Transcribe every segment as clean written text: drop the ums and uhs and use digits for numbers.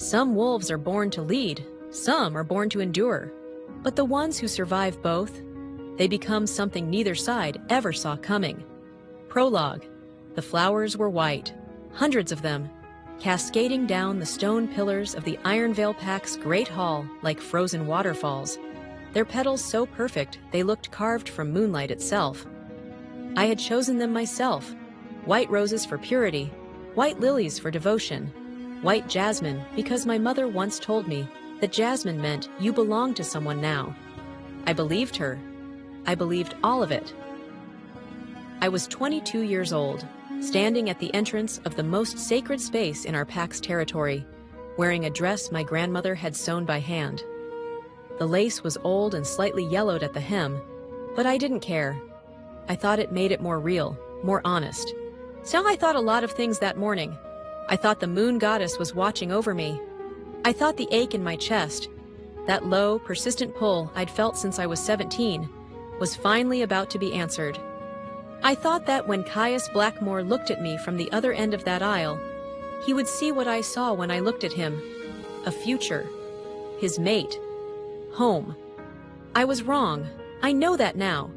Some wolves are born to lead, some are born to endure. But the ones who survive both, they become something neither side ever saw coming. Prologue. The flowers were white, hundreds of them, cascading down the stone pillars of the Ironvale Pack's great hall like frozen waterfalls, their petals so perfect they looked carved from moonlight itself. I had chosen them myself, white roses for purity, white lilies for devotion, white jasmine because my mother once told me that jasmine meant you belong to someone now. I believed her. I believed all of it. I was 22 years old, standing at the entrance of the most sacred space in our pack's territory, wearing a dress my grandmother had sewn by hand. The lace was old and slightly yellowed at the hem, but I didn't care. I thought it made it more real, more honest. So I thought a lot of things that morning. I thought the moon goddess was watching over me. I thought the ache in my chest, that low, persistent pull I'd felt since I was 17, was finally about to be answered. I thought that when Caius Blackmore looked at me from the other end of that aisle, he would see what I saw when I looked at him. A future. His mate. Home. I was wrong. I know that now.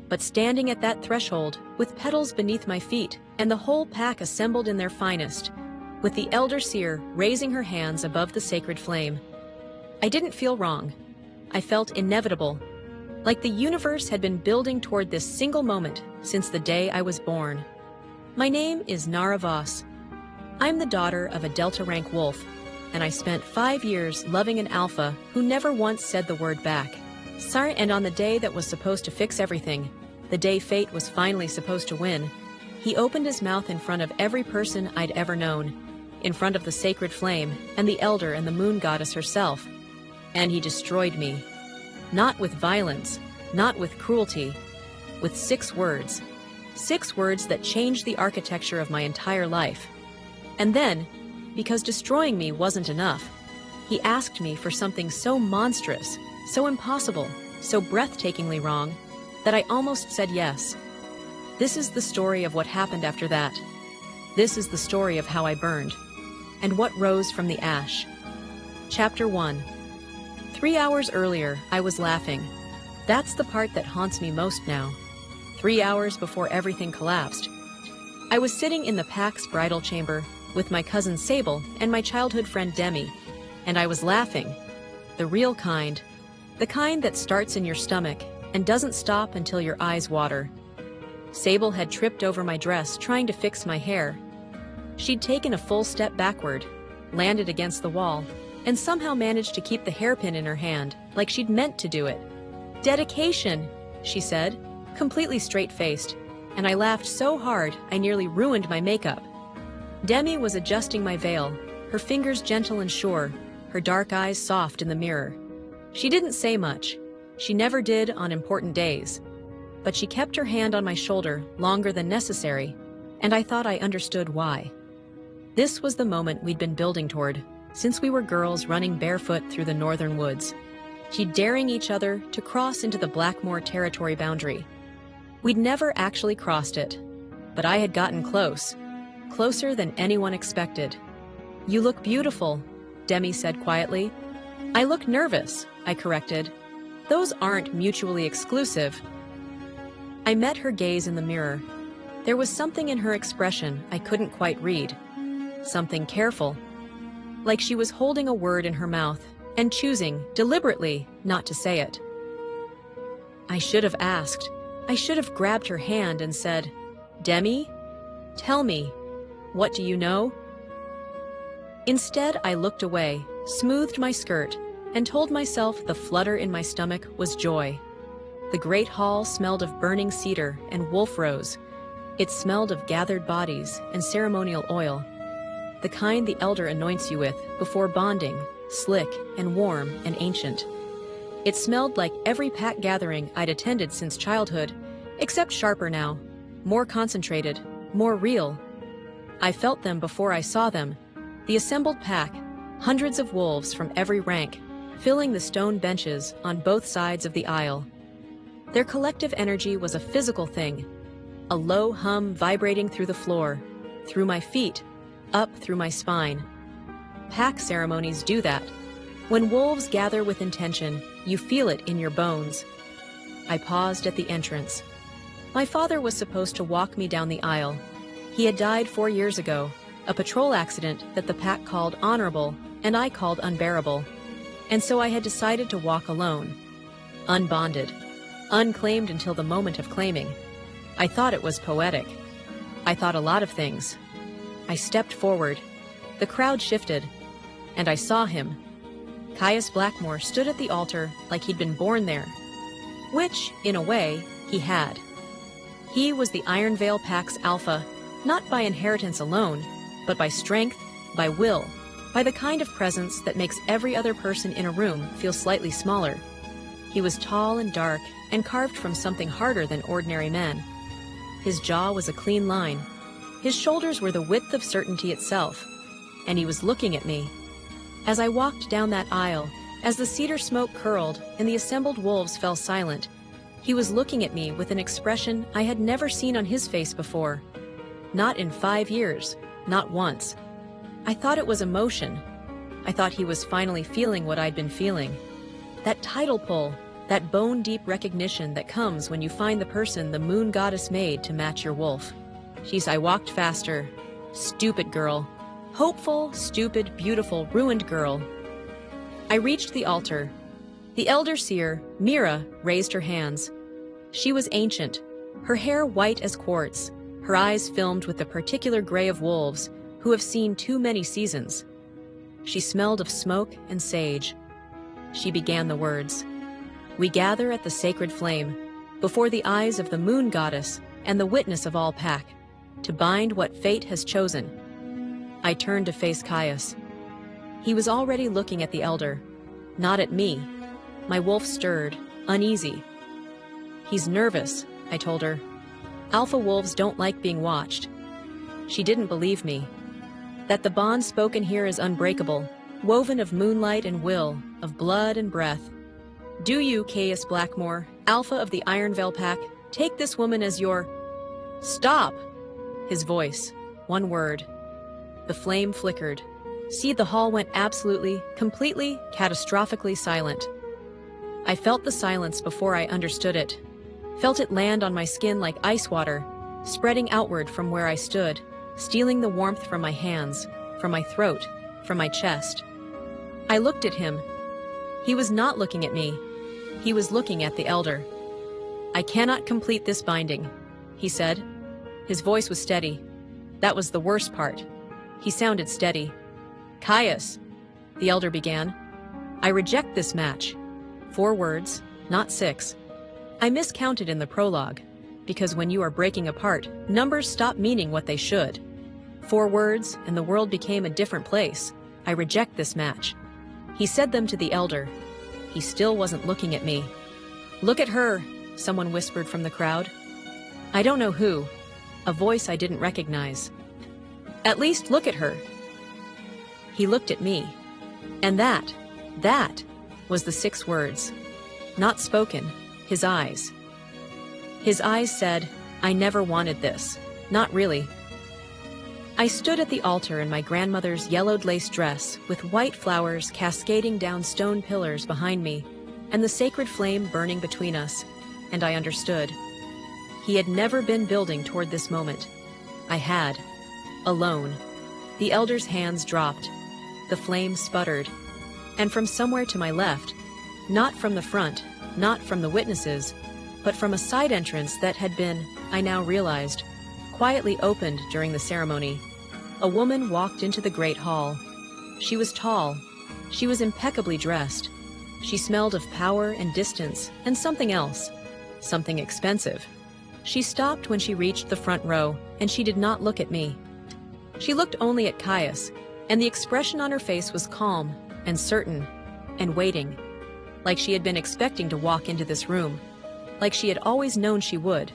But standing at that threshold, with petals beneath my feet, and the whole pack assembled in their finest, with the elder seer raising her hands above the sacred flame, I didn't feel wrong. I felt inevitable, like the universe had been building toward this single moment since the day I was born. My name is Nara Voss. I'm the daughter of a Delta rank wolf, and I spent 5 years loving an alpha who never once said the word back. Sorry, and on the day that was supposed to fix everything, the day fate was finally supposed to win, he opened his mouth in front of every person I'd ever known, in front of the sacred flame and the elder and the moon goddess herself, and he destroyed me. Not with violence, not with cruelty, with 6 words. 6 words that changed the architecture of my entire life. And then, because destroying me wasn't enough, he asked me for something so monstrous, so impossible, so breathtakingly wrong, that I almost said yes. This is the story of what happened after that. This is the story of how I burned, and what rose from the ash. Chapter 1. 3 hours earlier, I was laughing. That's the part that haunts me most now. 3 hours before everything collapsed. I was sitting in the pack's bridal chamber with my cousin Sable and my childhood friend Demi, and I was laughing. The real kind. The kind that starts in your stomach and doesn't stop until your eyes water. Sable had tripped over my dress trying to fix my hair. She'd taken a full step backward, landed against the wall, and somehow managed to keep the hairpin in her hand, like she'd meant to do it. "Dedication," she said, completely straight-faced, and I laughed so hard I nearly ruined my makeup. Demi was adjusting my veil, her fingers gentle and sure, her dark eyes soft in the mirror. She didn't say much. She never did on important days. But she kept her hand on my shoulder longer than necessary, and I thought I understood why. This was the moment we'd been building toward, since we were girls running barefoot through the northern woods, daring each other to cross into the Blackmore territory boundary. We'd never actually crossed it, but I had gotten close, closer than anyone expected. "You look beautiful," Demi said quietly. "I look nervous," I corrected. "Those aren't mutually exclusive." I met her gaze in the mirror. There was something in her expression I couldn't quite read. Something careful, like she was holding a word in her mouth and choosing, deliberately, not to say it. I should have asked. I should have grabbed her hand and said, "Demi, tell me, what do you know?" Instead, I looked away, smoothed my skirt, and told myself the flutter in my stomach was joy. The great hall smelled of burning cedar and wolf rose. It smelled of gathered bodies and ceremonial oil, the kind the elder anoints you with before bonding, slick and warm and ancient. It smelled like every pack gathering I'd attended since childhood, except sharper now, more concentrated, more real. I felt them before I saw them, the assembled pack, hundreds of wolves from every rank, filling the stone benches on both sides of the aisle. Their collective energy was a physical thing, a low hum vibrating through the floor, through my feet, up through my spine. Pack ceremonies do that. When wolves gather with intention, you feel it in your bones. I paused at the entrance. My father was supposed to walk me down the aisle. He had died 4 years ago, a patrol accident that the pack called honorable and I called unbearable. And so I had decided to walk alone, unbonded, unclaimed until the moment of claiming. I thought it was poetic. I thought a lot of things. I stepped forward. The crowd shifted, and I saw him. Caius Blackmore stood at the altar like he'd been born there, which, in a way, he had. He was the Iron Veil Pack's alpha, not by inheritance alone, but by strength, by will, by the kind of presence that makes every other person in a room feel slightly smaller. He was tall and dark and carved from something harder than ordinary men. His jaw was a clean line. His shoulders were the width of certainty itself, and he was looking at me. As I walked down that aisle, as the cedar smoke curled and the assembled wolves fell silent, he was looking at me with an expression I had never seen on his face before. Not in 5 years, not once. I thought it was emotion. I thought he was finally feeling what I'd been feeling. That tidal pull, that bone-deep recognition that comes when you find the person the moon goddess made to match your wolf. I walked faster. Stupid girl. Hopeful, stupid, beautiful, ruined girl. I reached the altar. The elder seer, Mira, raised her hands. She was ancient, her hair white as quartz, her eyes filmed with the particular gray of wolves who have seen too many seasons. She smelled of smoke and sage. She began the words. We gather at the sacred flame, before the eyes of the moon goddess and the witness of all pack, to bind what fate has chosen. I turned to face Caius. He was already looking at the elder, not at me. My wolf stirred, uneasy. He's nervous, I told her. Alpha wolves don't like being watched. She didn't believe me. That the bond spoken here is unbreakable, woven of moonlight and will, of blood and breath. Do you, Caius Blackmore, Alpha of the Iron Veil Pack, take this woman as your... Stop! His voice. One word. The flame flickered. See, the hall went absolutely, completely, catastrophically silent. I felt the silence before I understood it. Felt it land on my skin like ice water, spreading outward from where I stood, stealing the warmth from my hands, from my throat, from my chest. I looked at him. He was not looking at me. He was looking at the elder. I cannot complete this binding, he said. His voice was steady. That was the worst part. He sounded steady. Caius, the elder began. I reject this match. 4 words, not 6. I miscounted in the prologue, because when you are breaking apart, numbers stop meaning what they should. 4 words, and the world became a different place. I reject this match. He said them to the elder. He still wasn't looking at me. Look at her, someone whispered from the crowd. I don't know who. A voice I didn't recognize. At least look at her. He looked at me. And that was the 6 words. Not spoken, his eyes. His eyes said, I never wanted this. Not really. I stood at the altar in my grandmother's yellowed lace dress with white flowers cascading down stone pillars behind me and the sacred flame burning between us, and I understood. He had never been building toward this moment. I had. Alone. The elder's hands dropped. The flame sputtered. And from somewhere to my left, not from the front, not from the witnesses, but from a side entrance that had been, I now realized, quietly opened during the ceremony, a woman walked into the great hall. She was tall. She was impeccably dressed. She smelled of power and distance and something else, something expensive. She stopped when she reached the front row, and she did not look at me. She looked only at Caius, and the expression on her face was calm and certain and waiting, like she had been expecting to walk into this room, like she had always known she would.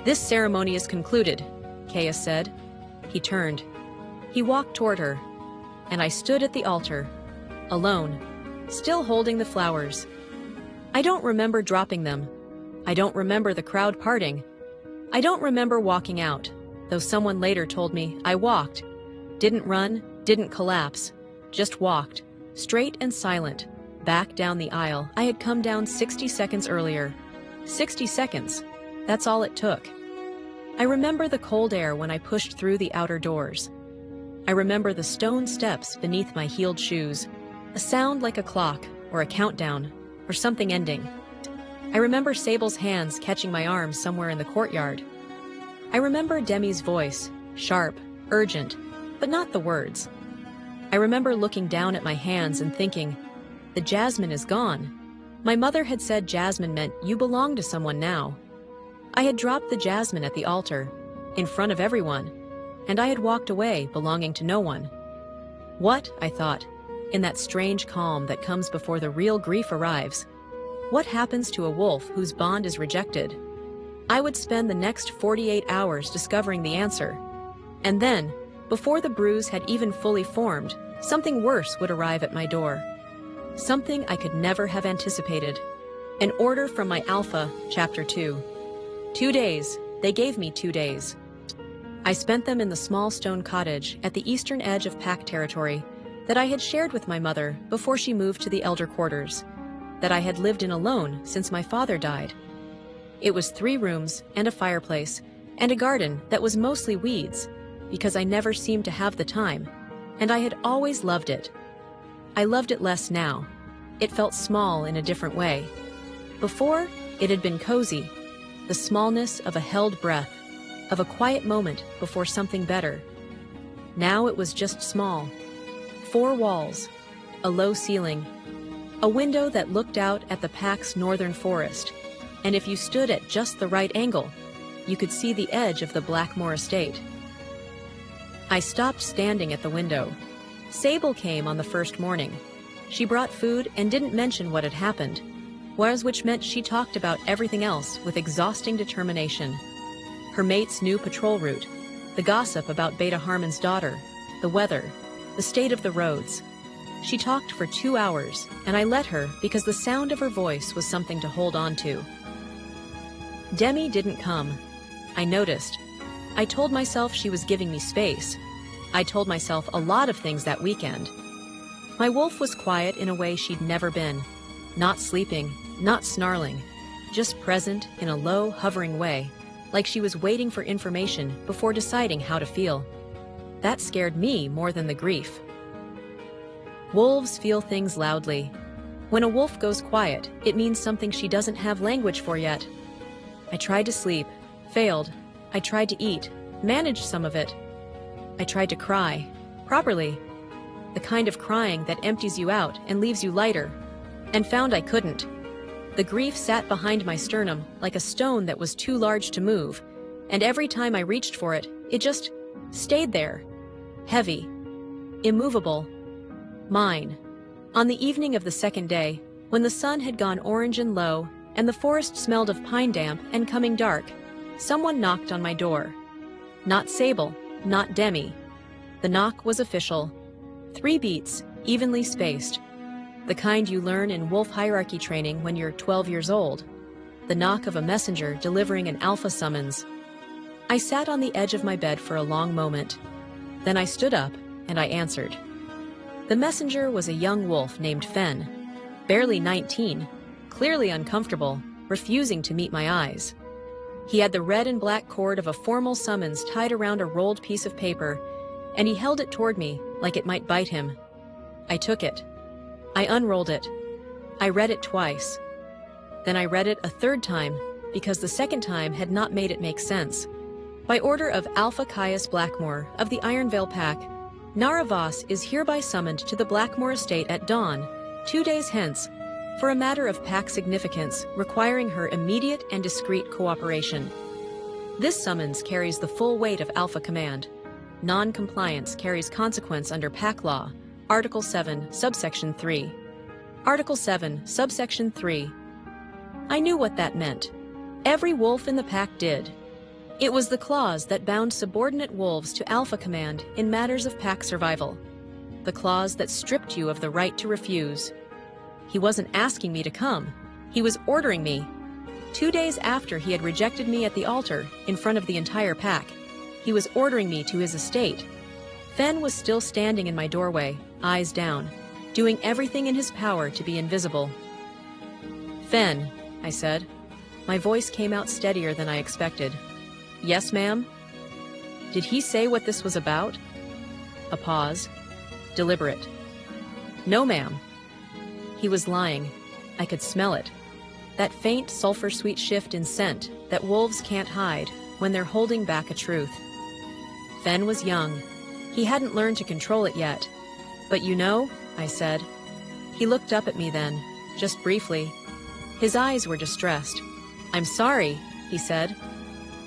This ceremony is concluded, Caius said. He turned. He walked toward her, and I stood at the altar, alone, still holding the flowers. I don't remember dropping them. I don't remember the crowd parting. I don't remember walking out, though someone later told me I walked, didn't run, Didn't collapse, just walked, straight and silent, back down the aisle I had come down 60 seconds earlier. 60 seconds. That's all it took. I remember the cold air when I pushed through the outer doors. I remember the stone steps beneath my heeled shoes, a sound like a clock or a countdown or something ending. I remember Sable's hands catching my arm somewhere in the courtyard. I remember Demi's voice, sharp, urgent, but not the words. I remember looking down at my hands and thinking, the jasmine is gone. My mother had said jasmine meant you belong to someone now. I had dropped the jasmine at the altar, in front of everyone, and I had walked away belonging to no one. What, I thought, in that strange calm that comes before the real grief arrives, what happens to a wolf whose bond is rejected? I would spend the next 48 hours discovering the answer. And then, before the bruise had even fully formed, something worse would arrive at my door. Something I could never have anticipated. An order from my Alpha, Chapter 2. 2 days. They gave me 2 days. I spent them in the small stone cottage at the eastern edge of pack territory that I had shared with my mother before she moved to the elder quarters, that I had lived in alone since my father died. It was 3 rooms and a fireplace and a garden that was mostly weeds, because I never seemed to have the time, and I had always loved it. I loved it less now. It felt small in a different way. Before, it had been cozy, the smallness of a held breath, of a quiet moment before something better. Now it was just small. 4 walls, a low ceiling, a window that looked out at the pack's northern forest, and if you stood at just the right angle, you could see the edge of the Blackmore estate. I stopped standing at the window. Sable came on the first morning. She brought food and didn't mention what had happened, whereas which meant she talked about everything else with exhausting determination. Her mate's new patrol route, the gossip about Beta Harmon's daughter, the weather, the state of the roads. She talked for 2 hours, and I let her because the sound of her voice was something to hold on to. Demi didn't come. I noticed. I told myself she was giving me space. I told myself a lot of things that weekend. My wolf was quiet in a way she'd never been. Not sleeping, not snarling, just present in a low, hovering way, like she was waiting for information before deciding how to feel. That scared me more than the grief. Wolves feel things loudly. When a wolf goes quiet, it means something she doesn't have language for yet. I tried to sleep, failed. I tried to eat, managed some of it. I tried to cry, properly, the kind of crying that empties you out and leaves you lighter, and found I couldn't. The grief sat behind my sternum like a stone that was too large to move, and every time I reached for it, it just stayed there, heavy, immovable, mine. On the evening of the second day, when the sun had gone orange and low, and the forest smelled of pine damp and coming dark, someone knocked on my door. Not Sable, not Demi. The knock was official. 3 beats, evenly spaced. The kind you learn in wolf hierarchy training when you're 12 years old. The knock of a messenger delivering an alpha summons. I sat on the edge of my bed for a long moment. Then I stood up, and I answered. The messenger was a young wolf named Fen, barely 19, clearly uncomfortable, refusing to meet my eyes. He had the red and black cord of a formal summons tied around a rolled piece of paper, and he held it toward me like it might bite him. I took it. I unrolled it. I read it twice. Then I read it a 3rd time, because the 2nd time had not made it make sense. By order of Alpha Caius Blackmore of the Ironvale Pack, Nara Voss is hereby summoned to the Blackmore estate at dawn, 2 days hence, for a matter of pack significance requiring her immediate and discreet cooperation. This summons carries the full weight of Alpha Command. Non-compliance carries consequence under Pack Law, Article 7, Subsection 3. Article 7, Subsection 3. I knew what that meant. Every wolf in the pack did. It was the clause that bound subordinate wolves to Alpha Command in matters of pack survival. The clause that stripped you of the right to refuse. He wasn't asking me to come. He was ordering me. 2 days after he had rejected me at the altar in front of the entire pack, he was ordering me to his estate. Fen was still standing in my doorway, eyes down, doing everything in his power to be invisible. "Fen," I said. My voice came out steadier than I expected. "Yes, ma'am?" Did he say what this was about? A pause. Deliberate. "No, ma'am." He was lying. I could smell it. That faint, sulfur-sweet shift in scent that wolves can't hide when they're holding back a truth. Fen was young. He hadn't learned to control it yet. "But you know," I said. He looked up at me then, just briefly. His eyes were distressed. "I'm sorry," he said.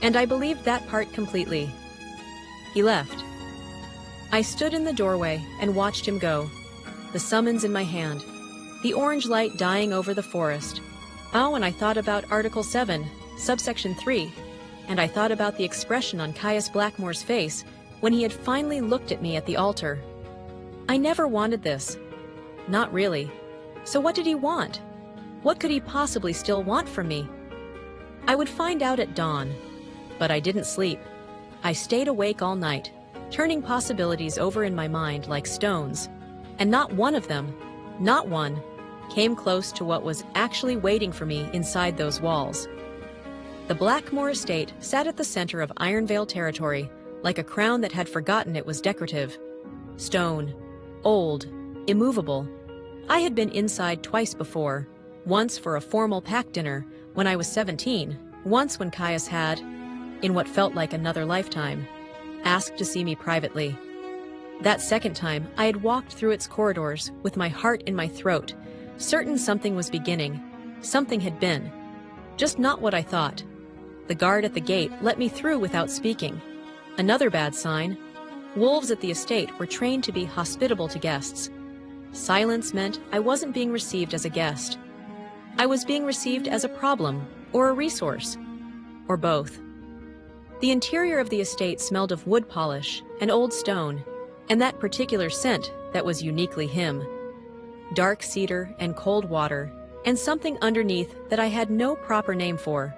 And I believed that part completely. He left. I stood in the doorway and watched him go, the summons in my hand, the orange light dying over the forest. Oh, and I thought about Article 7, Subsection 3, and I thought about the expression on Caius Blackmore's face when he had finally looked at me at the altar. I never wanted this. Not really. So what did he want? What could he possibly still want from me? I would find out at dawn, but I didn't sleep. I stayed awake all night, turning possibilities over in my mind like stones, and not one of them, not one, came close to what was actually waiting for me inside those walls. The Blackmore estate sat at the center of Ironvale territory, like a crown that had forgotten it was decorative. Stone, old, immovable. I had been inside twice before, once for a formal pack dinner when I was 17, once when Caius had, in what felt like another lifetime, asked to see me privately. That second time, I had walked through its corridors with my heart in my throat, certain something was beginning, something had been, just not what I thought. The guard at the gate let me through without speaking. Another bad sign. Wolves at the estate were trained to be hospitable to guests. Silence meant I wasn't being received as a guest. I was being received as a problem, or a resource, or both. The interior of the estate smelled of wood polish and old stone, and that particular scent that was uniquely him. Dark cedar and cold water, and something underneath that I had no proper name for.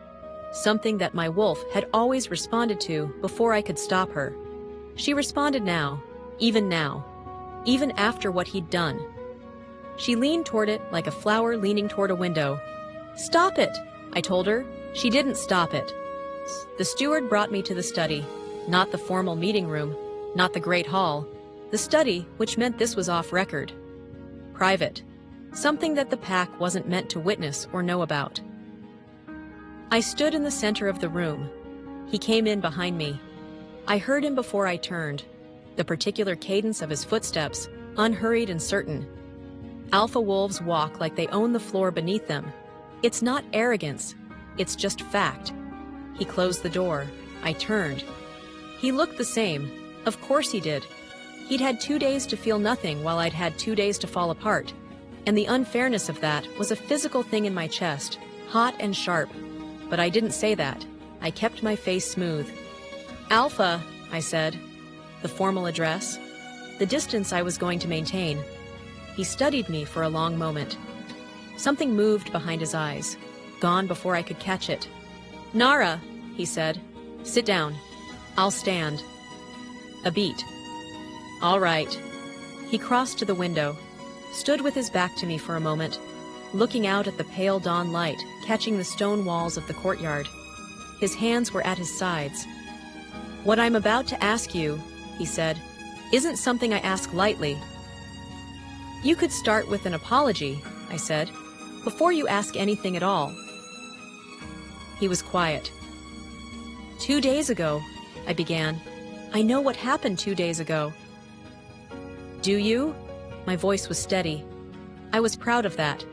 Something that my wolf had always responded to before I could stop her. She responded now, even after what he'd done. She leaned toward it like a flower leaning toward a window. "Stop it," I told her. She didn't stop it. The steward brought me to the study, not the formal meeting room, not the great hall. The study, which meant this was off record. Private. Something that the pack wasn't meant to witness or know about. I stood in the center of the room. He came in behind me. I heard him before I turned, the particular cadence of his footsteps, unhurried and certain. Alpha wolves walk like they own the floor beneath them. It's not arrogance, it's just fact. He closed the door. I turned. He looked the same. Of course he did. He'd had 2 days to feel nothing while I'd had 2 days to fall apart. And the unfairness of that was a physical thing in my chest, hot and sharp. But I didn't say that. I kept my face smooth. "Alpha," I said. The formal address. The distance I was going to maintain. He studied me for a long moment. Something moved behind his eyes, gone before I could catch it. "Nara," he said. "Sit down. I'll stand." A beat. "All right." He crossed to the window, stood with his back to me for a moment, looking out at the pale dawn light catching the stone walls of the courtyard. His hands were at his sides. "What I'm about to ask you," he said, "isn't something I ask lightly." "You could start with an apology," I said, "before you ask anything at all." He was quiet. "2 days ago," I began. "I know what happened 2 days ago." "Do you?" My voice was steady. I was proud of that,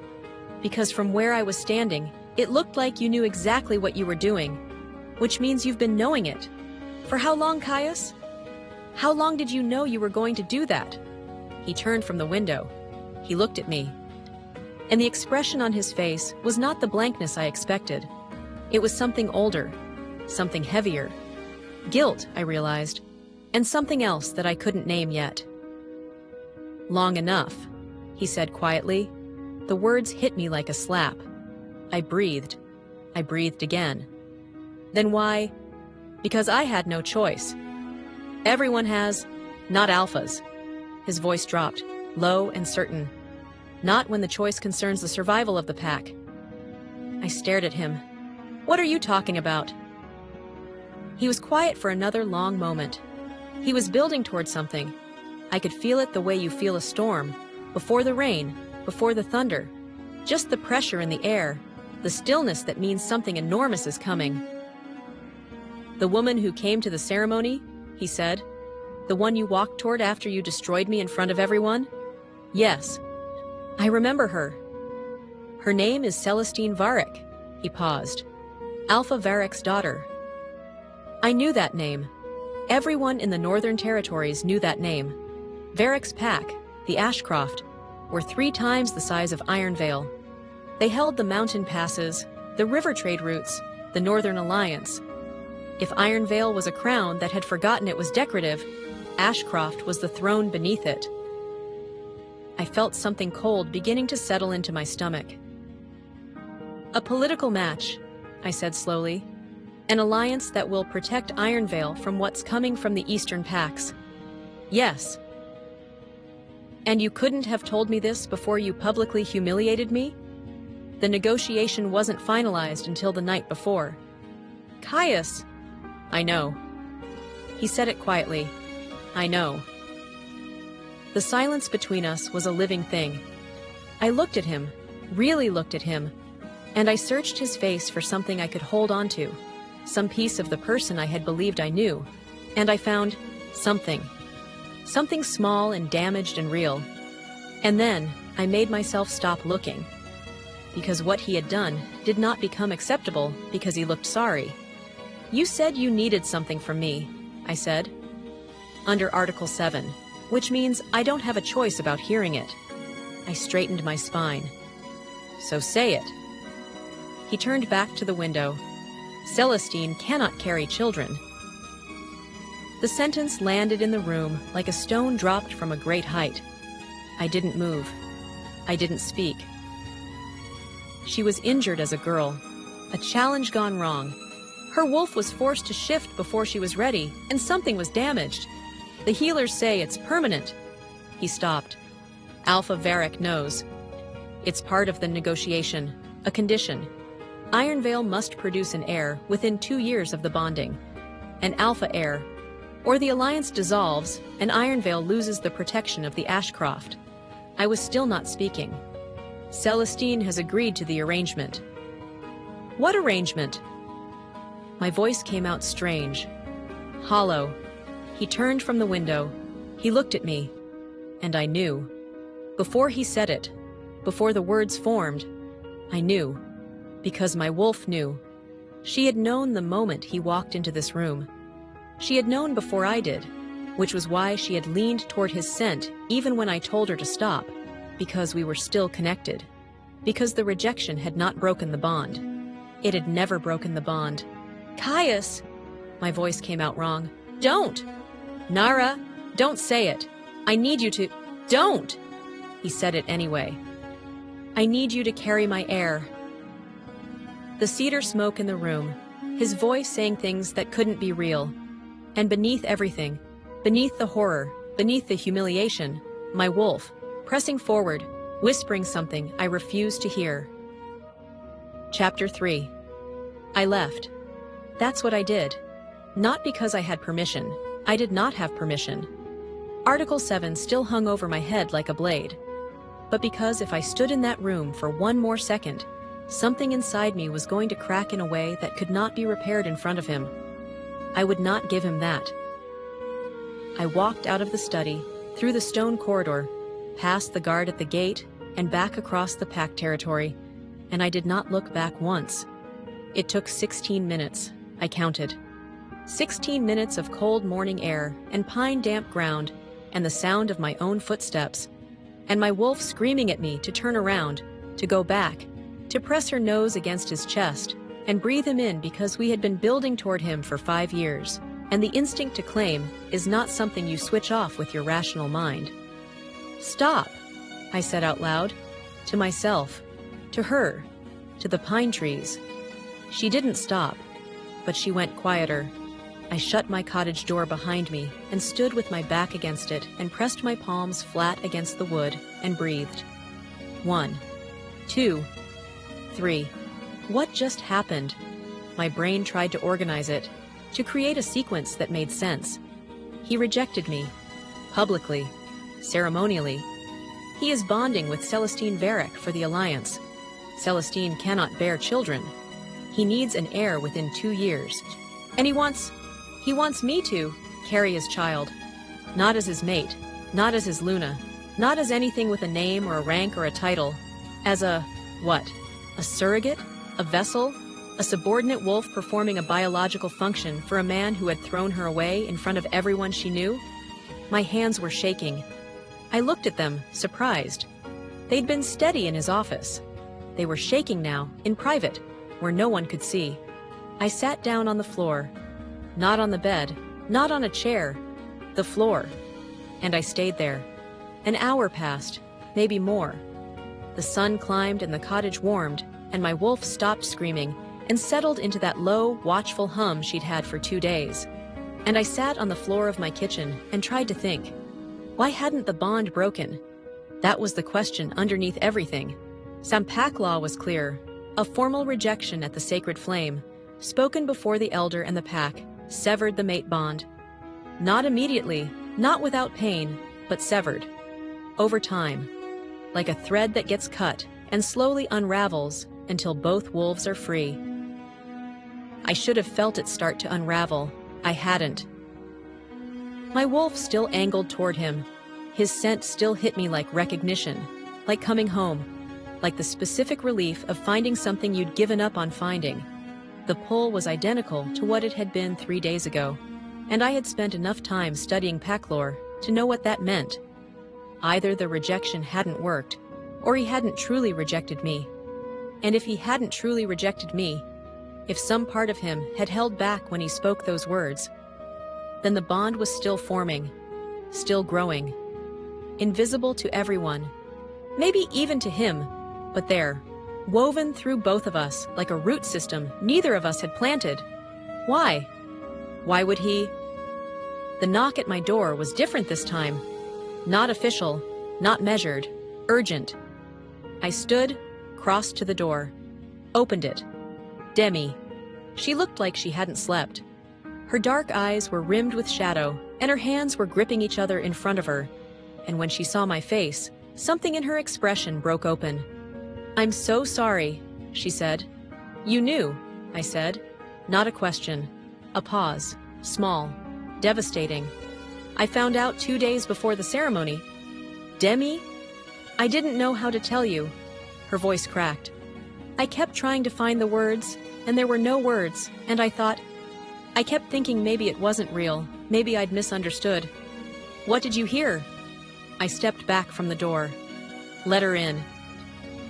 because from where I was standing, it looked like you knew exactly what you were doing, which means you've been knowing it. For how long, Caius? How long did you know you were going to do that? He turned from the window. He looked at me. And the expression on his face was not the blankness I expected. It was something older, something heavier. Guilt, I realized, and something else that I couldn't name yet. "Long enough," he said quietly. The words hit me like a slap. I breathed. I breathed again. "Then why?" "Because I had no choice. Everyone has. Not Alpha's. His voice dropped, low and certain. Not when the choice concerns the survival of the pack. I stared at him. What are you talking about? He was quiet for another long moment. He was building toward something. I could feel it the way you feel a storm, before the rain, before the thunder. Just the pressure in the air, the stillness that means something enormous is coming. The woman who came to the ceremony, he said. The one you walked toward after you destroyed me in front of everyone? Yes. I remember her. Her name is Celestine Varric. He paused. Alpha Varric's daughter. I knew that name. Everyone in the Northern Territories knew that name. Varric's pack, the Ashcroft, were 3 times the size of Ironvale. They held the mountain passes, the river trade routes, the Northern Alliance. If Ironvale was a crown that had forgotten it was decorative, Ashcroft was the throne beneath it. I felt something cold beginning to settle into my stomach. A political match, I said slowly. An alliance that will protect Ironvale from what's coming from the Eastern Packs. Yes. And you couldn't have told me this before you publicly humiliated me? The negotiation wasn't finalized until the night before. Caius! I know. He said it quietly. I know. The silence between us was a living thing. I looked at him, really looked at him, and I searched his face for something I could hold on to, some piece of the person I had believed I knew, and I found something. Something small and damaged and real. And then I made myself stop looking. Because what he had done did not become acceptable because he looked sorry. You said you needed something from me, I said. Under Article 7, which means I don't have a choice about hearing it. I straightened my spine. So say it. He turned back to the window. Celestine cannot carry children. The sentence landed in the room like a stone dropped from a great height. I didn't move. I didn't speak. She was injured as a girl, a challenge gone wrong. Her wolf was forced to shift before she was ready, and something was damaged. The healers say it's permanent. He stopped. Alpha Varric knows. It's part of the negotiation, a condition. Ironvale must produce an heir within 2 years of the bonding. An alpha heir. Or the alliance dissolves, and Ironvale loses the protection of the Ashcroft. I was still not speaking. Celestine has agreed to the arrangement. What arrangement? My voice came out strange, hollow. He turned from the window. He looked at me, and I knew. Before he said it, before the words formed, I knew, because my wolf knew. She had known the moment he walked into this room. She had known before I did, which was why she had leaned toward his scent even when I told her to stop, because we were still connected, because the rejection had not broken the bond. It had never broken the bond. Caius! My voice came out wrong. Don't! Nara, don't say it. I need you to... Don't! He said it anyway. I need you to carry my heir. The cedar smoke in the room, his voice saying things that couldn't be real. And beneath everything, beneath the horror, beneath the humiliation, my wolf, pressing forward, whispering something I refused to hear. Chapter 3. I left. That's what I did. Not because I had permission. I did not have permission. Article 7 still hung over my head like a blade. But because if I stood in that room for 1 more second, something inside me was going to crack in a way that could not be repaired in front of him. I would not give him that. I walked out of the study, through the stone corridor, past the guard at the gate, and back across the pack territory, and I did not look back once. It took 16 minutes, I counted. 16 minutes of cold morning air and pine-damp ground, and the sound of my own footsteps, and my wolf screaming at me to turn around, to go back, to press her nose against his chest, and breathe him in because we had been building toward him for 5 years, and the instinct to claim is not something you switch off with your rational mind. Stop, I said out loud, to myself, to her, to the pine trees. She didn't stop, but she went quieter. I shut my cottage door behind me and stood with my back against it and pressed my palms flat against the wood and breathed. 1, 2, 3. What just happened? My brain tried to organize it, to create a sequence that made sense. He rejected me. Publicly. Ceremonially. He is bonding with Celestine Varric for the Alliance. Celestine cannot bear children. He needs an heir within 2 years. And he wants me to carry his child. Not as his mate, not as his Luna, not as anything with a name or a rank or a title. As a, what? A surrogate? A vessel? A subordinate wolf performing a biological function for a man who had thrown her away in front of everyone she knew? My hands were shaking. I looked at them, surprised. They'd been steady in his office. They were shaking now, in private, where no one could see. I sat down on the floor. Not on the bed, not on a chair. The floor. And I stayed there. An hour passed, maybe more. The sun climbed and the cottage warmed, and my wolf stopped screaming and settled into that low, watchful hum she'd had for 2 days. And I sat on the floor of my kitchen and tried to think. Why hadn't the bond broken? That was the question underneath everything. Sampak law was clear. A formal rejection at the sacred flame, spoken before the elder and the pack, severed the mate bond. Not immediately, not without pain, but severed. Over time. Like a thread that gets cut and slowly unravels until both wolves are free. I should have felt it start to unravel. I hadn't. My wolf still angled toward him. His scent still hit me like recognition, like coming home, like the specific relief of finding something you'd given up on finding. The pull was identical to what it had been 3 days ago, and I had spent enough time studying pack lore to know what that meant. Either the rejection hadn't worked, or he hadn't truly rejected me. And if he hadn't truly rejected me, if some part of him had held back when he spoke those words, then the bond was still forming, still growing, invisible to everyone, maybe even to him, but there, woven through both of us like a root system neither of us had planted. Why? Why would he? The knock at my door was different this time. Not official, not measured, urgent. I stood, crossed to the door, opened it. Demi. She looked like she hadn't slept. Her dark eyes were rimmed with shadow, and her hands were gripping each other in front of her. And when she saw my face, something in her expression broke open. "I'm so sorry," she said. "You knew," I said. Not a question. A pause. Small. Devastating. "I found out 2 days before the ceremony." "Demi?" "I didn't know how to tell you." Her voice cracked. I kept trying to find the words, and there were no words, and I kept thinking maybe it wasn't real, maybe I'd misunderstood. "What did you hear?" I stepped back from the door. Let her in.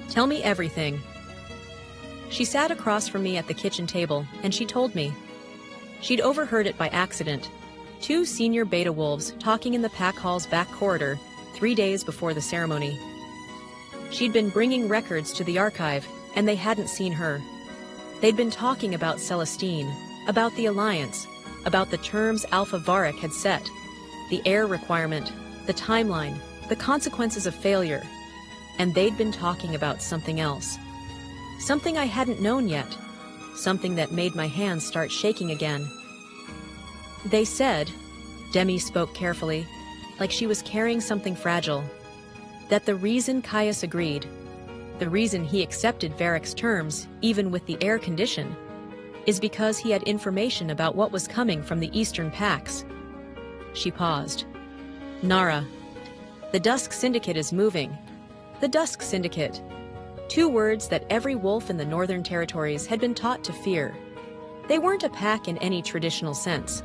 "Tell me everything." She sat across from me at the kitchen table, and she told me. She'd overheard it by accident. 2 senior beta wolves talking in the pack hall's back corridor 3 days before the ceremony. She'd been bringing records to the archive, and they hadn't seen her. They'd been talking about Celestine, about the Alliance, about the terms Alpha Varric had set, the heir requirement, the timeline, the consequences of failure. And they'd been talking about something else. Something I hadn't known yet. Something that made my hands start shaking again. They said, Demi spoke carefully, like she was carrying something fragile, that the reason Caius agreed, the reason he accepted Varric's terms, even with the heir condition, is because he had information about what was coming from the Eastern Pacts. She paused. "Nara, the Dusk Syndicate is moving." The Dusk Syndicate. 2 words that every wolf in the Northern Territories had been taught to fear. They weren't a pack in any traditional sense.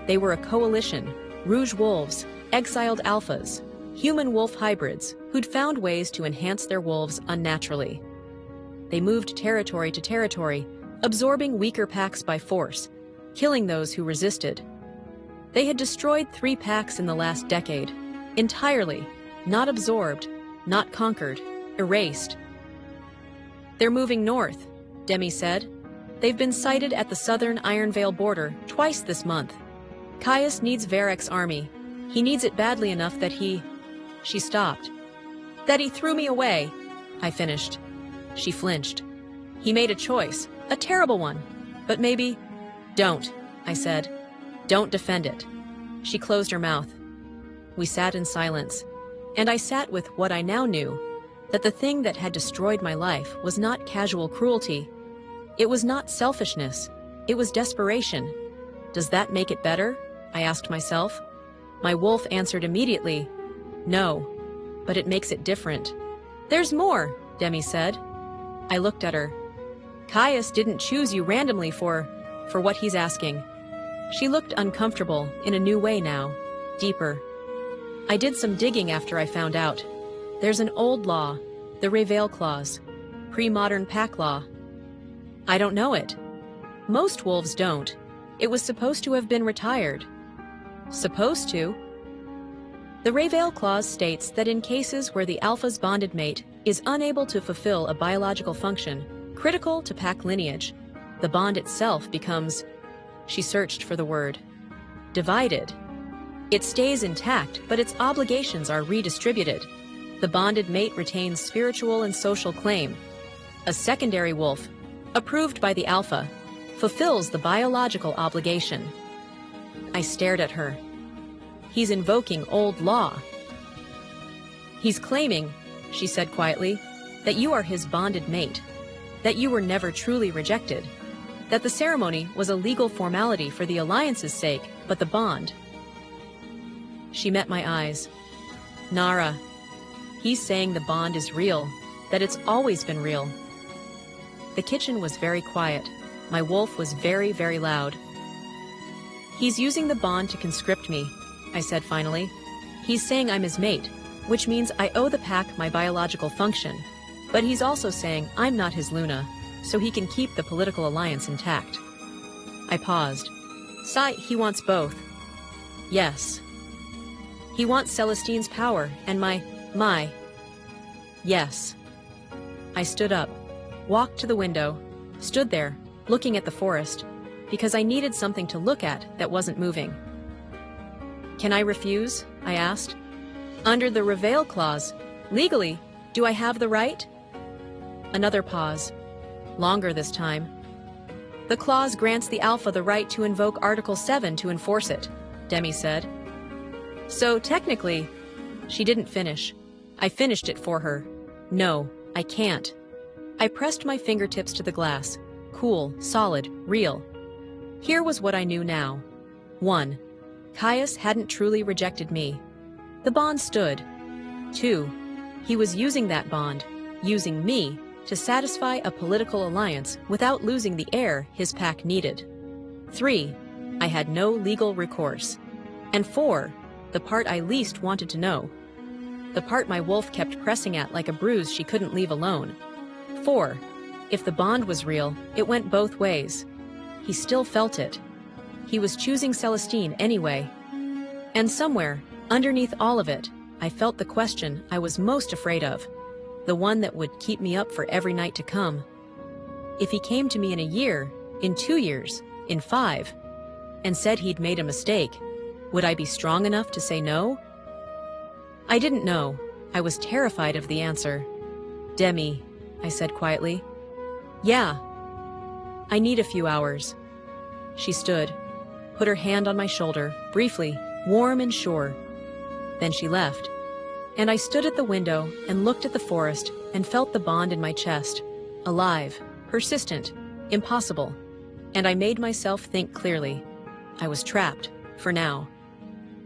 They were a coalition, Rouge wolves, exiled alphas, human wolf hybrids who'd found ways to enhance their wolves unnaturally. They moved territory to territory, absorbing weaker packs by force, killing those who resisted. They had destroyed 3 packs in the last decade, entirely, not absorbed, not conquered, erased. "They're moving north," Demi said. They've been sighted at the southern Ironvale border twice this month. Caius needs Varric's army. He needs it badly enough that She stopped. That he threw me away, I finished. She flinched. He made a choice, a terrible one. But maybe... Don't, I said. Don't defend it. She closed her mouth. We sat in silence, and I sat with what I now knew, that the thing that had destroyed my life was not casual cruelty. It was not selfishness. It was desperation. Does that make it better? I asked myself. My wolf answered immediately, no, but it makes it different. There's more, Demi said. I looked at her. Caius didn't choose you randomly for what he's asking. She looked uncomfortable in a new way now, deeper. I did some digging after I found out. There's an old law, the Reveille Clause, pre-modern pack law. I don't know it. Most wolves don't. It was supposed to have been retired. Supposed to? The Reveille Clause states that in cases where the alpha's bonded mate is unable to fulfill a biological function critical to pack lineage, the bond itself becomes, she searched for the word, divided. It stays intact, but its obligations are redistributed. The bonded mate retains spiritual and social claim. A secondary wolf, approved by the alpha, fulfills the biological obligation. I stared at her. He's invoking old law. He's claiming, she said quietly, that you are his bonded mate, that you were never truly rejected, that the ceremony was a legal formality for the alliance's sake, but the bond. She met my eyes. Nara, he's saying the bond is real, that it's always been real. The kitchen was very quiet. My wolf was very, very loud. He's using the bond to conscript me, I said finally. He's saying I'm his mate, which means I owe the pack my biological function. But he's also saying I'm not his Luna, so he can keep the political alliance intact. I paused. He wants both. Yes. He wants Celestine's power and my... Yes. I stood up, walked to the window, stood there, looking at the forest, because I needed something to look at that wasn't moving. Can I refuse? I asked. Under the Reveille Clause, legally, do I have the right? Another pause. Longer this time. The clause grants the Alpha the right to invoke Article 7 to enforce it, Demi said. So technically, she didn't finish. I finished it for her. No, I can't. I pressed my fingertips to the glass. Cool, solid, real. Here was what I knew now. 1. Caius hadn't truly rejected me. The bond stood. 2. He was using that bond, using me, to satisfy a political alliance without losing the heir his pack needed. 3. I had no legal recourse. And 4. The part I least wanted to know. The part my wolf kept pressing at like a bruise she couldn't leave alone. 4. If the bond was real, it went both ways. He still felt it. He was choosing Celestine anyway. And somewhere, underneath all of it, I felt the question I was most afraid of, the one that would keep me up for every night to come. If he came to me in a year, in 2 years, in 5, and said he'd made a mistake, would I be strong enough to say no? I didn't know. I was terrified of the answer. Demi, I said quietly. Yeah. I need a few hours. She stood, put her hand on my shoulder, briefly, warm and sure. Then she left, and I stood at the window and looked at the forest and felt the bond in my chest, alive, persistent, impossible. And I made myself think clearly. I was trapped, for now.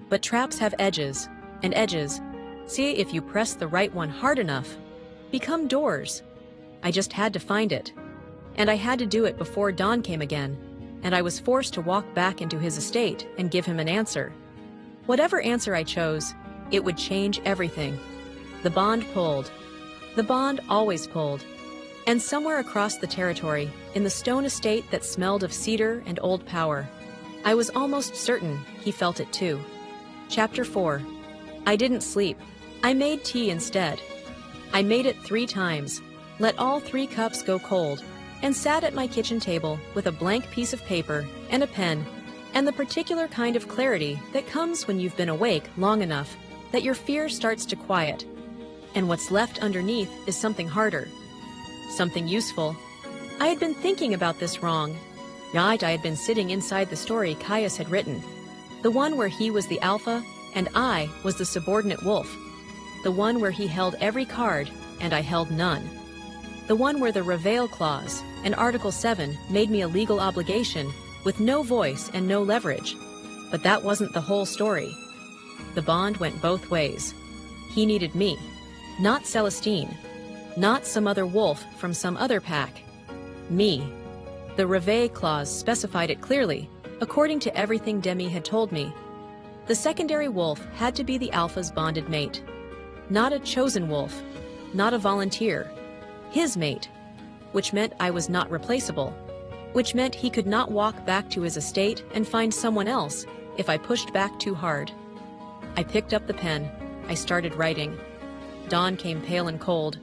But traps have edges, and edges, see if you press the right one hard enough, become doors. I just had to find it. And I had to do it before dawn came again, and I was forced to walk back into his estate and give him an answer. Whatever answer I chose, it would change everything. The bond pulled. The bond always pulled. And somewhere across the territory, in the stone estate that smelled of cedar and old power, I was almost certain he felt it too. Chapter 4. I didn't sleep. I made tea instead. I made it 3 times, let all 3 cups go cold, and sat at my kitchen table with a blank piece of paper and a pen and the particular kind of clarity that comes when you've been awake long enough that your fear starts to quiet, and what's left underneath is something harder, something useful. I had been thinking about this wrong. I had been sitting inside the story Caius had written, the one where he was the alpha and I was the subordinate wolf, the one where he held every card and I held none, the one where the Reveille Clause and Article 7 made me a legal obligation with no voice and no leverage. But that wasn't the whole story. The bond went both ways. He needed me, not Celestine, not some other wolf from some other pack. Me. The Reveille Clause specified it clearly, according to everything Demi had told me. The secondary wolf had to be the alpha's bonded mate. Not a chosen wolf, not a volunteer. His mate, which meant I was not replaceable, which meant he could not walk back to his estate and find someone else if I pushed back too hard. I picked up the pen. I started writing. Dawn came pale and cold,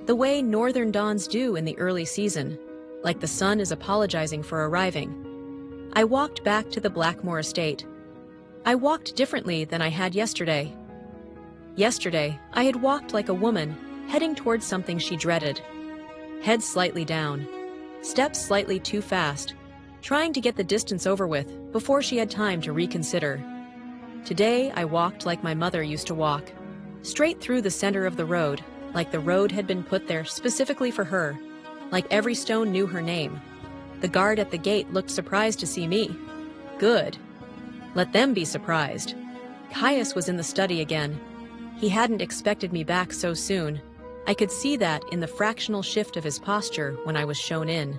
the way northern dawns do in the early season, like the sun is apologizing for arriving. I walked back to the Blackmore estate. I walked differently than I had yesterday. Yesterday, I had walked like a woman, heading towards something she dreaded. Head slightly down, steps slightly too fast, trying to get the distance over with before she had time to reconsider. Today, I walked like my mother used to walk, straight through the center of the road, like the road had been put there specifically for her, like every stone knew her name. The guard at the gate looked surprised to see me. Good. Let them be surprised. Caius was in the study again. He hadn't expected me back so soon. I could see that in the fractional shift of his posture when I was shown in.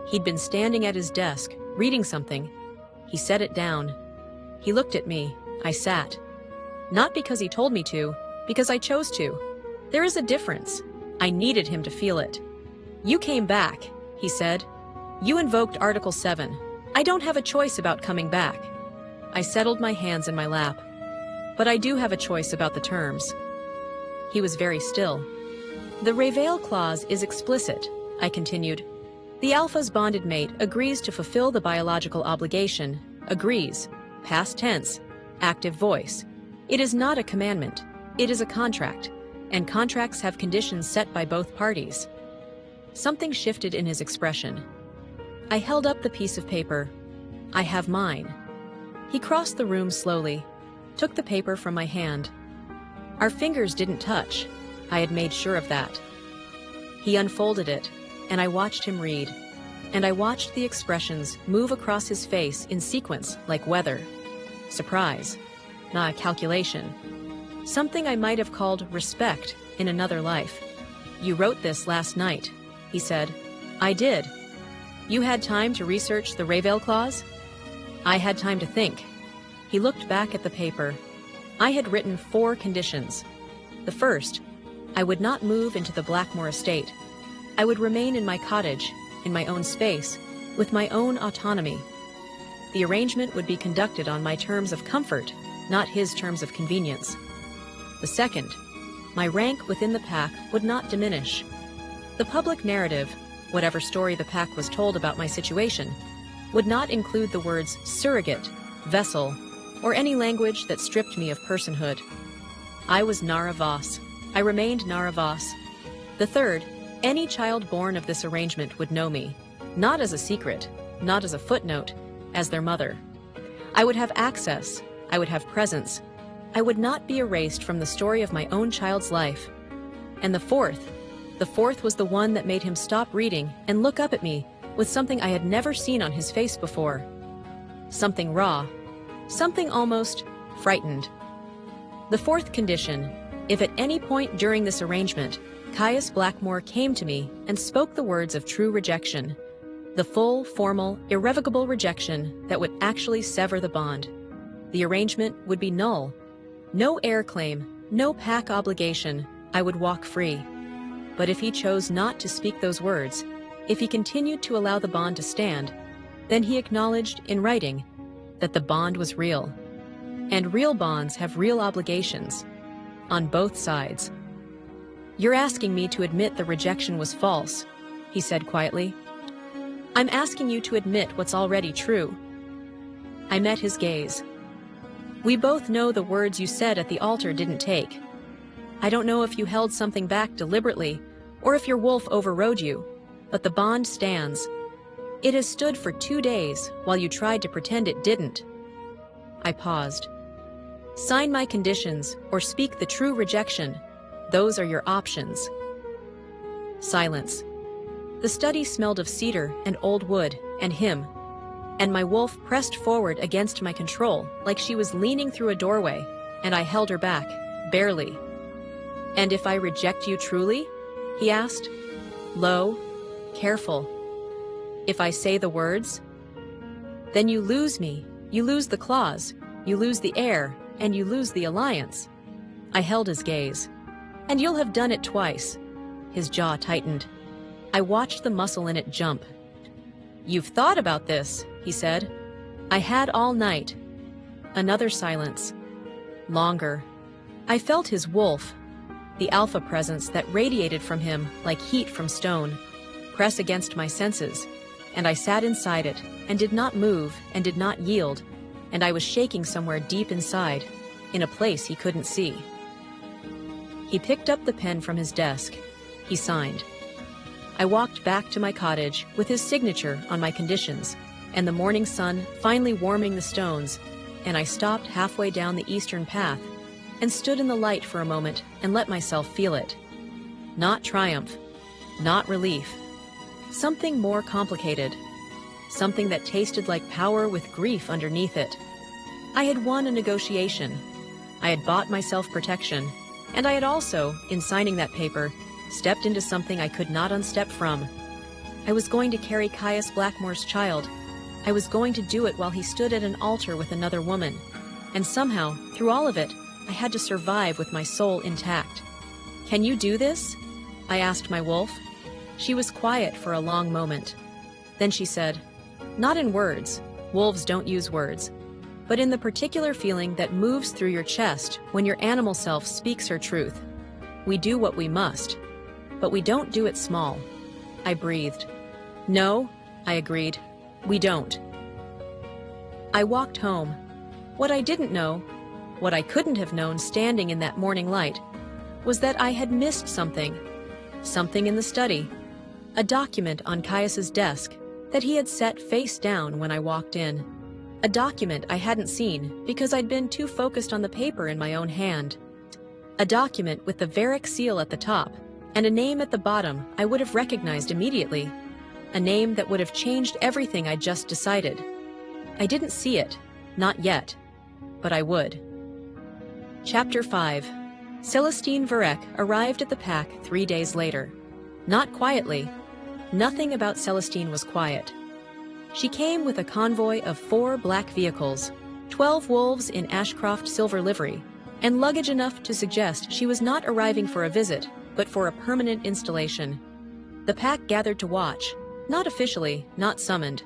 He'd been standing at his desk, reading something. He set it down. He looked at me. I sat. Not because he told me to, because I chose to. There is a difference. I needed him to feel it. You came back, he said. You invoked Article 7. I don't have a choice about coming back. I settled my hands in my lap. But I do have a choice about the terms. He was very still. The Reveille Clause is explicit, I continued. The alpha's bonded mate agrees to fulfill the biological obligation. Agrees. Past tense. Active voice. It is not a commandment. It is a contract. And contracts have conditions set by both parties. Something shifted in his expression. I held up the piece of paper. I have mine. He crossed the room slowly, took the paper from my hand. Our fingers didn't touch. I had made sure of that. He unfolded it, and I watched him read. And I watched the expressions move across his face in sequence like weather. Surprise. Not calculation. Something I might have called respect in another life. You wrote this last night, he said. I did. You had time to research the Reveille Clause? I had time to think. He looked back at the paper. I had written 4 conditions. The first, I would not move into the Blackmore estate. I would remain in my cottage, in my own space, with my own autonomy. The arrangement would be conducted on my terms of comfort, not his terms of convenience. The second, my rank within the pack would not diminish. The public narrative, whatever story the pack was told about my situation, would not include the words surrogate, vessel, or any language that stripped me of personhood. I was Nara Voss. I remained Nara Voss. The third, any child born of this arrangement would know me, not as a secret, not as a footnote, as their mother. I would have access. I would have presence. I would not be erased from the story of my own child's life. And the fourth was the one that made him stop reading and look up at me with something I had never seen on his face before. Something raw. Something almost frightened. The fourth condition, if at any point during this arrangement, Caius Blackmore came to me and spoke the words of true rejection, the full, formal, irrevocable rejection that would actually sever the bond, the arrangement would be null. No heir claim, no pack obligation, I would walk free. But if he chose not to speak those words, if he continued to allow the bond to stand, then he acknowledged in writing that the bond was real. And real bonds have real obligations, on both sides. You're asking me to admit the rejection was false. he said quietly. I'm asking you to admit what's already true. I met his gaze. We both know the words you said at the altar didn't take. I don't know if you held something back deliberately or if your wolf overrode you, but the bond stands. It has stood for 2 days while you tried to pretend it didn't. I paused. Sign my conditions or speak the true rejection. Those are your options. Silence. The study smelled of cedar and old wood and him, and my wolf pressed forward against my control like she was leaning through a doorway, and I held her back, barely. And if I reject you truly? He asked, low, careful. If I say the words? Then you lose me, you lose the claws, you lose the air, and you lose the alliance. I held his gaze. And you'll have done it twice. His jaw tightened. I watched the muscle in it jump. You've thought about this, he said. I had all night. Another silence. Longer. I felt his wolf, the alpha presence that radiated from him like heat from stone, press against my senses, and I sat inside it and did not move and did not yield, and I was shaking somewhere deep inside, in a place he couldn't see. He picked up the pen from his desk. He signed. I walked back to my cottage with his signature on my conditions, and the morning sun finally warming the stones, and I stopped halfway down the eastern path and stood in the light for a moment and let myself feel it. Not triumph, not relief. Something more complicated. Something that tasted like power with grief underneath it. I had won a negotiation. I had bought myself protection. And I had also, in signing that paper, stepped into something I could not unstep from. I was going to carry Caius Blackmore's child. I was going to do it while he stood at an altar with another woman. And somehow, through all of it, I had to survive with my soul intact. Can you do this? I asked my wolf. She was quiet for a long moment. Then she said, not in words. Wolves don't use words. But in the particular feeling that moves through your chest when your animal self speaks her truth. We do what we must, but we don't do it small. I breathed. No, I agreed. We don't. I walked home. What I didn't know, what I couldn't have known standing in that morning light, was that I had missed something. Something in the study. A document on Caius's desk that he had set face down when I walked in. A document I hadn't seen because I'd been too focused on the paper in my own hand. A document with the Varick seal at the top and a name at the bottom I would have recognized immediately. A name that would have changed everything I'd just decided. I didn't see it, not yet, but I would. Chapter 5. Celestine Varick arrived at the pack 3 days later. Not quietly. Nothing about Celestine was quiet. She came with a convoy of 4 black vehicles, 12 wolves in Ashcroft silver livery, and luggage enough to suggest she was not arriving for a visit, but for a permanent installation. The pack gathered to watch, not officially, not summoned,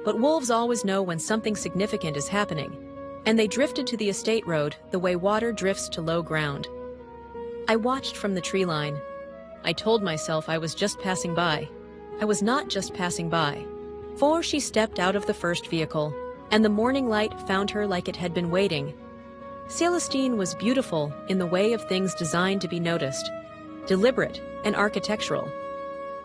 but wolves always know when something significant is happening, and they drifted to the estate road the way water drifts to low ground. I watched from the tree line. I told myself I was just passing by. I was not just passing by. For she stepped out of the first vehicle, and the morning light found her like it had been waiting. Celestine was beautiful in the way of things designed to be noticed, deliberate and architectural.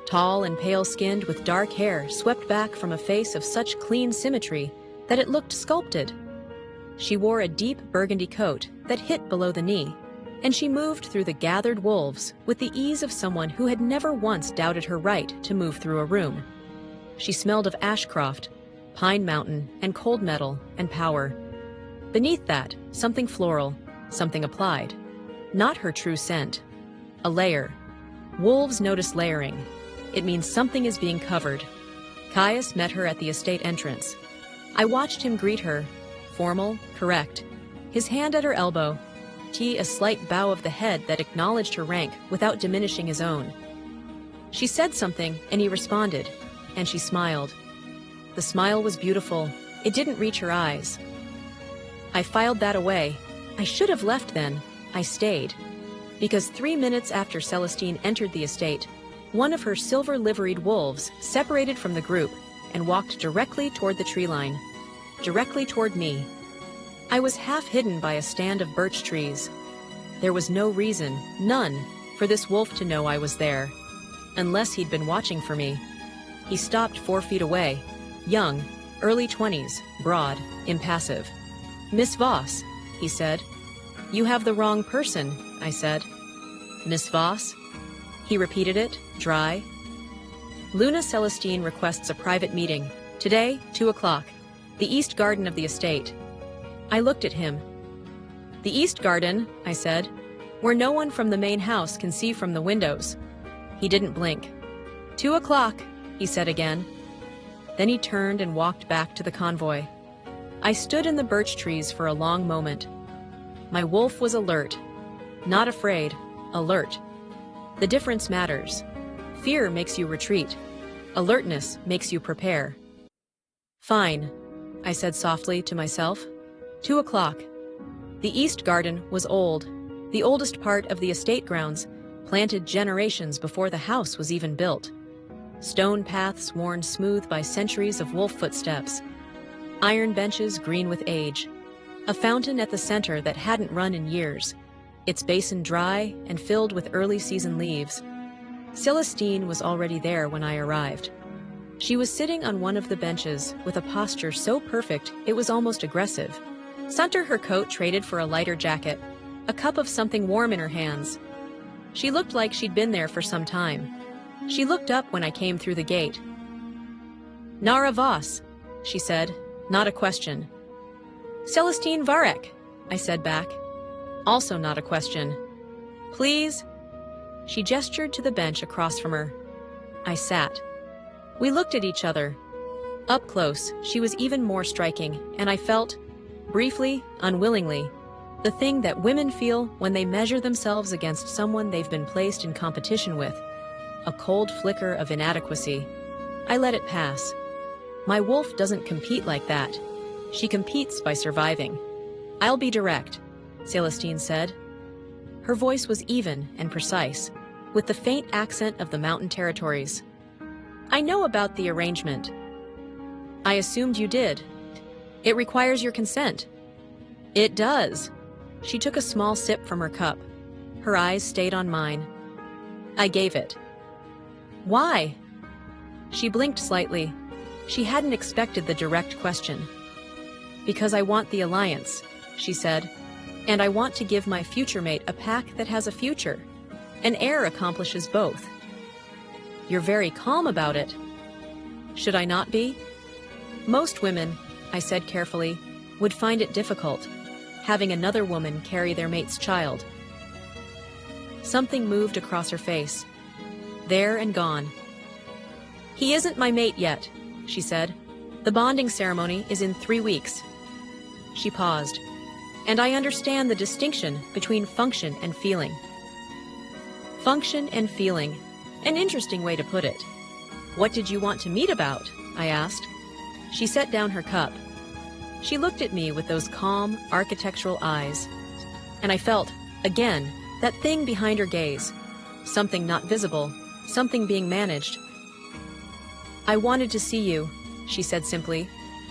Tall and pale-skinned with dark hair swept back from a face of such clean symmetry that it looked sculpted. She wore a deep burgundy coat that hit below the knee, and she moved through the gathered wolves with the ease of someone who had never once doubted her right to move through a room. She smelled of Ashcroft, Pine Mountain, and cold metal, and power. Beneath that, something floral, something applied. Not her true scent. A layer. Wolves notice layering. It means something is being covered. Caius met her at the estate entrance. I watched him greet her, formal, correct, his hand at her elbow, a slight bow of the head that acknowledged her rank without diminishing his own. She said something, and he responded, and she smiled. The smile was beautiful. It didn't reach her eyes. I filed that away. I should have left then. I stayed. Because 3 minutes after Celestine entered the estate, One of her silver-liveried wolves separated from the group and walked directly toward the tree line, directly toward me. I was half hidden by a stand of birch trees. There was no reason, none, for this wolf to know I was there, unless he'd been watching for me. He stopped 4 feet away, young, early 20s, broad, impassive. "Miss Voss," he said. "You have the wrong person," I said. "Miss Voss?" He repeated it, dry. "Luna Celestine requests a private meeting. Today, 2 o'clock. The east garden of the estate." I looked at him. "The east garden," I said, "where no one from the main house can see from the windows." He didn't blink. 2 o'clock, he said again. Then he turned and walked back to the convoy. I stood in the birch trees for a long moment. My wolf was alert. Not afraid, alert. The difference matters. Fear makes you retreat. Alertness makes you prepare. "Fine," I said softly to myself. 2 o'clock. The east garden was old, the oldest part of the estate grounds, planted generations before the house was even built. Stone paths worn smooth by centuries of wolf footsteps. Iron benches green with age. A fountain at the center that hadn't run in years, its basin dry and filled with early season leaves. Celestine was already there when I arrived. She was sitting on one of the benches with a posture so perfect it was almost aggressive. Under her coat traded for a lighter jacket, a cup of something warm in her hands. She looked like she'd been there for some time. She looked up when I came through the gate. "Nara Voss," she said, not a question. "Celestine Varek," I said back. Also not a question. "Please?" She gestured to the bench across from her. I sat. We looked at each other. Up close, she was even more striking, and I felt, briefly, unwillingly, the thing that women feel when they measure themselves against someone they've been placed in competition with, a cold flicker of inadequacy. I let it pass. My wolf doesn't compete like that. She competes by surviving. "I'll be direct," Celestine said. Her voice was even and precise, with the faint accent of the mountain territories. "I know about the arrangement." "I assumed you did. It requires your consent." "It does." She took a small sip from her cup. Her eyes stayed on mine. I gave it. "Why?" She blinked slightly. She hadn't expected the direct question. "Because I want the alliance," she said, "and I want to give my future mate a pack that has a future. An heir accomplishes both." "You're very calm about it." "Should I not be?" "Most women," I said carefully, "would find it difficult, having another woman carry their mate's child." Something moved across her face. There and gone. "He isn't my mate yet," she said. "The bonding ceremony is in 3 weeks." She paused. "And I understand the distinction between function and feeling." Function and feeling. An interesting way to put it. "What did you want to meet about?" I asked. She set down her cup. She looked at me with those calm, architectural eyes. And I felt, again, that thing behind her gaze. Something not visible, something being managed. "I wanted to see you," she said simply.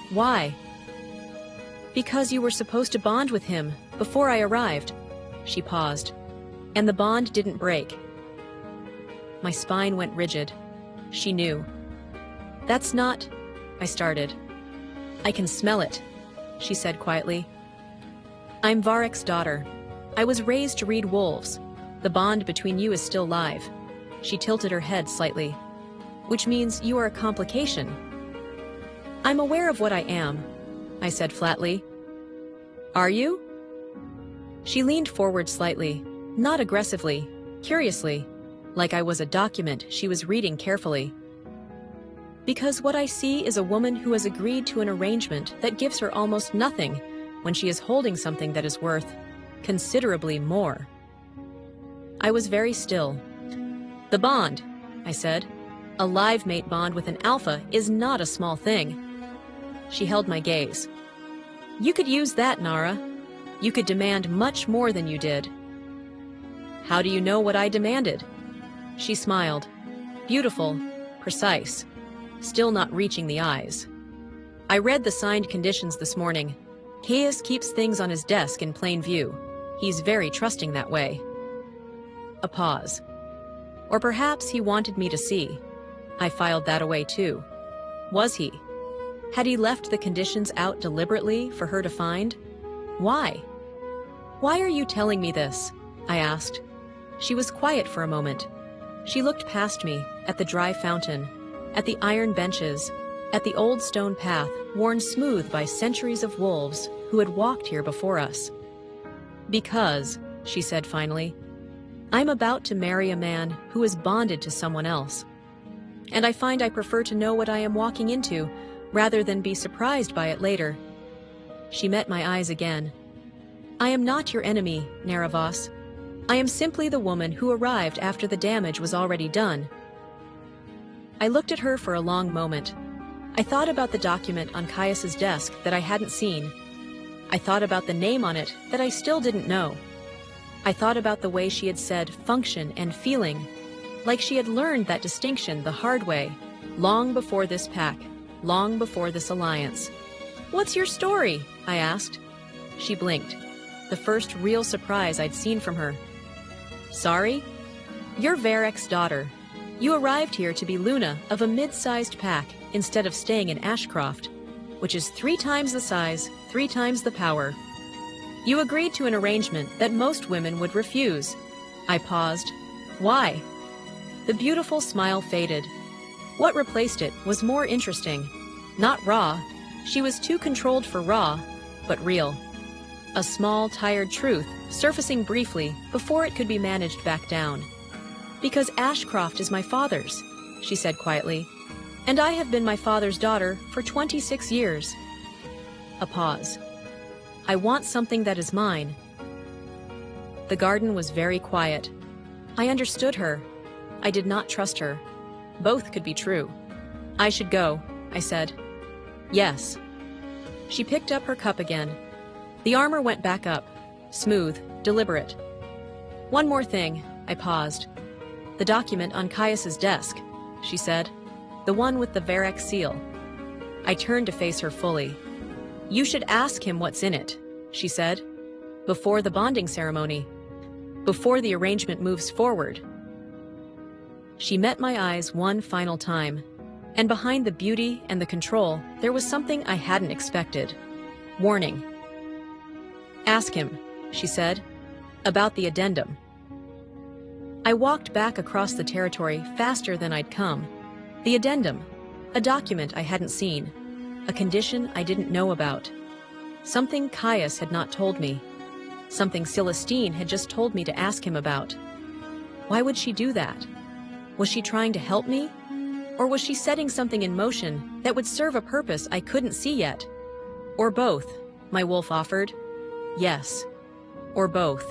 "Why?" "Because you were supposed to bond with him before I arrived." She paused. "And the bond didn't break." My spine went rigid. She knew. "That's not..." I started. "I can smell it," she said quietly. "I'm Varek's daughter. I was raised to read wolves. The bond between you is still live." She tilted her head slightly. "Which means you are a complication." "I'm aware of what I am," I said flatly. "Are you?" She leaned forward slightly, not aggressively, curiously, like I was a document she was reading carefully. "Because what I see is a woman who has agreed to an arrangement that gives her almost nothing when she is holding something that is worth considerably more." I was very still. "The bond," I said. "A live mate bond with an alpha is not a small thing." She held my gaze. "You could use that, Nara. You could demand much more than you did." "How do you know what I demanded?" She smiled. Beautiful, precise, still not reaching the eyes. I read the signed conditions this morning. Caius keeps things on his desk in plain view. He's very trusting that way. A pause. Or perhaps he wanted me to see. I filed that away too. Was he? Had he left the conditions out deliberately for her to find? Why? Why are you telling me this? I asked. She was quiet for a moment. She looked past me, at the dry fountain, at the iron benches, at the old stone path worn smooth by centuries of wolves who had walked here before us. Because, she said finally, I'm about to marry a man who is bonded to someone else. And I find I prefer to know what I am walking into rather than be surprised by it later. She met my eyes again. I am not your enemy, Neravos. I am simply the woman who arrived after the damage was already done. I looked at her for a long moment. I thought about the document on Caius's desk that I hadn't seen. I thought about the name on it that I still didn't know. I thought about the way she had said function and feeling, like she had learned that distinction the hard way, long before this pack, long before this alliance. What's your story? I asked. She blinked, the first real surprise I'd seen from her. Sorry? You're Varek's daughter. You arrived here to be Luna of a mid-sized pack instead of staying in Ashcroft, which is 3 times the size, 3 times the power. You agreed to an arrangement that most women would refuse. I paused. Why? The beautiful smile faded. What replaced it was more interesting. Not raw. She was too controlled for raw, but real. A small, tired truth surfacing briefly before it could be managed back down. Because Ashcroft is my father's, she said quietly, and I have been my father's daughter for 26 years. A pause. I want something that is mine. The garden was very quiet. I understood her. I did not trust her. Both could be true. I should go, I said. Yes. She picked up her cup again. The armor went back up, smooth, deliberate. One more thing, I paused. The document on Caius's desk, she said. The one with the Varek seal. I turned to face her fully. You should ask him what's in it, she said. Before the bonding ceremony. Before the arrangement moves forward. She met my eyes one final time, and behind the beauty and the control, there was something I hadn't expected. Warning. Ask him, she said, about the addendum. I walked back across the territory faster than I'd come. The addendum, a document I hadn't seen, a condition I didn't know about. Something Caius had not told me. Something Celestine had just told me to ask him about. Why would she do that? Was she trying to help me? Or was she setting something in motion that would serve a purpose I couldn't see yet? Or both, my wolf offered. Yes, or both.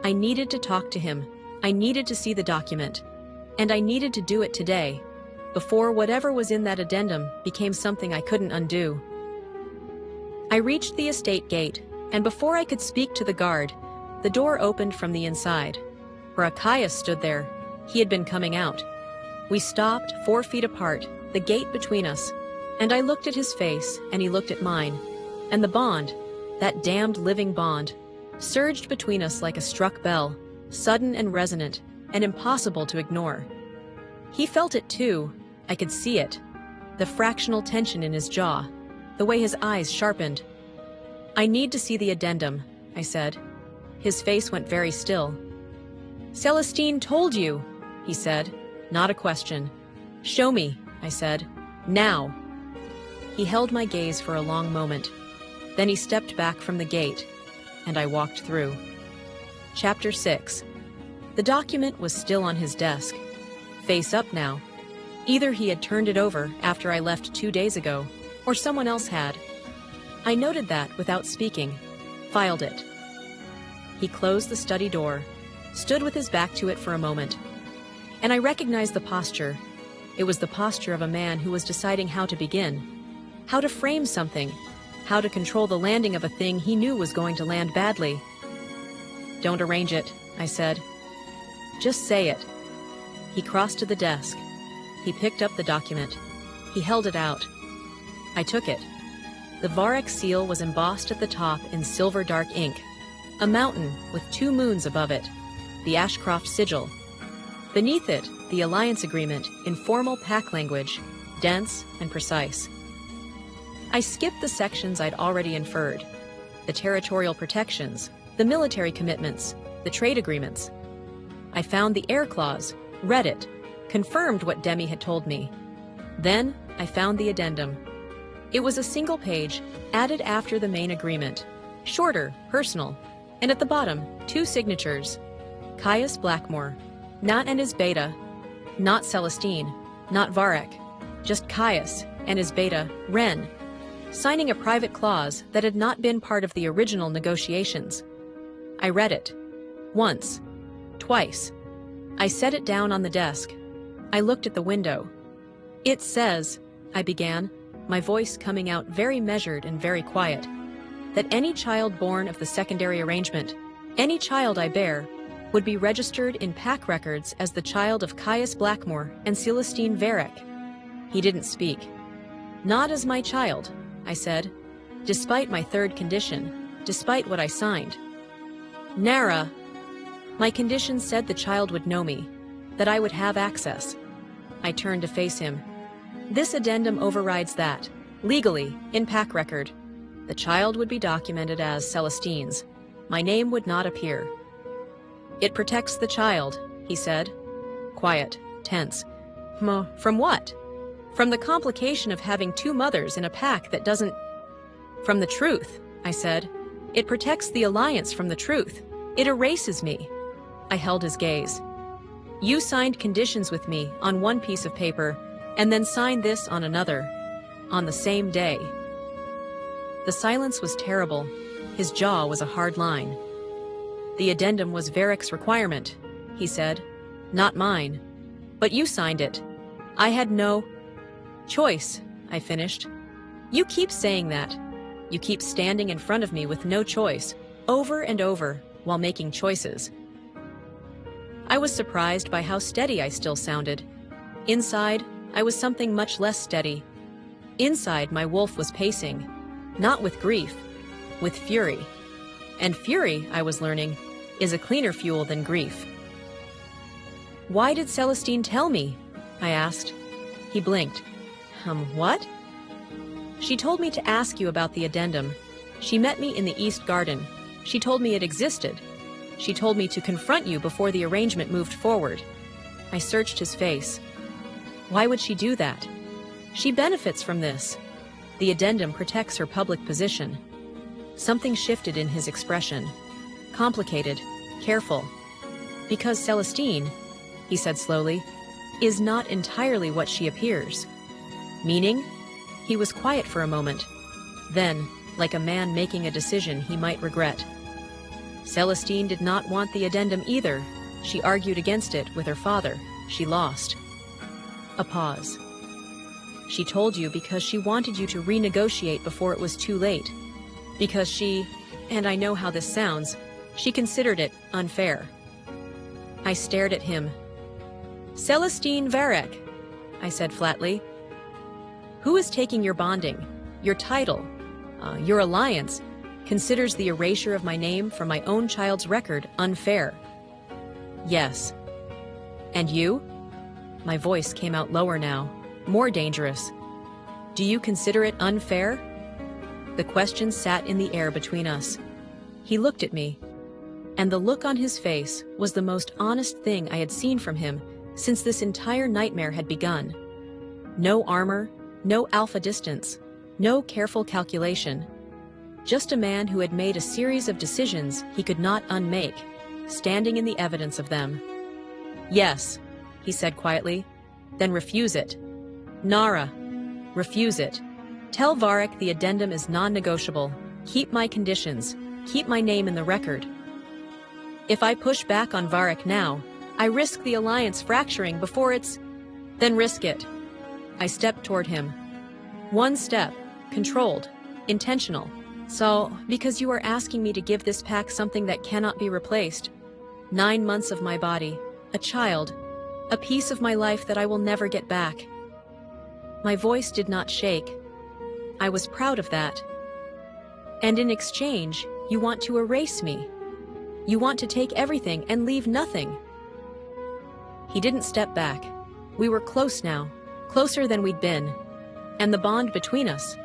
I needed to talk to him. I needed to see the document. And I needed to do it today, before whatever was in that addendum became something I couldn't undo. I reached the estate gate, and before I could speak to the guard, the door opened from the inside. Caius stood there. He had been coming out. We stopped 4 feet apart, the gate between us, and I looked at his face, and he looked at mine. And the bond, that damned living bond, surged between us like a struck bell, sudden and resonant, and impossible to ignore. He felt it too. I could see it. The fractional tension in his jaw, the way his eyes sharpened. I need to see the addendum, I said. His face went very still. Celestine told you, he said, not a question. Show me, I said. Now. He held my gaze for a long moment. Then he stepped back from the gate, and I walked through. Chapter 6. The document was still on his desk, face up now. Either he had turned it over after I left 2 days ago, or someone else had. I noted that without speaking, filed it. He closed the study door, stood with his back to it for a moment, and I recognized the posture. It was the posture of a man who was deciding how to begin, how to frame something, how to control the landing of a thing he knew was going to land badly. Don't arrange it, I said. Just say it. He crossed to the desk. He picked up the document. He held it out. I took it. The Varek seal was embossed at the top in silver dark ink. A mountain with 2 moons above it. The Ashcroft sigil. Beneath it, the alliance agreement in formal pack language, dense and precise. I skipped the sections I'd already inferred. The territorial protections, the military commitments, the trade agreements. I found the air clause, read it, confirmed what Demi had told me. Then I found the addendum. It was a single page, added after the main agreement. Shorter, personal, and at the bottom, 2 signatures. Caius Blackmore, not and his beta, not Celestine, not Varek, just Caius and his beta, Ren, signing a private clause that had not been part of the original negotiations. I read it. Once. Twice. I set it down on the desk. I looked at the window. It says, I began, my voice coming out very measured and very quiet, that any child born of the secondary arrangement, any child I bear, would be registered in pack records as the child of Caius Blackmore and Celestine Varek. He didn't speak. Not as my child, I said, despite my 3rd condition, despite what I signed. Nara, my condition said the child would know me, that I would have access. I turned to face him. This addendum overrides that, legally, in pack record. The child would be documented as Celestine's. My name would not appear. It protects the child, he said. Quiet, tense. From what? From the complication of having 2 mothers in a pack that doesn't... From the truth, I said. It protects the alliance from the truth. It erases me. I held his gaze. You signed conditions with me on 1 piece of paper, and then signed this on another, on the same day. The silence was terrible. His jaw was a hard line. The addendum was Varek's requirement, he said, not mine. But you signed it. I had no choice, I finished. You keep saying that. You keep standing in front of me with no choice, over and over, while making choices. I was surprised by how steady I still sounded. Inside, I was something much less steady. Inside, my wolf was pacing, not with grief, with fury. And fury, I was learning, is a cleaner fuel than grief. Why did Celestine tell me? I asked. He blinked. What? She told me to ask you about the addendum. She met me in the East Garden. She told me it existed. She told me to confront you before the arrangement moved forward. I searched his face. Why would she do that? She benefits from this. The addendum protects her public position. Something shifted in his expression. Complicated, careful. Because Celestine, he said slowly, is not entirely what she appears. Meaning? He was quiet for a moment. Then, like a man making a decision he might regret. Celestine did not want the addendum either. She argued against it with her father. She lost. A pause. She told you because she wanted you to renegotiate before it was too late. Because she, and I know how this sounds, she considered it unfair. I stared at him. Celestine Varek, I said flatly. Who is taking your bonding, your title, your alliance, considers the erasure of my name from my own child's record unfair? Yes. And you? My voice came out lower now, more dangerous. Do you consider it unfair? The question sat in the air between us. He looked at me, and the look on his face was the most honest thing I had seen from him since this entire nightmare had begun. No armor, no alpha distance, no careful calculation. Just a man who had made a series of decisions he could not unmake, standing in the evidence of them. Yes, he said quietly, then refuse it. Nara, refuse it. Tell Varek the addendum is non-negotiable. Keep my conditions. Keep my name in the record. If I push back on Varek now, I risk the alliance fracturing before it's... Then risk it. I stepped toward him. One step, controlled, intentional. So, because you are asking me to give this pack something that cannot be replaced. 9 months of my body, a child, a piece of my life that I will never get back. My voice did not shake. I was proud of that. And in exchange, you want to erase me. You want to take everything and leave nothing. He didn't step back. We were close now, closer than we'd been. And the bond between us,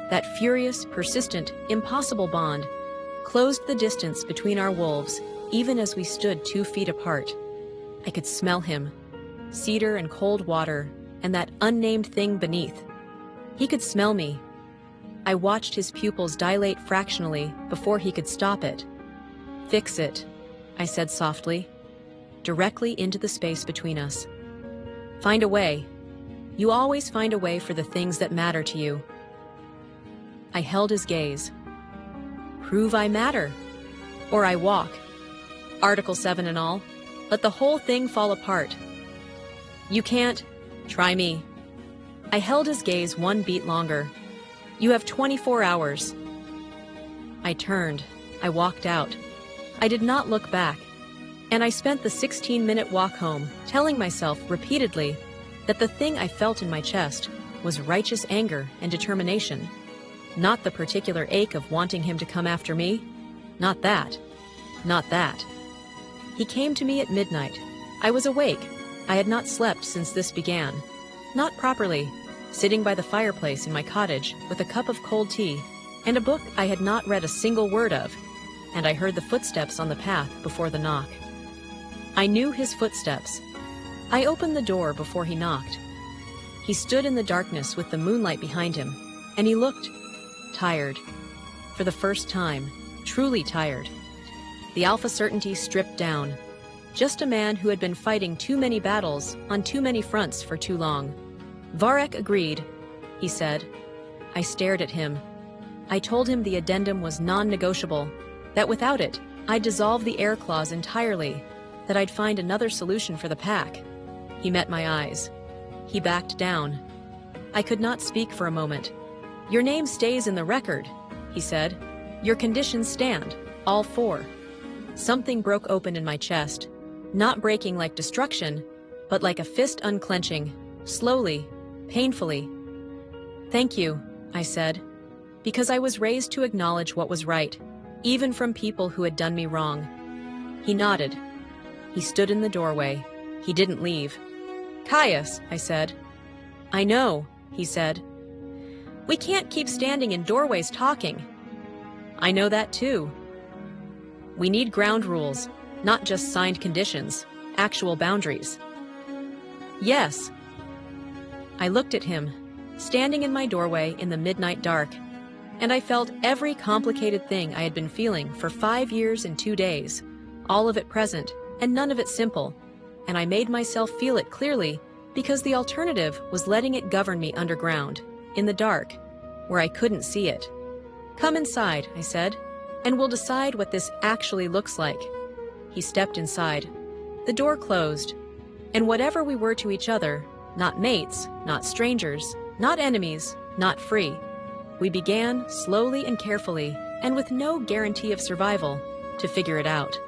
that furious, persistent, impossible bond, closed the distance between our wolves, even as we stood 2 feet apart. I could smell him, cedar and cold water, and that unnamed thing beneath. He could smell me. I watched his pupils dilate fractionally before he could stop it. "Fix it," I said softly, directly into the space between us. "Find a way. You always find a way for the things that matter to you." I held his gaze. "Prove I matter, or I walk. Article 7 and all. Let the whole thing fall apart. You can't. Try me." I held his gaze 1 beat longer. "You have 24 hours. I turned. I walked out. I did not look back. And I spent the 16-minute walk home telling myself repeatedly that the thing I felt in my chest was righteous anger and determination, not the particular ache of wanting him to come after me. Not that. Not that. He came to me at midnight. I was awake. I had not slept since this began. Not properly, sitting by the fireplace in my cottage with a cup of cold tea and a book I had not read a single word of, and I heard the footsteps on the path before the knock. I knew his footsteps. I opened the door before he knocked. He stood in the darkness with the moonlight behind him, and he looked tired. For the first time, truly tired. The alpha certainty stripped down. Just a man who had been fighting too many battles on too many fronts for too long. "Varek agreed," he said. I stared at him. I told him the addendum was non-negotiable, that without it, I'd dissolve the air clause entirely, that I'd find another solution for the pack. He met my eyes. He backed down. I could not speak for a moment. "Your name stays in the record," he said. "Your conditions stand, all 4. Something broke open in my chest, not breaking like destruction, but like a fist unclenching, slowly, painfully. "Thank you," I said, because I was raised to acknowledge what was right, even from people who had done me wrong. He nodded. He stood in the doorway. He didn't leave. "Caius," I said. "I know," he said. "We can't keep standing in doorways talking." "I know that too." "We need ground rules, not just signed conditions, actual boundaries." "Yes." I looked at him, standing in my doorway in the midnight dark, and I felt every complicated thing I had been feeling for 5 years and 2 days, all of it present and none of it simple, and I made myself feel it clearly because the alternative was letting it govern me underground, in the dark, where I couldn't see it. "Come inside," I said, "and we'll decide what this actually looks like." He stepped inside. The door closed, and whatever we were to each other, not mates, not strangers, not enemies, not free, we began slowly and carefully, and with no guarantee of survival, to figure it out.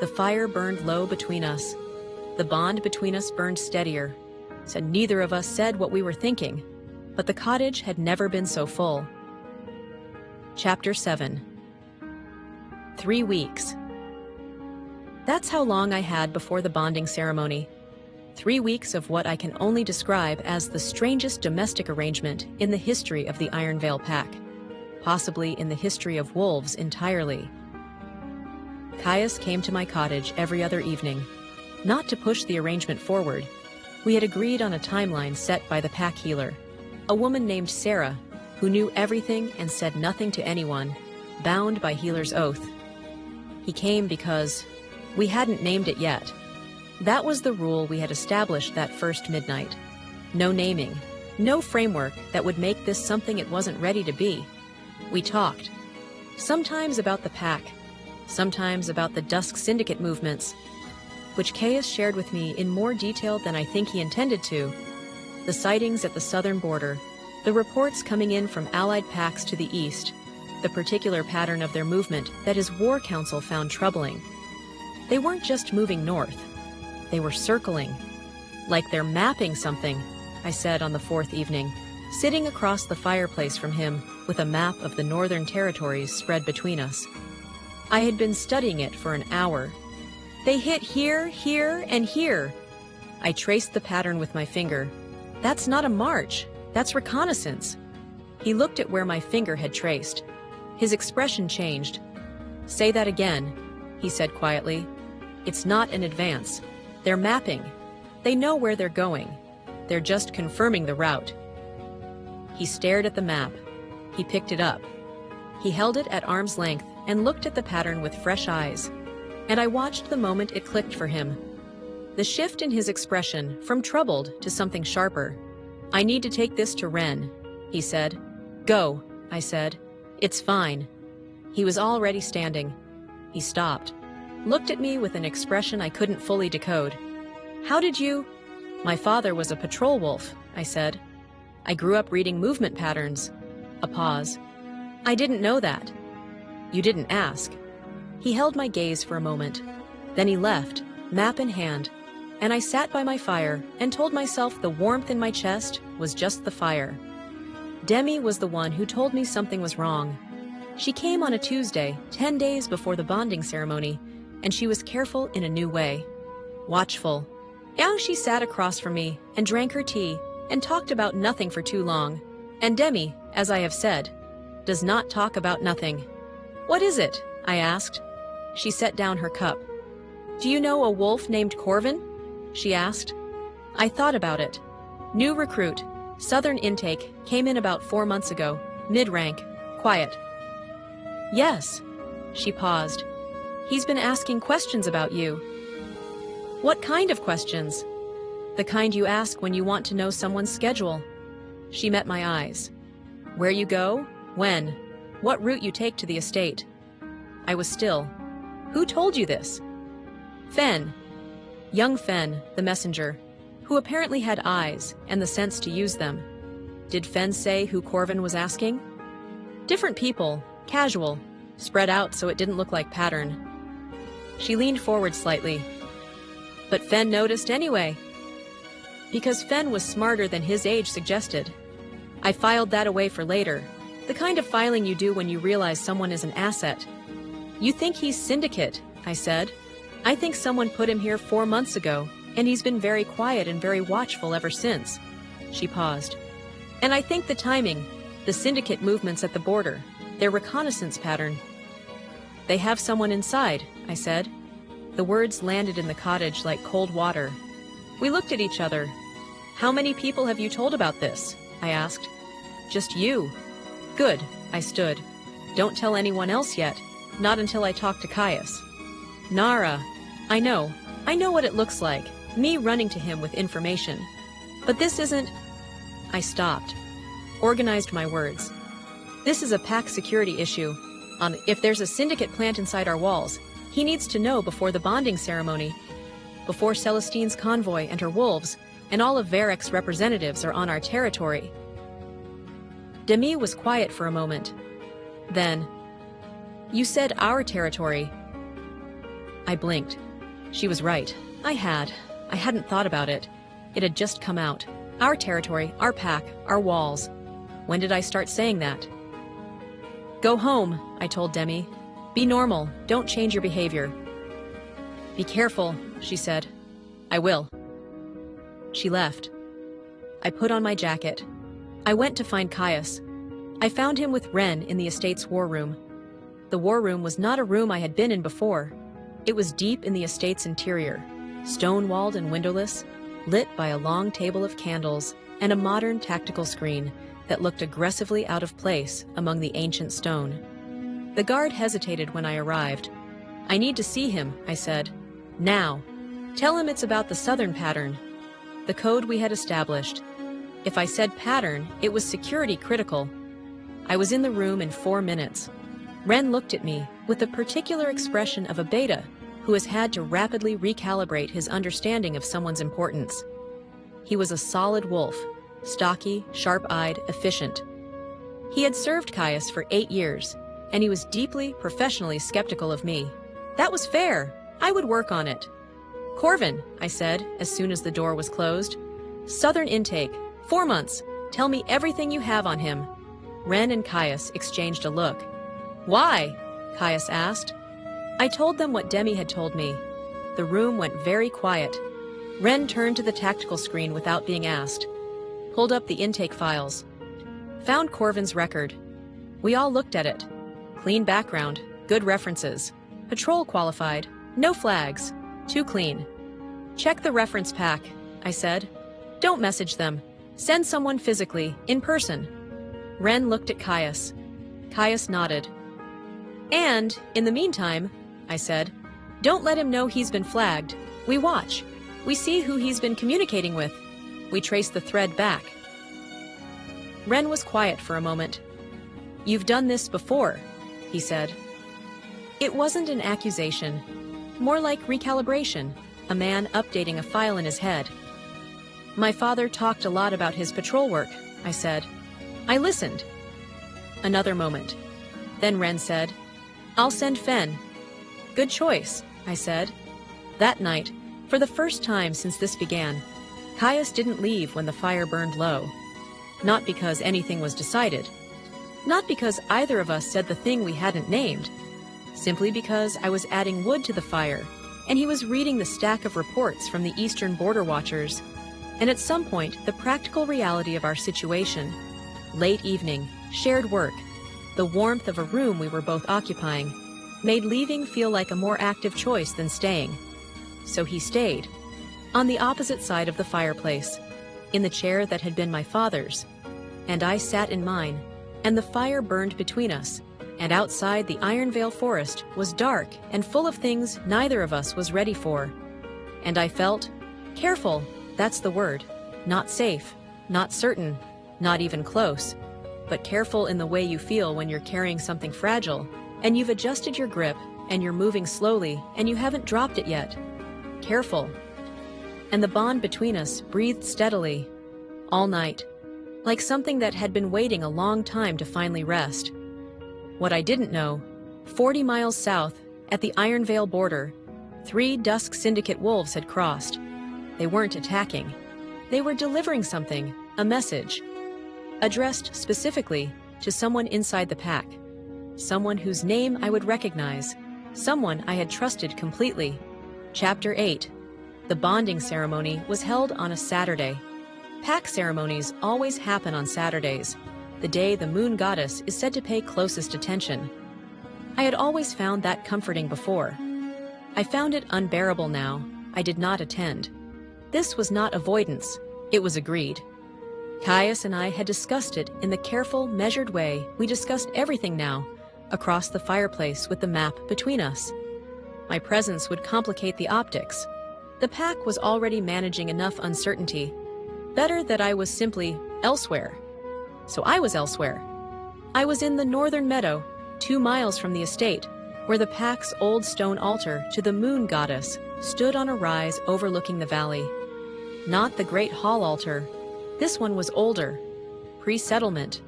The fire burned low between us. The bond between us burned steadier, so neither of us said what we were thinking, but the cottage had never been so full. Chapter 7. 3 weeks. That's how long I had before the bonding ceremony. 3 weeks of what I can only describe as the strangest domestic arrangement in the history of the Iron Veil Pack, possibly in the history of wolves entirely. Caius came to my cottage every other evening, not to push the arrangement forward. We had agreed on a timeline set by the pack healer, a woman named Sarah, who knew everything and said nothing to anyone, bound by healer's oath. He came because we hadn't named it yet. That was the rule we had established that first midnight. No naming, no framework that would make this something it wasn't ready to be. We talked, sometimes about the pack, sometimes about the Dusk Syndicate movements, which Caius shared with me in more detail than I think he intended to. The sightings at the southern border, the reports coming in from allied packs to the east, the particular pattern of their movement that his war council found troubling. They weren't just moving north. They were circling, Like they're mapping something, I said on the fourth evening, sitting across the fireplace from him with a map of the Northern Territories spread between us. I had been studying it for an hour. They hit here, here, and here. I traced the pattern with my finger. That's not a march, that's reconnaissance. He looked at where my finger had traced. His expression changed. Say that again, he said quietly. It's not an advance. They're mapping. They know where they're going. They're just confirming the route. He stared at the map. He picked it up. He held it at arm's length and looked at the pattern with fresh eyes. And I watched the moment it clicked for him. The shift in his expression from troubled to something sharper. I need to take this to Ren, he said. Go, I said. It's fine. He was already standing. He stopped, looked at me with an expression I couldn't fully decode. How did you? My father was a patrol wolf, I said. I grew up reading movement patterns. A pause. I didn't know that. You didn't ask. He held my gaze for a moment. Then he left, map in hand, and I sat by my fire and told myself the warmth in my chest was just the fire. Demi was the one who told me something was wrong. She came on a Tuesday, 10 days before the bonding ceremony, and she was careful in a new way. Watchful. She sat across from me and drank her tea and talked about nothing for too long. And Demi, as I have said, does not talk about nothing. What is it? I asked. She set down her cup. Do you know a wolf named Corvin? She asked. I thought about it. New recruit, Southern intake, came in about 4 months ago, mid-rank, quiet. Yes. She paused. He's been asking questions about you. What kind of questions? The kind you ask when you want to know someone's schedule. She met my eyes. Where you go? When? What route you take to the estate? I was still. Who told you this? Fen. Young Fen, the messenger, who apparently had eyes and the sense to use them. Did Fen say who Corvin was asking? Different people, casual, spread out so it didn't look like pattern. She leaned forward slightly. But Fen noticed anyway. Because Fen was smarter than his age suggested. I filed that away for later, the kind of filing you do when you realize someone is an asset. You think he's syndicate, I said. I think someone put him here 4 months ago, and he's been very quiet and very watchful ever since. She paused. And I think the timing, the syndicate movements at the border, their reconnaissance pattern. They have someone inside, I said. The words landed in the cottage like cold water. We looked at each other. How many people have you told about this? I asked. Just you. Good, I stood. Don't tell anyone else yet, not until I talk to Caius. Nara, I know what it looks like, me running to him with information. But this isn't... I stopped, organized my words. This is a pack security issue. If there's a syndicate plant inside our walls, he needs to know before the bonding ceremony, before Celestine's convoy and her wolves, and all of Varek's representatives are on our territory. Demi was quiet for a moment. Then, you said our territory. I blinked. She was right. I hadn't thought about it. It had just come out. Our territory, our pack, our walls. When did I start saying that? Go home, I told Demi. Be normal, don't change your behavior. Be careful, she said. I will. She left. I put on my jacket. I went to find Caius. I found him with Ren in the estate's war room. The war room was not a room I had been in before. It was deep in the estate's interior, stone-walled and windowless, lit by a long table of candles and a modern tactical screen that looked aggressively out of place among the ancient stone. The guard hesitated when I arrived. I need to see him, I said. Now. Tell him it's about the Southern pattern. The code we had established. If I said pattern, it was security critical. I was in the room in 4 minutes. Ren looked at me with a particular expression of a beta who has had to rapidly recalibrate his understanding of someone's importance. He was a solid wolf, stocky, sharp-eyed, efficient. He had served Caius for 8 years, and he was deeply, professionally skeptical of me. That was fair. I would work on it. Corvin, I said, as soon as the door was closed. Southern intake, 4 months. Tell me everything you have on him. Ren and Caius exchanged a look. Why? Caius asked. I told them what Demi had told me. The room went very quiet. Ren turned to the tactical screen without being asked. Pulled up the intake files. Found Corvin's record. We all looked at it. Clean background, good references. Patrol qualified, no flags. Too clean. Check the reference pack, I said. Don't message them. Send someone physically, in person. Ren looked at Caius. Caius nodded. And, in the meantime, I said, don't let him know he's been flagged. We watch. We see who he's been communicating with. We trace the thread back. Ren was quiet for a moment. You've done this before, he said. It wasn't an accusation. More like recalibration, a man updating a file in his head. My father talked a lot about his patrol work, I said. I listened. Another moment. Then Ren said, I'll send Fen. Good choice, I said. That night, for the first time since this began, Caius didn't leave when the fire burned low. Not because anything was decided. Not because either of us said the thing we hadn't named. Simply because I was adding wood to the fire, and he was reading the stack of reports from the Eastern Border Watchers. And at some point, the practical reality of our situation, late evening, shared work, the warmth of a room we were both occupying, made leaving feel like a more active choice than staying. So he stayed, on the opposite side of the fireplace, in the chair that had been my father's, and I sat in mine, and the fire burned between us, and outside the Ironvale forest was dark and full of things neither of us was ready for. And I felt, careful, that's the word, not safe, not certain, not even close, but careful in the way you feel when you're carrying something fragile, and you've adjusted your grip, and you're moving slowly, and you haven't dropped it yet. Careful. And the bond between us breathed steadily, all night, like something that had been waiting a long time to finally rest. What I didn't know, 40 miles south, at the Ironvale border, 3 Dusk Syndicate wolves had crossed. They weren't attacking. They were delivering something, a message, addressed specifically to someone inside the pack, someone whose name I would recognize, someone I had trusted completely. Chapter 8. The bonding ceremony was held on a Saturday. Pack ceremonies always happen on Saturdays, the day the moon goddess is said to pay closest attention. I had always found that comforting before. I found it unbearable now. I did not attend. This was not avoidance. It was agreed. Caius and I had discussed it in the careful, measured way we discussed everything now, across the fireplace with the map between us. My presence would complicate the optics. The pack was already managing enough uncertainty. Better that I was simply elsewhere. So I was elsewhere. I was in the northern meadow, 2 miles from the estate, where the pack's old stone altar to the moon goddess stood on a rise overlooking the valley. Not the great hall altar. This one was older, pre-settlement,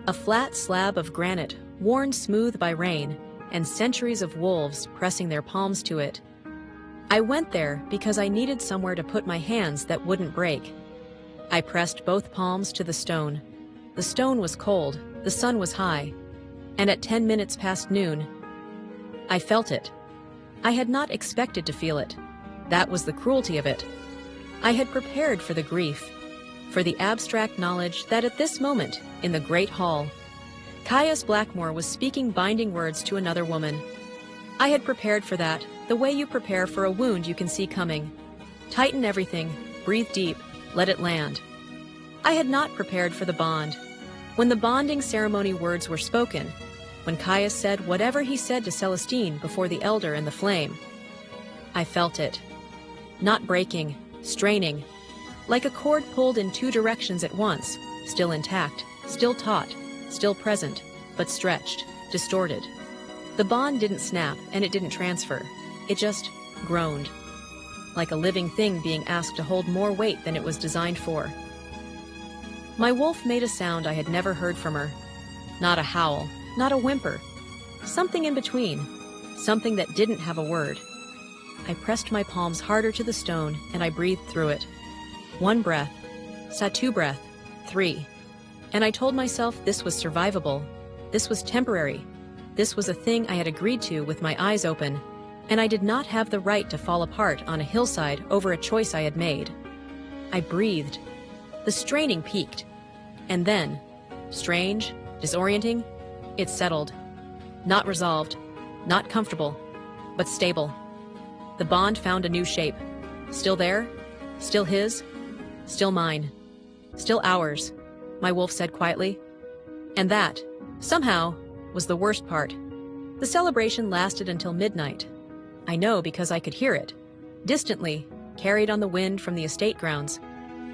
a flat slab of granite worn smooth by rain and centuries of wolves pressing their palms to it. I went there because I needed somewhere to put my hands that wouldn't break. I pressed both palms to the stone. The stone was cold, the sun was high, and at 10 minutes past noon, I felt it. I had not expected to feel it. That was the cruelty of it. I had prepared for the grief, for the abstract knowledge that at this moment, in the Great Hall, Caius Blackmore was speaking binding words to another woman. I had prepared for that, the way you prepare for a wound you can see coming. Tighten everything, breathe deep, let it land. I had not prepared for the bond. When the bonding ceremony words were spoken, when Caius said whatever he said to Celestine before the Elder and the Flame, I felt it. Not breaking, straining, like a cord pulled in 2 directions at once, still intact, still taut, still present, but stretched, distorted. The bond didn't snap and it didn't transfer. It just groaned, like a living thing being asked to hold more weight than it was designed for. My wolf made a sound I had never heard from her. Not a howl, not a whimper. Something in between. Something that didn't have a word. I pressed my palms harder to the stone and I breathed through it. 1 breath, Satu breath, 3. And I told myself this was survivable. This was temporary. This was a thing I had agreed to with my eyes open, and I did not have the right to fall apart on a hillside over a choice I had made. I breathed. The straining peaked. And then, strange, disorienting, it settled. Not resolved, not comfortable, but stable. The bond found a new shape. Still there, still his, still mine, still ours, my wolf said quietly. And that, somehow, was the worst part. The celebration lasted until midnight. I know because I could hear it, distantly, carried on the wind from the estate grounds.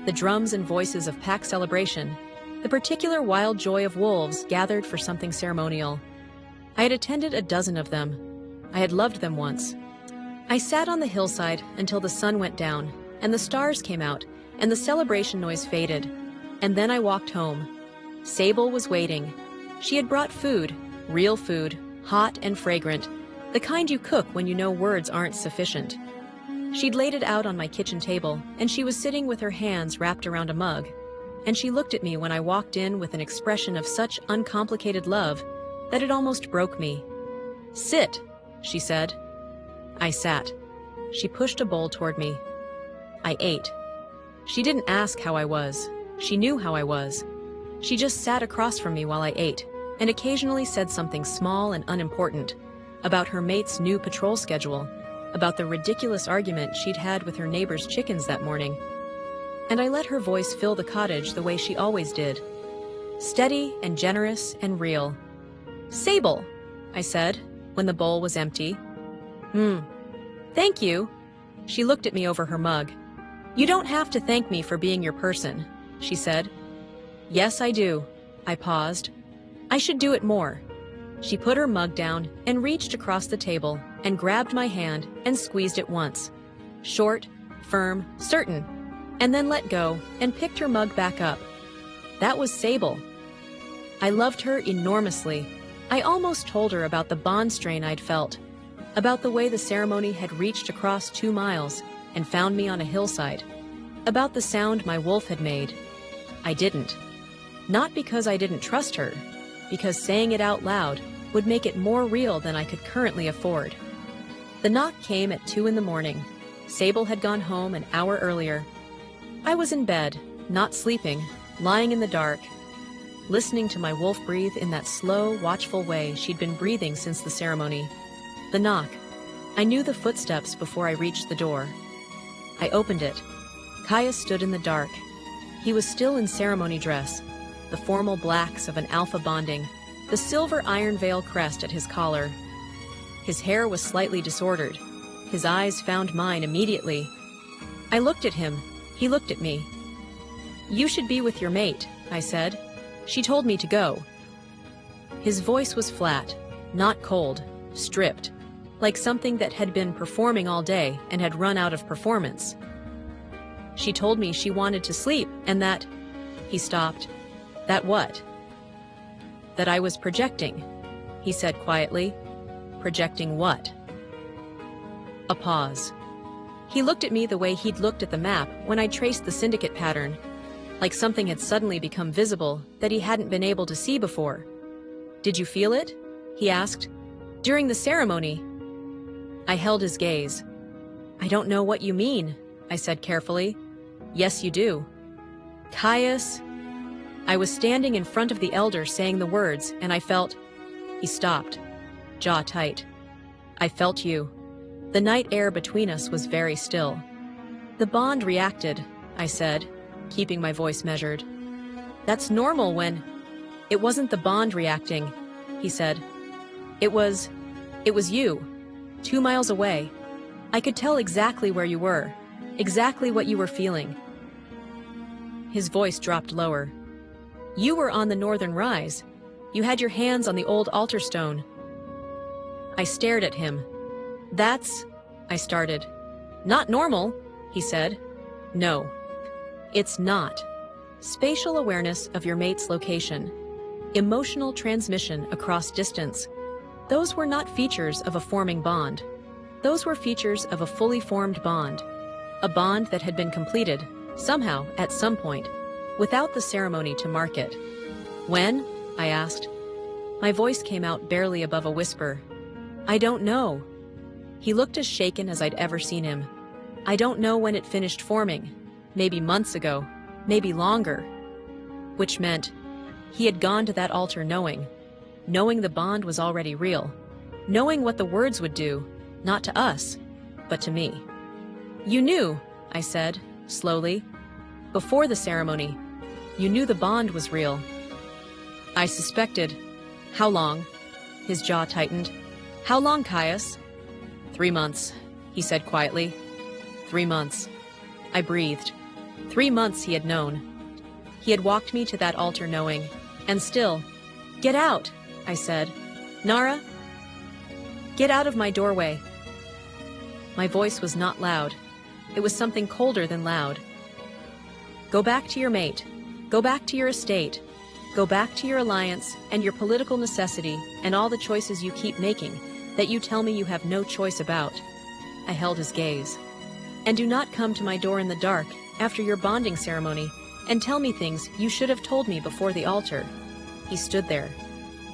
The drums and voices of pack celebration, the particular wild joy of wolves gathered for something ceremonial. I had attended a dozen of them. I had loved them once. I sat on the hillside until the sun went down, and the stars came out, and the celebration noise faded. And then I walked home. Sable was waiting. She had brought food, real food, hot and fragrant, the kind you cook when you know words aren't sufficient. She'd laid it out on my kitchen table, and she was sitting with her hands wrapped around a mug. And she looked at me when I walked in with an expression of such uncomplicated love that it almost broke me. "Sit," she said. I sat. She pushed a bowl toward me. I ate. She didn't ask how I was. She knew how I was. She just sat across from me while I ate, and occasionally said something small and unimportant about her mate's new patrol schedule, about the ridiculous argument she'd had with her neighbor's chickens that morning. And I let her voice fill the cottage the way she always did. Steady and generous and real. "Sable," I said, when the bowl was empty. Thank you." She looked at me over her mug. "You don't have to thank me for being your person," she said. "Yes, I do." I paused. "I should do it more." She put her mug down and reached across the table and grabbed my hand and squeezed it once. Short, firm, certain, and then let go and picked her mug back up. That was Sable. I loved her enormously. I almost told her about the bond strain I'd felt, about the way the ceremony had reached across 2 miles and found me on a hillside, about the sound my wolf had made. I didn't. Not because I didn't trust her, because saying it out loud would make it more real than I could currently afford. The knock came at 2 in the morning. Sable had gone home an hour earlier. I was in bed, not sleeping, lying in the dark, listening to my wolf breathe in that slow, watchful way she'd been breathing since the ceremony. The knock. I knew the footsteps before I reached the door. I opened it. Kaya stood in the dark. He was still in ceremony dress, the formal blacks of an alpha bonding, the silver iron veil crest at his collar. His hair was slightly disordered. His eyes found mine immediately. I looked at him. He looked at me. "You should be with your mate," I said. "She told me to go." His voice was flat, not cold, stripped, like something that had been performing all day and had run out of performance. "She told me she wanted to sleep and that—" He stopped. "That what?" "That I was projecting," he said quietly. "Projecting what?" A pause. He looked at me the way he'd looked at the map when I traced the syndicate pattern, like something had suddenly become visible that he hadn't been able to see before. "Did you feel it?" he asked. "During the ceremony?" I held his gaze. "I don't know what you mean," I said carefully. "Yes, you do." "Caius." I was standing in front of the elder saying the words, and I felt... He stopped, jaw tight. "I felt you." The night air between us was very still. "The bond reacted," I said, keeping my voice measured. "That's normal when—" "It wasn't the bond reacting," he said. It was you, 2 miles away. I could tell exactly where you were, exactly what you were feeling." His voice dropped lower. "You were on the northern rise. You had your hands on the old altar stone." I stared at him. "That's—" I started. "Not normal," he said. "No, it's not. Spatial awareness of your mate's location. Emotional transmission across distance. Those were not features of a forming bond. Those were features of a fully formed bond, a bond that had been completed, somehow, at some point, without the ceremony to mark it. When? I asked. My voice came out barely above a whisper. I don't know. He looked as shaken as I'd ever seen him. I don't know when it finished forming. Maybe months ago, maybe longer. Which meant he had gone to that altar knowing the bond was already real, knowing what the words would do, not to us, but to me. You knew, I said, slowly. Before the ceremony, you knew the bond was real. I suspected. How long? His jaw tightened. How long, Caius? 3 months, he said quietly. 3 months. I breathed. 3 months he had known. He had walked me to that altar knowing, and still, get out, I said. Nara, get out of my doorway. My voice was not loud. It was something colder than loud. Go back to your mate. Go back to your estate. Go back to your alliance and your political necessity and all the choices you keep making that you tell me you have no choice about. I held his gaze. And do not come to my door in the dark after your bonding ceremony and tell me things you should have told me before the altar. He stood there.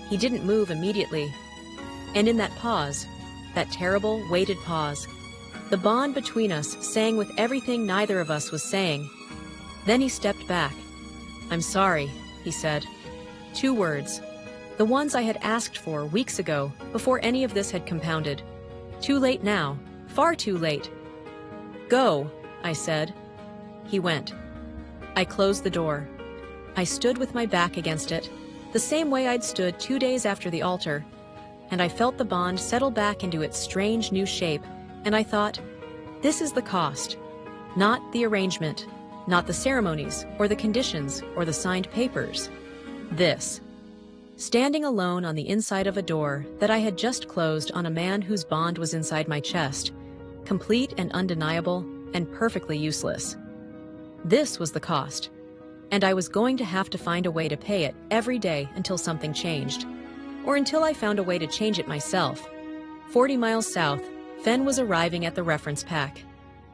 He didn't move immediately. And in that pause, that terrible, weighted pause, the bond between us sang with everything neither of us was saying. Then he stepped back. I'm sorry, he said. 2 words. The ones I had asked for weeks ago, before any of this had compounded. Too late now. Far too late. Go, I said. He went. I closed the door. I stood with my back against it, the same way I'd stood 2 days after the altar, and I felt the bond settle back into its strange new shape, and I thought, this is the cost. Not the arrangement, not the ceremonies, or the conditions, or the signed papers. This. Standing alone on the inside of a door that I had just closed on a man whose bond was inside my chest, complete and undeniable, and perfectly useless. This was the cost, and I was going to have to find a way to pay it every day until something changed, or until I found a way to change it myself. 40 miles south, Fenn was arriving at the reference pack.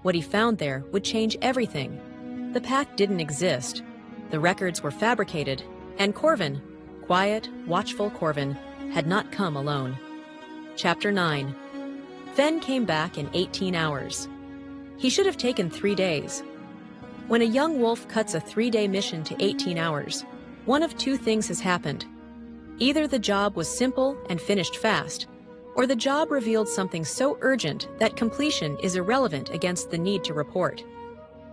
What he found there would change everything. The pack didn't exist. The records were fabricated, and Corvin, quiet, watchful Corvin, had not come alone. Chapter 9. Fenn came back in 18 hours. He should have taken 3 days. When a young wolf cuts a 3-day mission to 18 hours, one of 2 things has happened. Either the job was simple and finished fast, or the job revealed something so urgent that completion is irrelevant against the need to report.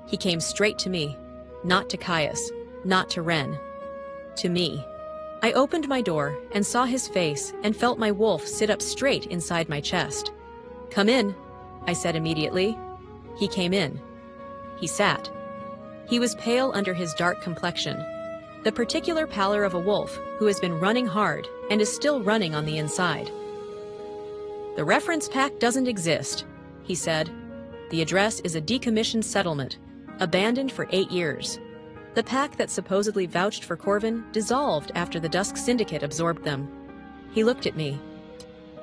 He came straight to me, not to Caius, not to Ren. To me. I opened my door and saw his face and felt my wolf sit up straight inside my chest. Come in, I said immediately. He came in. He sat. He was pale under his dark complexion, the particular pallor of a wolf who has been running hard and is still running on the inside. The reference pack doesn't exist, he said. The address is a decommissioned settlement, abandoned for 8 years. The pack that supposedly vouched for Corvin dissolved after the Dusk Syndicate absorbed them. He looked at me.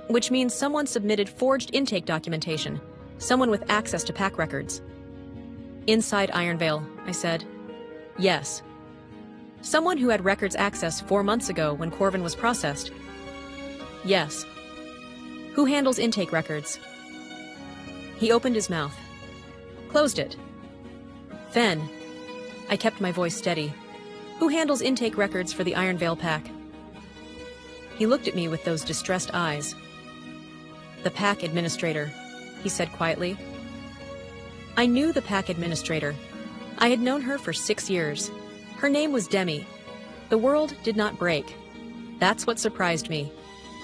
Which means someone submitted forged intake documentation, someone with access to pack records. Inside Ironvale, I said. Yes. Someone who had records access 4 months ago when Corvin was processed. Yes. Who handles intake records? He opened his mouth. Closed it. Fenn. I kept my voice steady. Who handles intake records for the Ironvale pack? He looked at me with those distressed eyes. The pack administrator, he said quietly. I knew the pack administrator. I had known her for 6 years. Her name was Demi. The world did not break. That's what surprised me.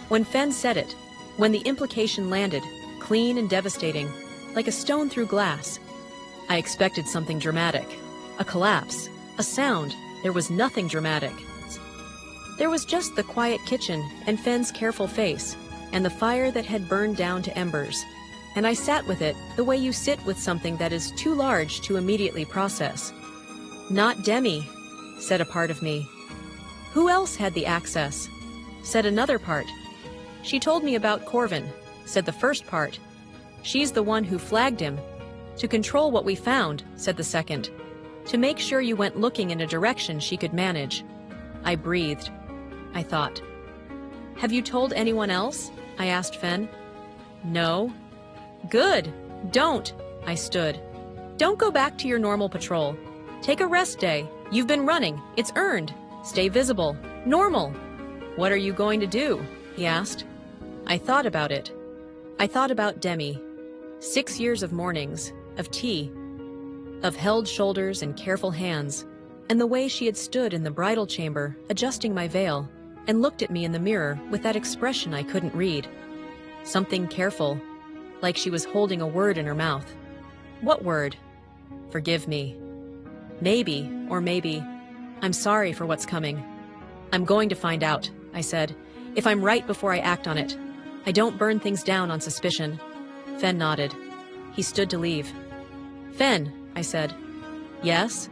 When Fenn said it, when the implication landed, clean and devastating, like a stone through glass, I expected something dramatic. A collapse, a sound. There was nothing dramatic. There was just the quiet kitchen and Fenn's careful face, and the fire that had burned down to embers. And I sat with it the way you sit with something that is too large to immediately process. Not Demi, said a part of me. Who else had the access? Said another part. She told me about Corvin, said the first part. She's the one who flagged him. To control what we found, said the second. To make sure you went looking in a direction she could manage. I breathed. I thought. Have you told anyone else? I asked Fen. No. Good. Don't. I stood. Don't go back to your normal patrol. Take a rest day. You've been running. It's earned. Stay visible. Normal. What are you going to do? He asked. I thought about it. I thought about Demi. 6 years of mornings, of tea, of held shoulders and careful hands, and the way she had stood in the bridal chamber, adjusting my veil, and looked at me in the mirror with that expression I couldn't read. Something careful, like she was holding a word in her mouth. What word? Forgive me. Maybe, or maybe, I'm sorry for what's coming. I'm going to find out, I said, if I'm right before I act on it. I don't burn things down on suspicion. Fen nodded. He stood to leave. Fen, I said. Yes?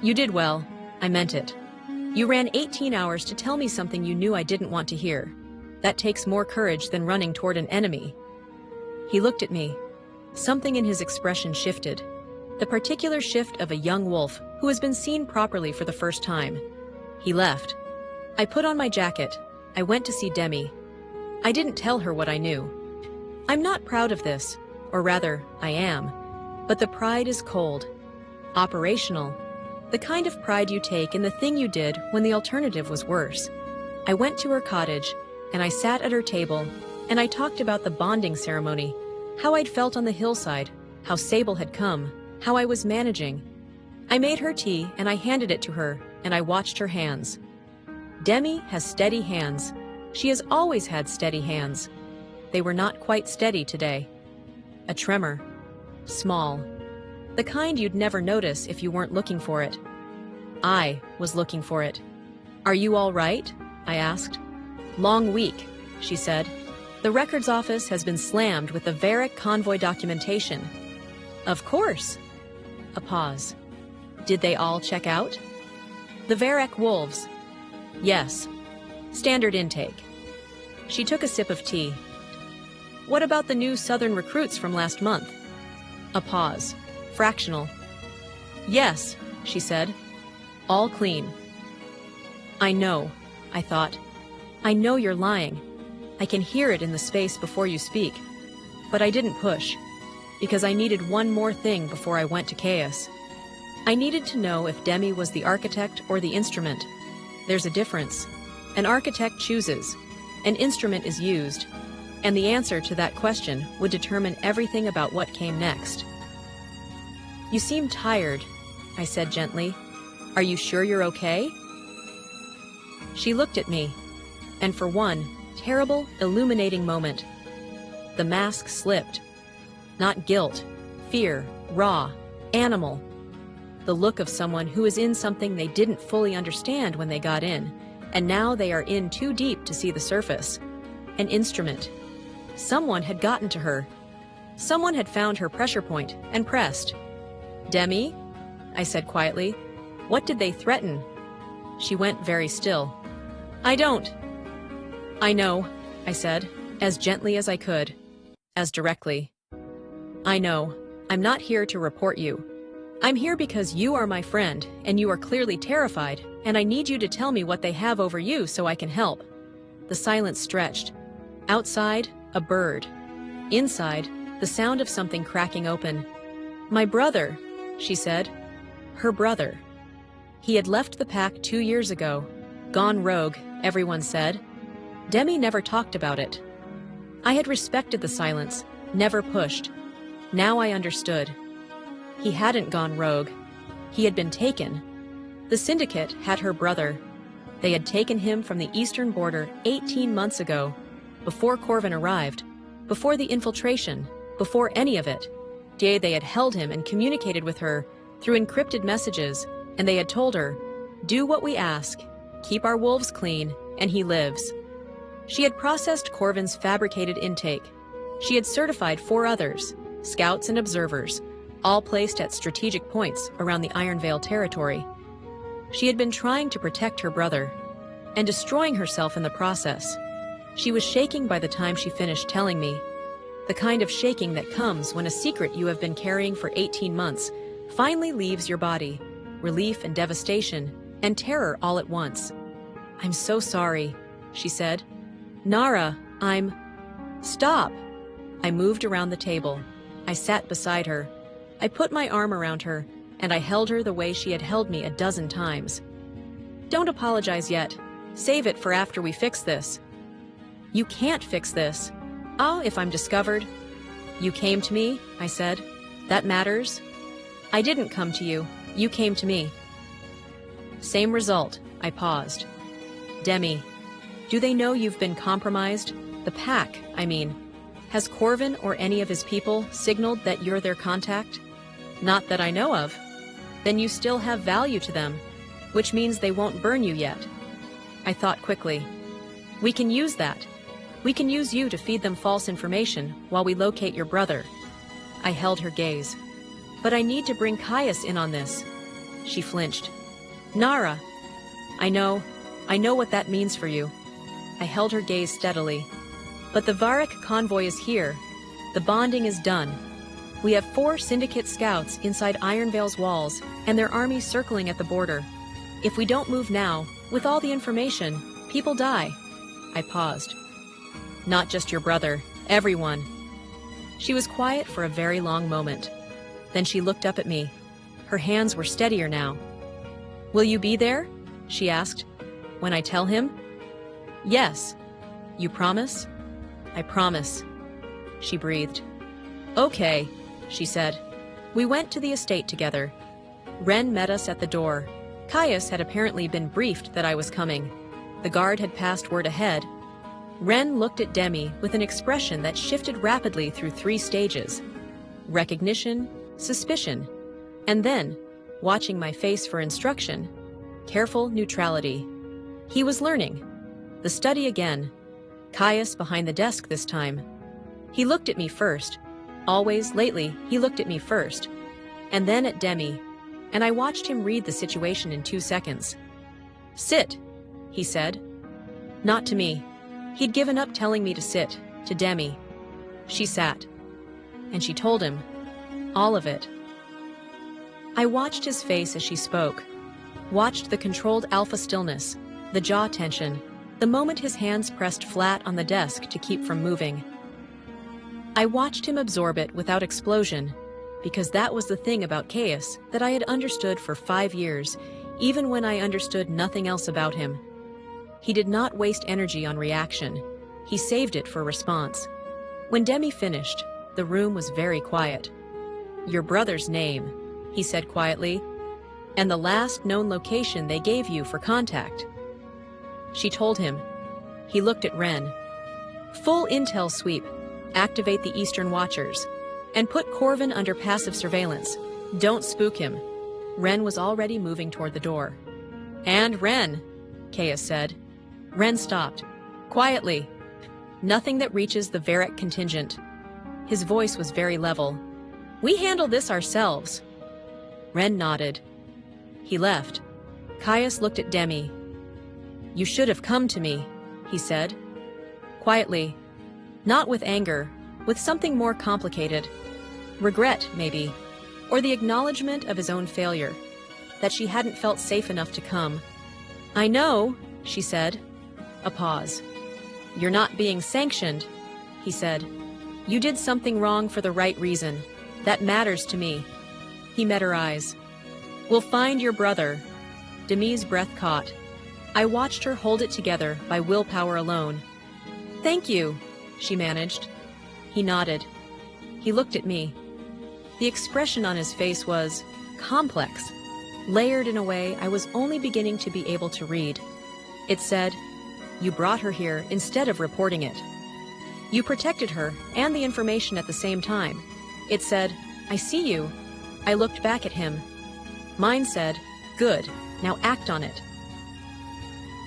You did well. I meant it. You ran 18 hours to tell me something you knew I didn't want to hear. That takes more courage than running toward an enemy. He looked at me. Something in his expression shifted. The particular shift of a young wolf who has been seen properly for the first time. He left. I put on my jacket. I went to see Demi. I didn't tell her what I knew. I'm not proud of this, or rather, I am, but the pride is cold. Operational. The kind of pride you take in the thing you did when the alternative was worse. I went to her cottage, and I sat at her table, and I talked about the bonding ceremony, how I'd felt on the hillside, how Sable had come, how I was managing. I made her tea, and I handed it to her, and I watched her hands. Demi has steady hands. She has always had steady hands. They were not quite steady today. A tremor. Small. The kind you'd never notice if you weren't looking for it. I was looking for it. Are you all right? I asked. Long week, she said. The records office has been slammed with the Varric convoy documentation. Of course. A pause. Did they all check out? The Varric wolves. Yes. Standard intake. She took a sip of tea. What about the new Southern recruits from last month? A pause. Fractional. Yes, she said. All clean. I know, I thought. I know you're lying. I can hear it in the space before you speak. But I didn't push, because I needed one more thing before I went to Chaos. I needed to know if Demi was the architect or the instrument. There's a difference. An architect chooses. An instrument is used. And the answer to that question would determine everything about what came next. You seem tired, I said gently. Are you sure you're okay? She looked at me, and for one terrible, illuminating moment, the mask slipped. Not guilt, fear, raw, animal. The look of someone who is in something they didn't fully understand when they got in, and now they are in too deep to see the surface. An instrument. Someone had gotten to her. Someone had found her pressure point and pressed. Demi? I said quietly. What did they threaten? She went very still. I don't. I know, I said, as gently as I could, as directly. I know. I'm not here to report you. I'm here because you are my friend, and you are clearly terrified, and I need you to tell me what they have over you so I can help. The silence stretched. Outside, a bird. Inside, the sound of something cracking open. My brother, she said. Her brother. He had left the pack 2 years ago. Gone rogue, everyone said. Demi never talked about it. I had respected the silence, never pushed. Now I understood. He hadn't gone rogue. He had been taken. The Syndicate had her brother. They had taken him from the eastern border 18 months ago, before Corvin arrived, before the infiltration, before any of it. They had held him and communicated with her through encrypted messages, and they had told her, do what we ask, keep our wolves clean, and he lives. She had processed Corvin's fabricated intake. She had certified 4 others, scouts and observers, all placed at strategic points around the Iron Veil territory. She had been trying to protect her brother, and destroying herself in the process. She was shaking by the time she finished telling me. The kind of shaking that comes when a secret you have been carrying for 18 months finally leaves your body. Relief and devastation, and terror all at once. "I'm so sorry," she said. "Nara, I'm..." "Stop!" I moved around the table. I sat beside her. I put my arm around her, and I held her the way she had held me a dozen times. "Don't apologize yet. Save it for after we fix this." "You can't fix this." "Ah, if I'm discovered." "You came to me," I said. "That matters." "I didn't come to you. You came to me." Same result. I paused. "Demi, do they know you've been compromised? The pack, I mean. Has Corvin or any of his people signaled that you're their contact?" "Not that I know of." "Then you still have value to them, which means they won't burn you yet." I thought quickly. "We can use that. We can use you to feed them false information while we locate your brother." I held her gaze. "But I need to bring Caius in on this." She flinched. "Nara, I know what that means for you." I held her gaze steadily. "But the Varric convoy is here. The bonding is done. We have 4 Syndicate scouts inside Ironvale's walls and their army circling at the border. If we don't move now, with all the information, people die." I paused. "Not just your brother, everyone." She was quiet for a very long moment. Then she looked up at me. Her hands were steadier now. "Will you be there?" she asked. "When I tell him?" "Yes." "You promise?" "I promise." She breathed. "Okay," she said. We went to the estate together. Ren met us at the door. Caius had apparently been briefed that I was coming. The guard had passed word ahead. Ren looked at Demi with an expression that shifted rapidly through 3 stages: recognition, suspicion, and then, watching my face for instruction, careful neutrality. He was learning. The study again. Caius behind the desk this time. He looked at me first. Always, lately, he looked at me first. And then at Demi. And I watched him read the situation in 2 seconds. "Sit," he said. Not to me. He'd given up telling me to sit, to Demi. She sat. And she told him. All of it. I watched his face as she spoke. Watched the controlled alpha stillness, the jaw tension, the moment his hands pressed flat on the desk to keep from moving. I watched him absorb it without explosion, because that was the thing about Caius that I had understood for 5 years, even when I understood nothing else about him. He did not waste energy on reaction. He saved it for response. When Demi finished, the room was very quiet. "Your brother's name," he said quietly, "and the last known location they gave you for contact." She told him. He looked at Ren. "Full intel sweep. Activate the Eastern Watchers. And put Corvin under passive surveillance. Don't spook him." Ren was already moving toward the door. "And Ren," Caius said. Ren stopped. "Quietly. Nothing that reaches the Varric contingent." His voice was very level. "We handle this ourselves." Ren nodded. He left. Caius looked at Demi. "You should have come to me," he said. Quietly. Not with anger, with something more complicated. Regret, maybe. Or the acknowledgement of his own failure. That she hadn't felt safe enough to come. "I know," she said. A pause. "You're not being sanctioned," he said. "You did something wrong for the right reason. That matters to me." He met her eyes. "We'll find your brother." Demi's breath caught. I watched her hold it together by willpower alone. "Thank you," she managed. He nodded. He looked at me. The expression on his face was complex, layered in a way I was only beginning to be able to read. It said, "You brought her here instead of reporting it. You protected her and the information at the same time." It said, "I see you." I looked back at him. Mine said, "Good, now act on it."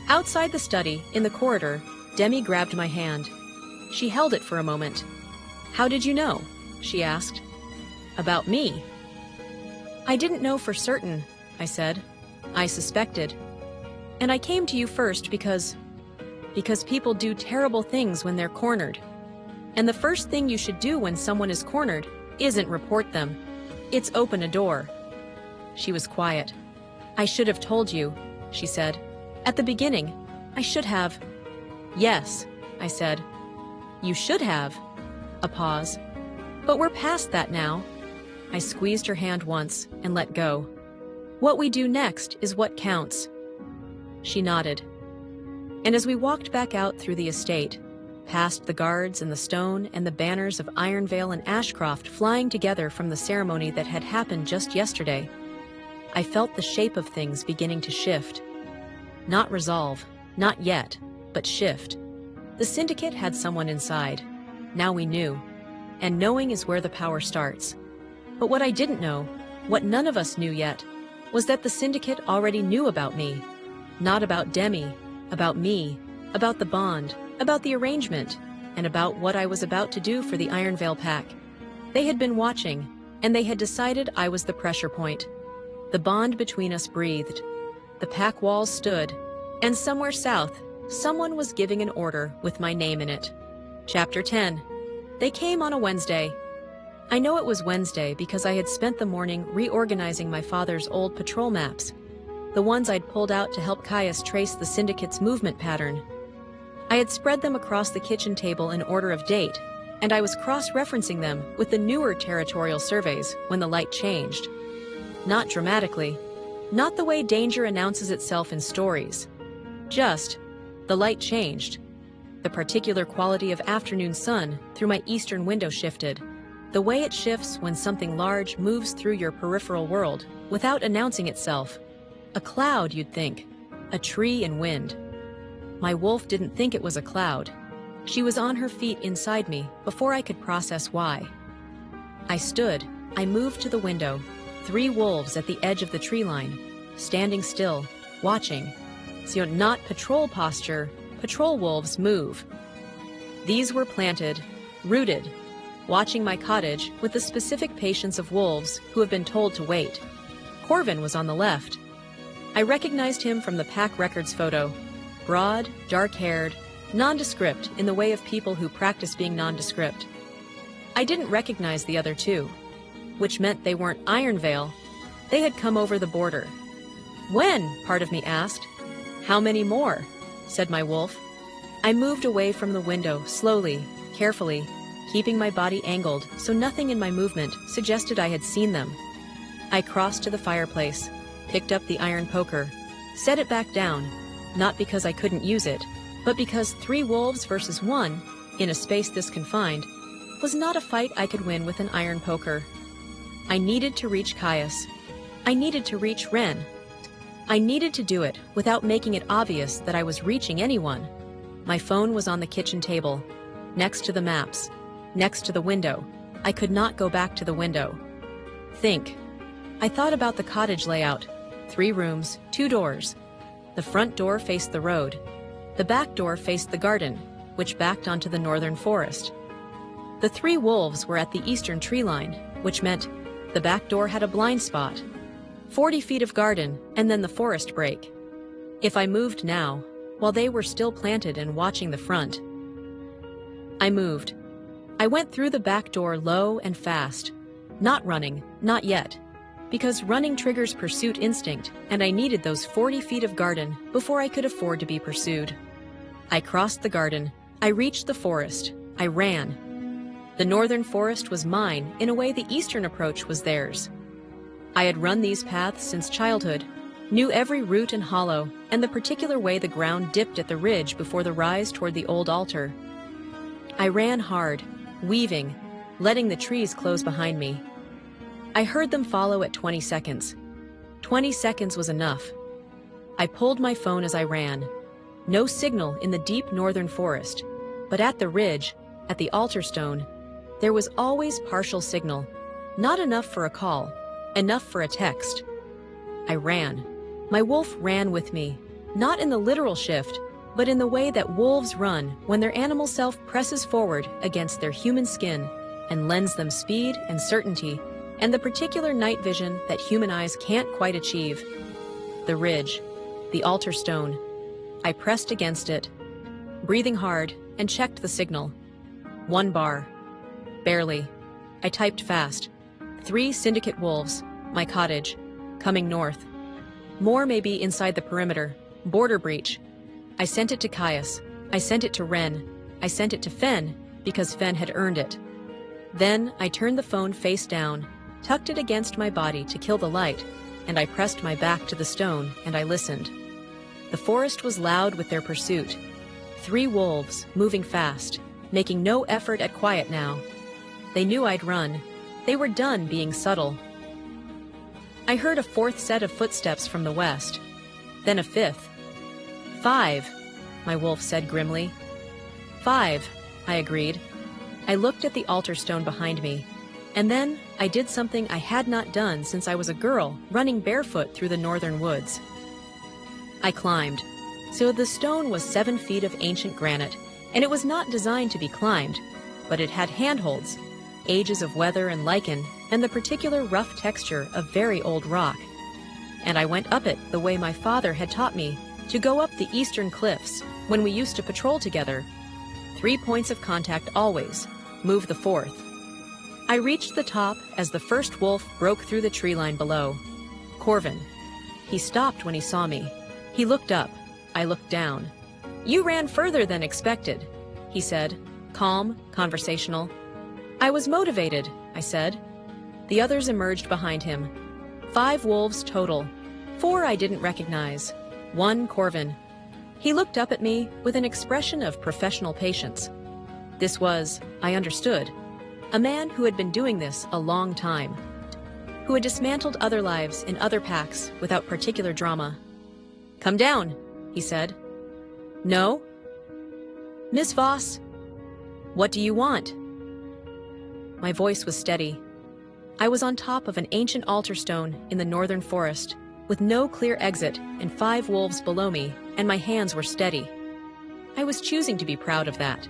Outside the study, in the corridor, Demi grabbed my hand. She held it for a moment. "How did you know?" she asked. "About me?" "I didn't know for certain," I said. "I suspected. And I came to you first because people do terrible things when they're cornered. And the first thing you should do when someone is cornered isn't report them. It's open a door. She was quiet. I should have told you, she said. At the beginning, I should have. Yes, I said. You should have. A pause. But we're past that now. I squeezed her hand once and let go. What we do next is what counts. She nodded. And as we walked back out through the estate, past the guards and the stone and the banners of Ironvale and Ashcroft flying together from the ceremony that had happened just yesterday, I felt the shape of things beginning to shift. Not resolve, not yet, but shift. The syndicate had someone inside. Now we knew. And knowing is where the power starts. But what I didn't know, what none of us knew yet, was that the syndicate already knew about me. Not about Demi, about me, about the bond, about the arrangement, and about what I was about to do for the Ironvale Pack. They had been watching, and they had decided I was the pressure point. The bond between us breathed. The pack walls stood, and somewhere south, someone was giving an order with my name in it. Chapter 10. They came on a Wednesday. I know it was Wednesday because I had spent the morning reorganizing my father's old patrol maps, the ones I'd pulled out to help Caius trace the syndicate's movement pattern. I had spread them across the kitchen table in order of date, and I was cross-referencing them with the newer territorial surveys when the light changed. Not dramatically, not the way danger announces itself in stories. Just, the light changed. The particular quality of afternoon sun through my eastern window shifted. The way it shifts when something large moves through your peripheral world without announcing itself. A cloud, you'd think. A tree and wind. My wolf didn't think it was a cloud. She was on her feet inside me before I could process why. I stood. I moved to the window. 3 wolves at the edge of the tree line, standing still, watching. So not patrol posture, patrol wolves move. These were planted, rooted, watching my cottage with the specific patience of wolves who have been told to wait. Corvin was on the left. I recognized him from the pack records photo. Broad, dark-haired, nondescript in the way of people who practice being nondescript. I didn't recognize the other 2, which meant they weren't Ironvale. They had come over the border. When? Part of me asked. How many more? Said my wolf. I moved away from the window, slowly, carefully, keeping my body angled so nothing in my movement suggested I had seen them. I crossed to the fireplace, picked up the iron poker, set it back down, not because I couldn't use it, but because 3 wolves versus 1, in a space this confined, was not a fight I could win with an iron poker. I needed to reach Caius. I needed to reach Ren. I needed to do it without making it obvious that I was reaching anyone. My phone was on the kitchen table, next to the maps, next to the window. I could not go back to the window. Think. I thought about the cottage layout. 3 rooms, 2 doors. The front door faced the road. The back door faced the garden, which backed onto the northern forest. The 3 wolves were at the eastern tree line, which meant the back door had a blind spot. 40 feet of garden, and then the forest break. If I moved now, while they were still planted and watching the front. I moved. I went through the back door low and fast. Not running, not yet. Because running triggers pursuit instinct, and I needed those 40 feet of garden before I could afford to be pursued. I crossed the garden. I reached the forest. I ran. The northern forest was mine in a way the eastern approach was theirs. I had run these paths since childhood, knew every root and hollow, and the particular way the ground dipped at the ridge before the rise toward the old altar. I ran hard, weaving, letting the trees close behind me. I heard them follow at 20 seconds. 20 seconds was enough. I pulled my phone as I ran. No signal in the deep northern forest, but at the ridge, at the altar stone, there was always partial signal. Not enough for a call, enough for a text. I ran. My wolf ran with me, not in the literal shift, but in the way that wolves run when their animal self presses forward against their human skin and lends them speed and certainty and the particular night vision that human eyes can't quite achieve. The ridge, the altar stone. I pressed against it, breathing hard, and checked the signal. 1 bar. Barely. I typed fast. 3 syndicate wolves. My cottage. Coming north. More may be inside the perimeter. Border breach. I sent it to Caius. I sent it to Ren. I sent it to Fen, because Fen had earned it. Then I turned the phone face down, tucked it against my body to kill the light, and I pressed my back to the stone and I listened. The forest was loud with their pursuit. 3 wolves, moving fast, making no effort at quiet now. They knew I'd run. They were done being subtle. I heard a 4th set of footsteps from the west, then a 5th. 5, my wolf said grimly. 5, I agreed. I looked at the altar stone behind me, and then I did something I had not done since I was a girl running barefoot through the northern woods. I climbed. So the stone was 7 feet of ancient granite, and it was not designed to be climbed, but it had handholds, ages of weather and lichen, and the particular rough texture of very old rock. And I went up it the way my father had taught me, to go up the eastern cliffs when we used to patrol together. 3 points of contact always. Move the 4th. I reached the top as the first wolf broke through the tree line below. Corvin. He stopped when he saw me. He looked up. I looked down. You ran further than expected, he said, calm, conversational. I was motivated, I said. The others emerged behind him. 5 wolves total. 4 I didn't recognize. 1 Corvin. He looked up at me with an expression of professional patience. This was, I understood, a man who had been doing this a long time, who had dismantled other lives in other packs without particular drama. Come down, he said. No? Miss Voss, what do you want? My voice was steady. I was on top of an ancient altar stone in the northern forest, with no clear exit and 5 wolves below me, and my hands were steady. I was choosing to be proud of that.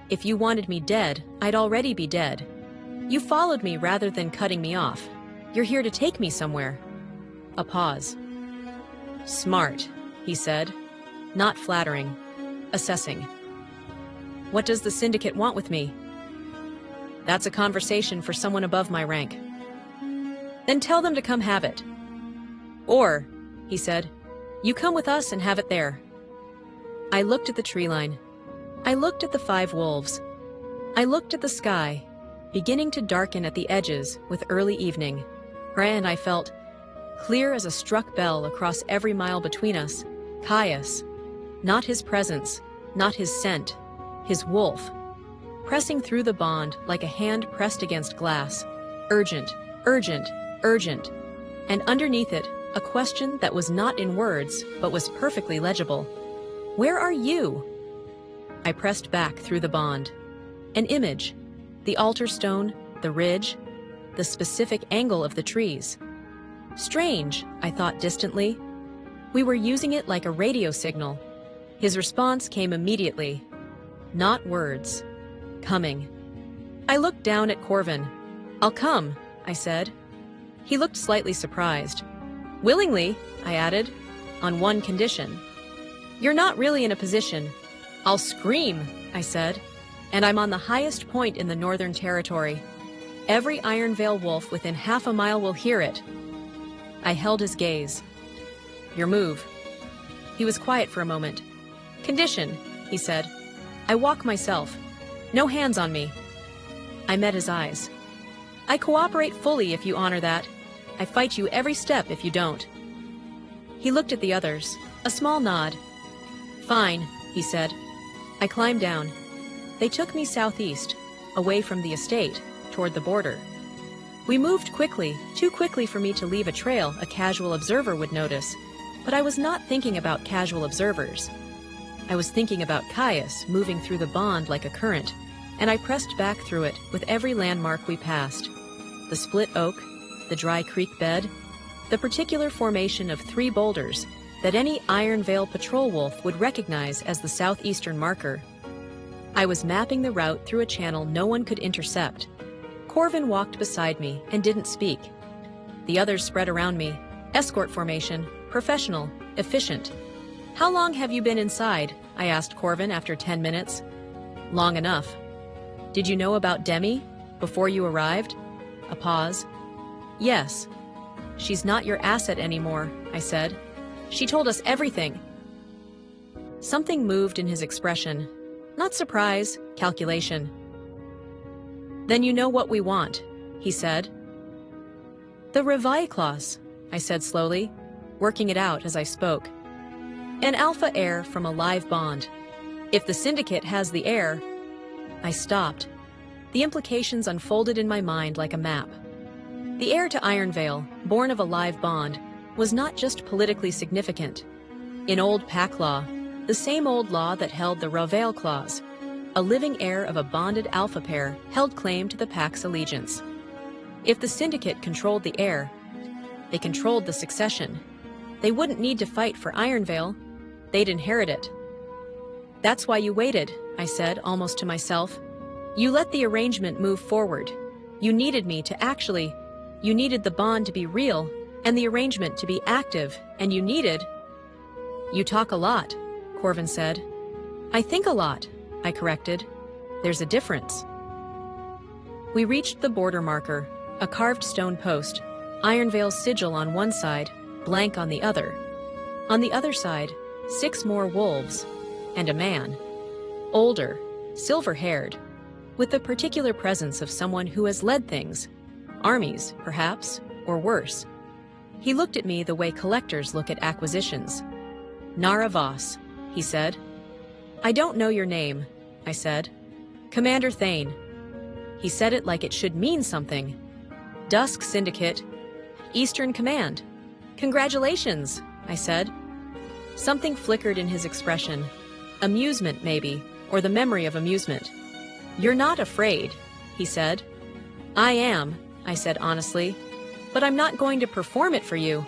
If you wanted me dead, I'd already be dead. You followed me rather than cutting me off. You're here to take me somewhere. A pause. Smart, he said. Not flattering. Assessing. What does the syndicate want with me? That's a conversation for someone above my rank. Then tell them to come have it. Or, he said, you come with us and have it there. I looked at the tree line. I looked at the 5 wolves. I looked at the sky, beginning to darken at the edges with early evening. And I felt, clear as a struck bell across every mile between us, Caius. Not his presence, not his scent, his wolf. Pressing through the bond like a hand pressed against glass. Urgent, urgent, urgent. And underneath it, a question that was not in words, but was perfectly legible. Where are you? I pressed back through the bond. An image. The altar stone, the ridge, the specific angle of the trees. Strange, I thought distantly. We were using it like a radio signal. His response came immediately. Not words. Coming. I looked down at Corvin. I'll come, I said. He looked slightly surprised. Willingly, I added, on one condition. You're not really in a position. I'll scream, I said, and I'm on the highest point in the Northern Territory. Every Ironvale wolf within half a mile will hear it. I held his gaze. Your move. He was quiet for a moment. Condition, he said. I walk myself. No hands on me. I met his eyes. I cooperate fully if you honor that. I fight you every step if you don't. He looked at the others. A small nod. Fine, he said. I climbed down. They took me southeast, away from the estate, toward the border. We moved quickly, too quickly for me to leave a trail a casual observer would notice, but I was not thinking about casual observers. I was thinking about Caius moving through the bond like a current, and I pressed back through it with every landmark we passed. The split oak, the dry creek bed, the particular formation of 3 boulders that any Ironvale patrol wolf would recognize as the southeastern marker. I was mapping the route through a channel no one could intercept. Corvin walked beside me and didn't speak. The others spread around me. Escort formation, professional, efficient. How long have you been inside? I asked Corvin after 10 minutes. Long enough, Did you know about Demi before you arrived? A pause. Yes. She's not your asset anymore, I said. She told us everything. Something moved in his expression. Not surprise, calculation. Then you know what we want, he said. The Reveille clause, I said slowly, working it out as I spoke. An alpha heir from a live bond. If the syndicate has the heir... I stopped. The implications unfolded in my mind like a map. The heir to Ironvale, born of a live bond, was not just politically significant. In old Pack law, the same old law that held the Reveille clause, a living heir of a bonded alpha pair held claim to the Pack's allegiance. If the syndicate controlled the heir, they controlled the succession. They wouldn't need to fight for Ironvale. They'd inherit it. That's why you waited, I said, almost to myself. You let the arrangement move forward. You needed me to actually... You needed the bond to be real, and the arrangement to be active, and you needed... You talk a lot, Corvin said. I think a lot, I corrected. There's a difference. We reached the border marker, a carved stone post, Ironvale's sigil on one side, blank on the other. On the other side, 6 more wolves, and a man. Older, silver-haired, with the particular presence of someone who has led things. Armies, perhaps, or worse. He looked at me the way collectors look at acquisitions. Nara Voss, he said. I don't know your name, I said. Commander Thane. He said it like it should mean something. Dusk Syndicate. Eastern Command. Congratulations, I said. Something flickered in his expression. Amusement, maybe, or the memory of amusement. You're not afraid, he said. I am, I said honestly, but I'm not going to perform it for you.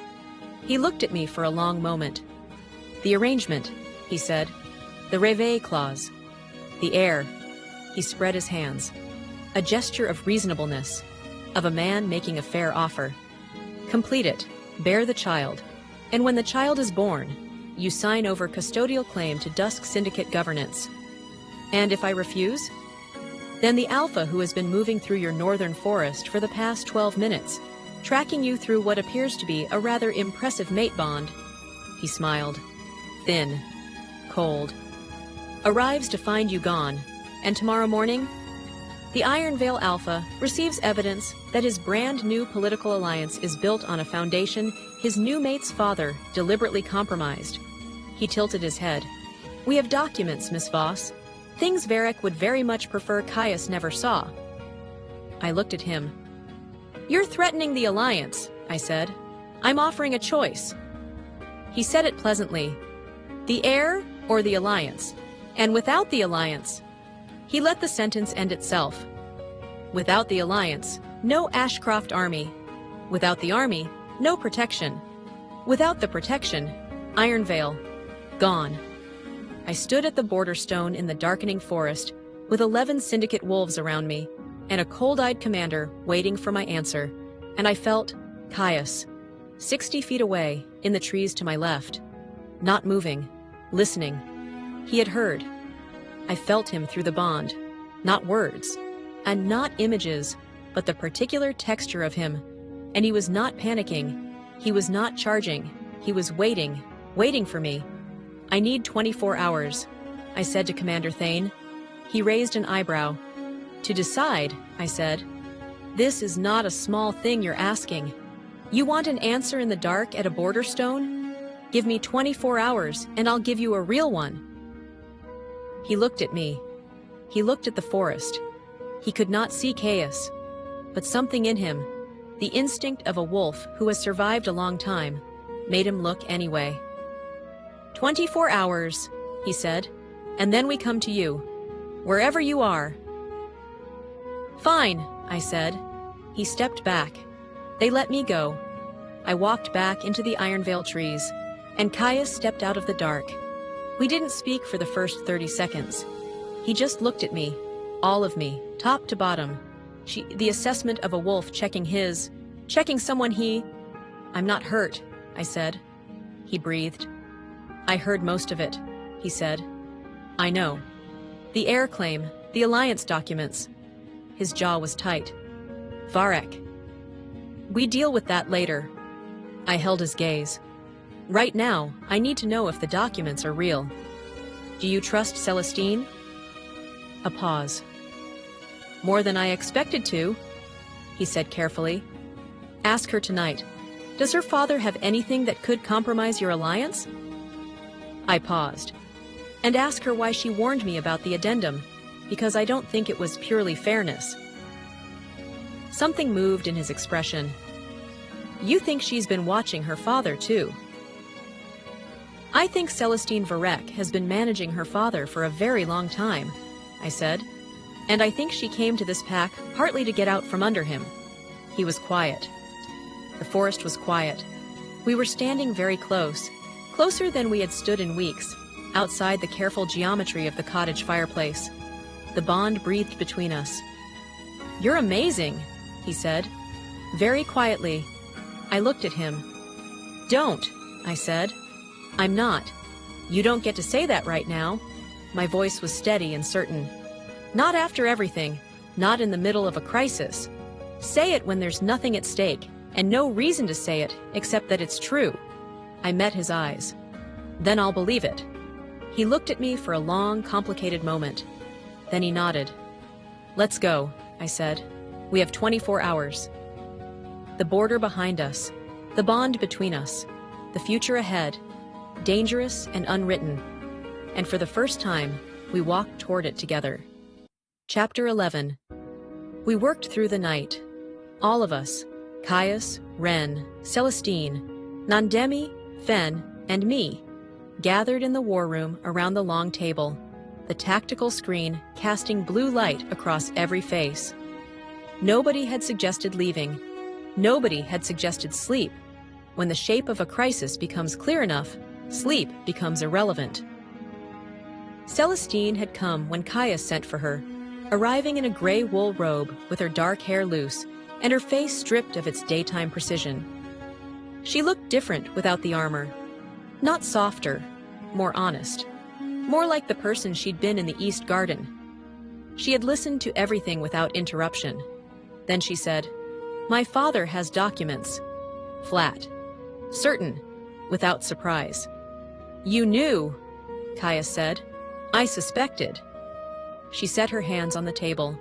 He looked at me for a long moment. The arrangement, he said. The Reveille clause. The heir. He spread his hands. A gesture of reasonableness, of a man making a fair offer. Complete it. Bear the child. And when the child is born, you sign over custodial claim to Dusk Syndicate governance. And if I refuse? Then the Alpha who has been moving through your northern forest for the past 12 minutes, tracking you through what appears to be a rather impressive mate bond. He smiled. Thin. Cold. Arrives to find you gone. And tomorrow morning, the Ironvale Alpha receives evidence that his brand new political alliance is built on a foundation his new mate's father deliberately compromised. He tilted his head. We have documents, Miss Voss. Things Varric would very much prefer Caius never saw. I looked at him. You're threatening the alliance, I said. I'm offering a choice. He said it pleasantly. The heir or the alliance? And without the alliance... He let the sentence end itself. Without the alliance, no Ashcroft army. Without the army, no protection. Without the protection, Ironvale. Gone. I stood at the border stone in the darkening forest, with 11 Syndicate wolves around me, and a cold-eyed commander waiting for my answer, and I felt Caius, 60 feet away, in the trees to my left. Not moving, listening. He had heard. I felt him through the bond, not words, and not images, but the particular texture of him. And he was not panicking. He was not charging. He was waiting for me. I need 24 hours, I said to Commander Thane. He raised an eyebrow. To decide, I said. This is not a small thing you're asking. You want an answer in the dark at a border stone? Give me 24 hours, and I'll give you a real one. He looked at me. He looked at the forest. He could not see Caius, but something in him, the instinct of a wolf who has survived a long time, made him look anyway. 24 hours, he said, and then we come to you, wherever you are. Fine, I said. He stepped back. They let me go. I walked back into the Ironvale trees, and Caius stepped out of the dark. We didn't speak for the first 30 seconds. He just looked at me, all of me, top to bottom. The assessment of a wolf checking someone I'm not hurt, I said. He breathed. I heard most of it, he said. I know. The heir claim, the alliance documents, His jaw was tight. Varek. We deal with that later. I held his gaze. Right now, I need to know if the documents are real. Do you trust Celestine? A pause. More than I expected to, he said carefully. Ask her tonight. Does her father have anything that could compromise your alliance? I paused. And ask her why she warned me about the addendum, because I don't think it was purely fairness. Something moved in his expression. You think she's been watching her father, too. I think Celestine Varek has been managing her father for a very long time, I said. And I think she came to this pack partly to get out from under him. He was quiet. The forest was quiet. We were standing very close, closer than we had stood in weeks, outside the careful geometry of the cottage fireplace. The bond breathed between us. You're amazing, he said, very quietly. I looked at him. Don't, I said. I'm not. You don't get to say that right now. My voice was steady and certain. Not after everything, not in the middle of a crisis. Say it when there's nothing at stake, and no reason to say it except that it's true. I met his eyes. Then I'll believe it. He looked at me for a long, complicated moment. Then he nodded. Let's go, I said. We have 24 hours. The border behind us, the bond between us, the future ahead, dangerous and unwritten. And for the first time, we walked toward it together. Chapter 11. We worked through the night. All of us, Caius, Ren, Celestine, Nandemi, Fen, and me, gathered in the war room around the long table, the tactical screen casting blue light across every face. Nobody had suggested leaving. Nobody had suggested sleep. When the shape of a crisis becomes clear enough, sleep becomes irrelevant. Celestine had come when Caius sent for her, arriving in a gray wool robe with her dark hair loose and her face stripped of its daytime precision. She looked different without the armor. Not softer, more honest. More like the person she'd been in the East Garden. She had listened to everything without interruption. Then she said, My father has documents. Flat. Certain. Without surprise. You knew, Caius said. I suspected. She set her hands on the table.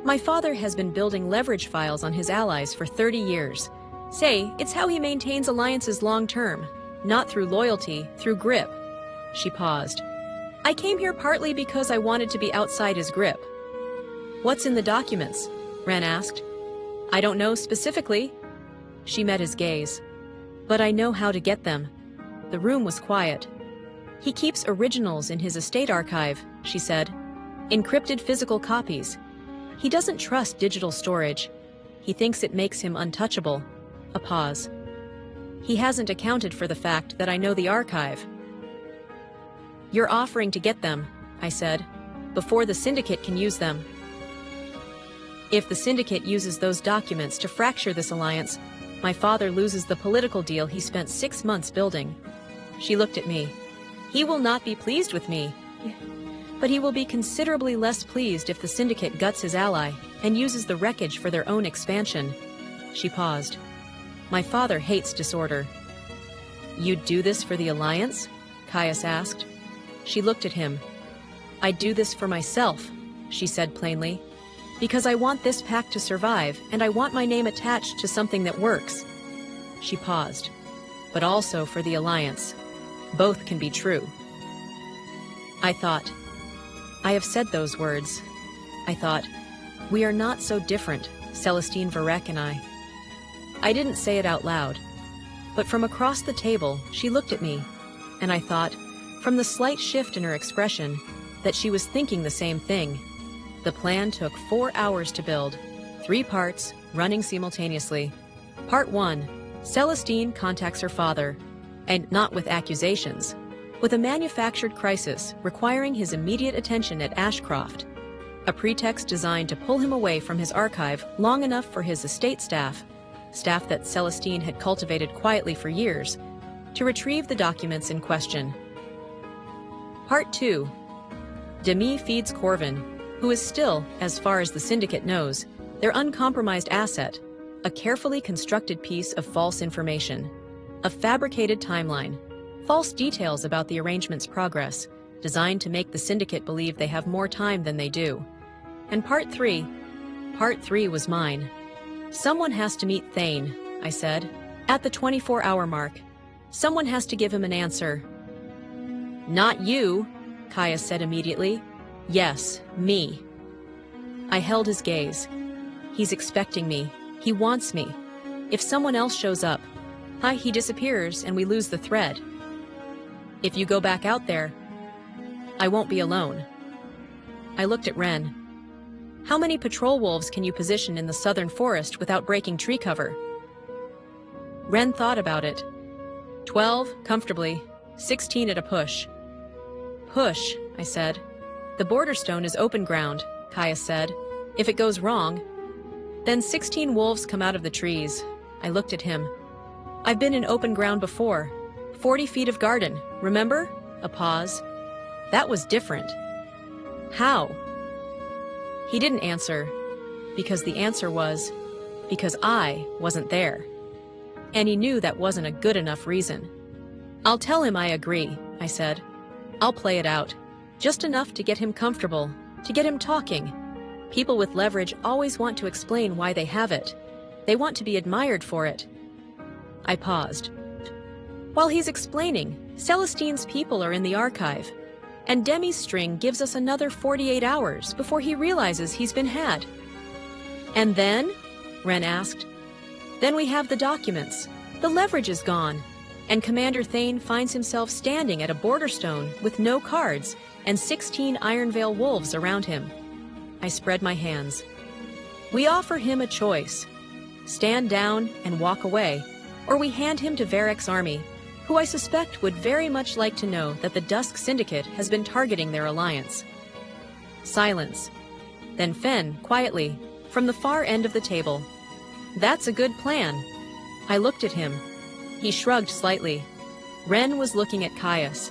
My father has been building leverage files on his allies for 30 years. Say, it's how he maintains alliances long term, not through loyalty, through grip. She paused. I came here partly because I wanted to be outside his grip. What's in the documents? Ren asked. I don't know specifically. She met his gaze. But I know how to get them. The room was quiet. He keeps originals in his estate archive, she said. Encrypted physical copies. He doesn't trust digital storage. He thinks it makes him untouchable. A pause. He hasn't accounted for the fact that I know the archive. You're offering to get them, I said, before the Syndicate can use them. If the Syndicate uses those documents to fracture this alliance, my father loses the political deal he spent 6 months building. She looked at me. He will not be pleased with me. But he will be considerably less pleased if the Syndicate guts his ally and uses the wreckage for their own expansion. She paused. My father hates disorder. You'd do this for the Alliance? Caius asked. She looked at him. I'd do this for myself, she said plainly. Because I want this pact to survive, and I want my name attached to something that works. She paused. But also for the Alliance. Both can be true. I thought. I have said those words. I thought, we are not so different, Celestine Varek and I. I didn't say it out loud. But from across the table, she looked at me, and I thought, from the slight shift in her expression, that she was thinking the same thing. The plan took 4 hours to build, 3 parts, running simultaneously. Part 1, Celestine contacts her father, and not with accusations, with a manufactured crisis requiring his immediate attention at Ashcroft, a pretext designed to pull him away from his archive long enough for his estate staff that Celestine had cultivated quietly for years, to retrieve the documents in question. Part 2, Demi feeds Corvin, who is still, as far as the syndicate knows, their uncompromised asset, a carefully constructed piece of false information, a fabricated timeline, false details about the arrangement's progress, designed to make the syndicate believe they have more time than they do. And part three was mine. Someone has to meet Thane, I said, at the 24-hour mark. Someone has to give him an answer. Not you, Caius said immediately. Yes, me. I held his gaze. He's expecting me. He wants me. If someone else shows up, he disappears and we lose the thread. If you go back out there, I won't be alone. I looked at Ren. How many patrol wolves can you position in the southern forest without breaking tree cover? Ren thought about it. 12, comfortably. 16 at a push. Push, I said. The border stone is open ground, Caius said. If it goes wrong, then 16 wolves come out of the trees. I looked at him. I've been in open ground before. 40 feet of garden, remember? A pause. That was different. How? He didn't answer, because the answer was, because I wasn't there. And he knew that wasn't a good enough reason. I'll tell him I agree, I said. I'll play it out. Just enough to get him comfortable, to get him talking. People with leverage always want to explain why they have it. They want to be admired for it. I paused. While he's explaining, Celestine's people are in the archive, and Demi's string gives us another 48 hours before he realizes he's been had. And then? Ren asked. Then we have the documents. The leverage is gone, and Commander Thane finds himself standing at a border stone with no cards and 16 Ironvale wolves around him. I spread my hands. We offer him a choice. Stand down and walk away, or we hand him to Varric's army, who I suspect would very much like to know that the Dusk Syndicate has been targeting their alliance. Silence. Then Fen, quietly, from the far end of the table. That's a good plan. I looked at him. He shrugged slightly. Ren was looking at Caius.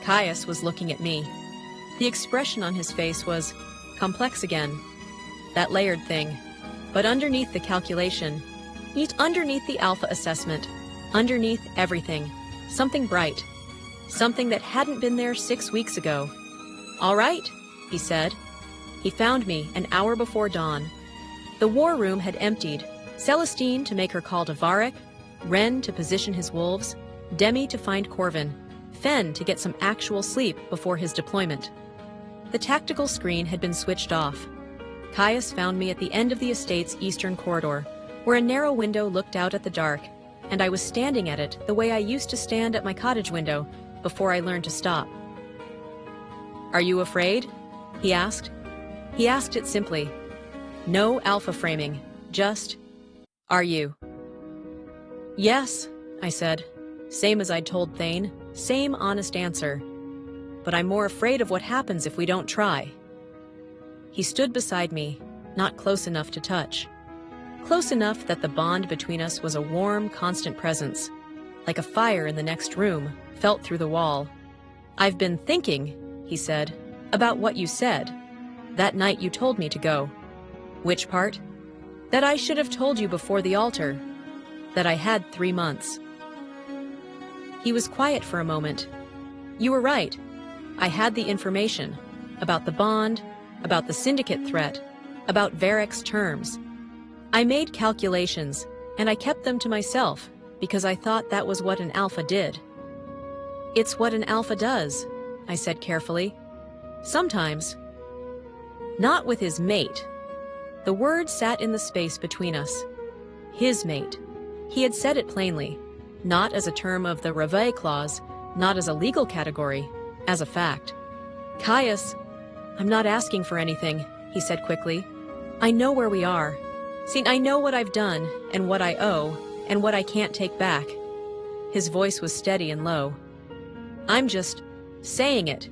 Caius was looking at me. The expression on his face was complex again. That layered thing. But underneath the calculation, underneath the alpha assessment, underneath everything, something bright. Something that hadn't been there 6 weeks ago. All right, he said. He found me an hour before dawn. The war room had emptied. Celestine to make her call to Varric, Ren to position his wolves, Demi to find Corvin, Fen to get some actual sleep before his deployment. The tactical screen had been switched off. Caius found me at the end of the estate's eastern corridor, where a narrow window looked out at the dark, and I was standing at it the way I used to stand at my cottage window before I learned to stop. Are you afraid? He asked. He asked it simply. No alpha framing, just, are you? Yes, I said, same as I'd told Thane, same honest answer. But I'm more afraid of what happens if we don't try. He stood beside me, not close enough to touch. Close enough that the bond between us was a warm, constant presence, like a fire in the next room, felt through the wall. I've been thinking, he said, about what you said, that night you told me to go. Which part? That I should have told you before the altar, that I had 3 months. He was quiet for a moment. You were right. I had the information about the bond, about the syndicate threat, about Varric's terms. I made calculations, and I kept them to myself because I thought that was what an alpha did. It's what an alpha does, I said carefully. Sometimes. Not with his mate. The word sat in the space between us. His mate. He had said it plainly, not as a term of the Reveille clause, not as a legal category, as a fact. Caius, I'm not asking for anything, he said quickly. I know where we are. See, I know what I've done, and what I owe, and what I can't take back. His voice was steady and low. I'm just saying it,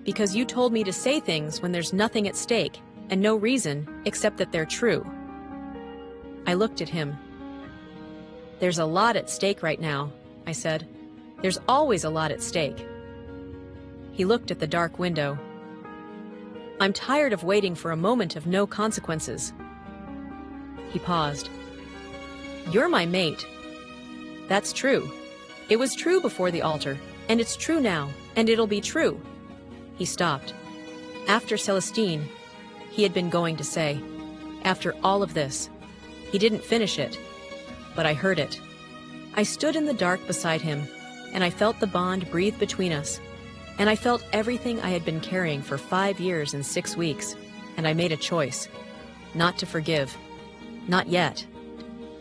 because you told me to say things when there's nothing at stake, and no reason except that they're true. I looked at him. There's a lot at stake right now, I said. There's always a lot at stake. He looked at the dark window. I'm tired of waiting for a moment of no consequences. He paused. You're my mate. That's true. It was true before the altar, and it's true now, and it'll be true. He stopped. After Celestine, he had been going to say. After all of this. He didn't finish it, but I heard it. I stood in the dark beside him, and I felt the bond breathe between us, and I felt everything I had been carrying for 5 years and 6 weeks, and I made a choice. Not to forgive. Not yet.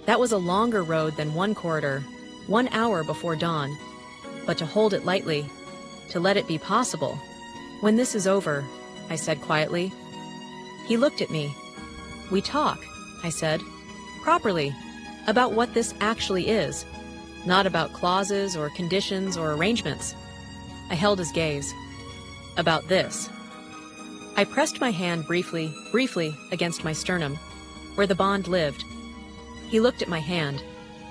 That was a longer road than one corridor, 1 hour before dawn, but to hold it lightly, to let it be possible. When this is over, I said quietly. He looked at me. We talk, I said, properly, about what this actually is, not about clauses or conditions or arrangements. I held his gaze. About this. I pressed my hand briefly against my sternum, where the bond lived. He looked at my hand.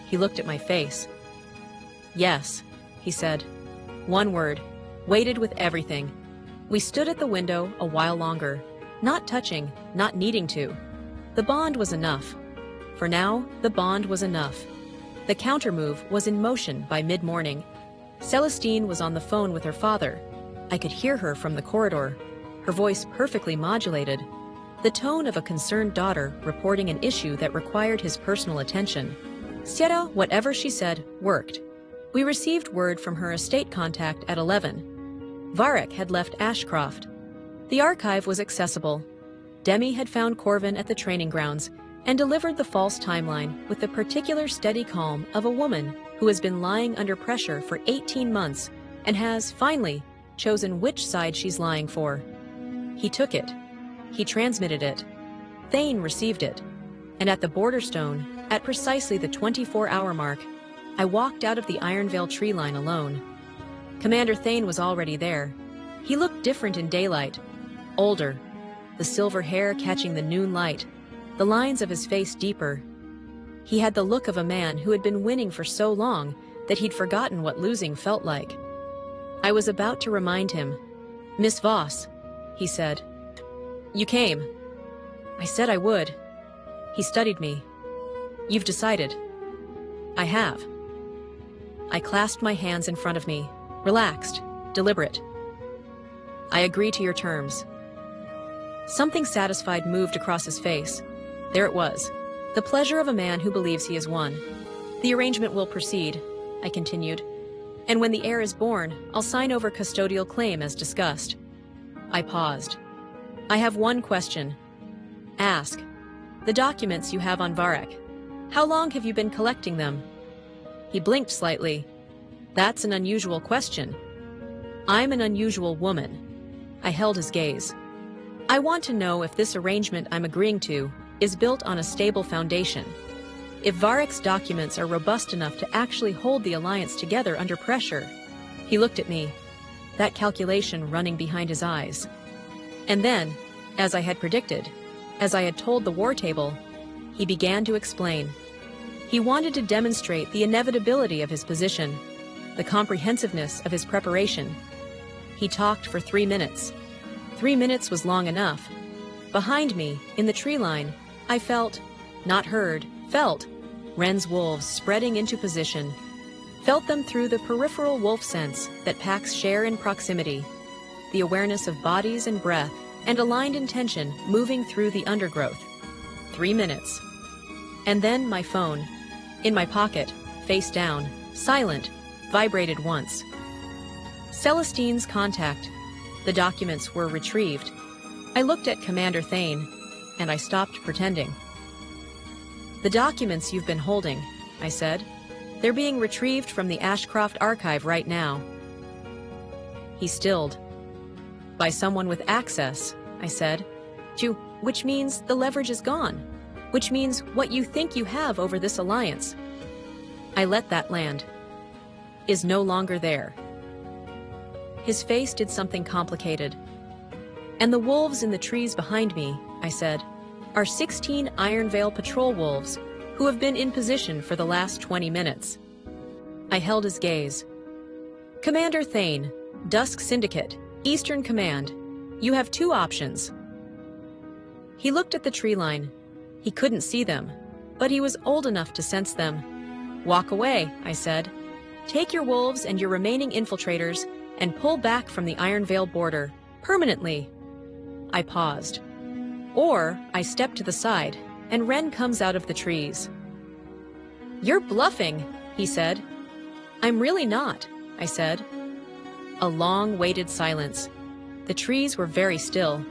He looked at my face. Yes, he said. One word, weighted with everything. We stood at the window a while longer, not touching, not needing to. The bond was enough. For now, the bond was enough. The countermove was in motion by mid-morning. Celestine was on the phone with her father. I could hear her from the corridor, her voice perfectly modulated, the tone of a concerned daughter reporting an issue that required his personal attention. Sierra, whatever she said, worked. We received word from her estate contact at 11. Varek had left Ashcroft. The archive was accessible. Demi had found Corvin at the training grounds and delivered the false timeline with the particular steady calm of a woman who has been lying under pressure for 18 months and has, finally, chosen which side she's lying for. He took it. He transmitted it. Thane received it. And at the border stone, at precisely the 24-hour mark, I walked out of the Ironvale tree line alone. Commander Thane was already there. He looked different in daylight. Older. The silver hair catching the noon light. The lines of his face deeper. He had the look of a man who had been winning for so long that he'd forgotten what losing felt like. I was about to remind him. Miss Voss, he said. You came. I said I would. He studied me. You've decided. I have. I clasped my hands in front of me, relaxed, deliberate. I agree to your terms. Something satisfied moved across his face. There it was, the pleasure of a man who believes he has won. The arrangement will proceed, I continued, and when the heir is born, I'll sign over custodial claim as discussed. I paused. I have one question. Ask. The documents you have on Varek. How long have you been collecting them? He blinked slightly. That's an unusual question. I'm an unusual woman. I held his gaze. I want to know if this arrangement I'm agreeing to is built on a stable foundation. If Varek's documents are robust enough to actually hold the alliance together under pressure. He looked at me, that calculation running behind his eyes. And then, as I had predicted, as I had told the war table, he began to explain. He wanted to demonstrate the inevitability of his position, the comprehensiveness of his preparation. He talked for 3 minutes. 3 minutes was long enough. Behind me, in the tree line, I felt, not heard, felt, Wren's wolves spreading into position. Felt them through the peripheral wolf sense that packs share in proximity, the awareness of bodies and breath, and aligned intention moving through the undergrowth. 3 minutes. And then my phone, in my pocket, face down, silent, vibrated once. Celestine's contact. The documents were retrieved. I looked at Commander Thane, and I stopped pretending. The documents you've been holding, I said. They're being retrieved from the Ashcroft archive right now. He stilled. By someone with access, I said, to which means the leverage is gone, which means what you think you have over this alliance. I let that land. Is no longer there. His face did something complicated. And the wolves in the trees behind me, I said, are 16 Ironvale patrol wolves who have been in position for the last 20 minutes. I held his gaze. Commander Thane, Dusk Syndicate, Eastern Command. You have two options. He looked at the tree line. He couldn't see them, but he was old enough to sense them. Walk away, I said. Take your wolves and your remaining infiltrators and pull back from the Iron Veil border, permanently. I paused. Or I stepped to the side, and Ren comes out of the trees. You're bluffing, he said. I'm really not, I said. A long, weighted silence. The trees were very still.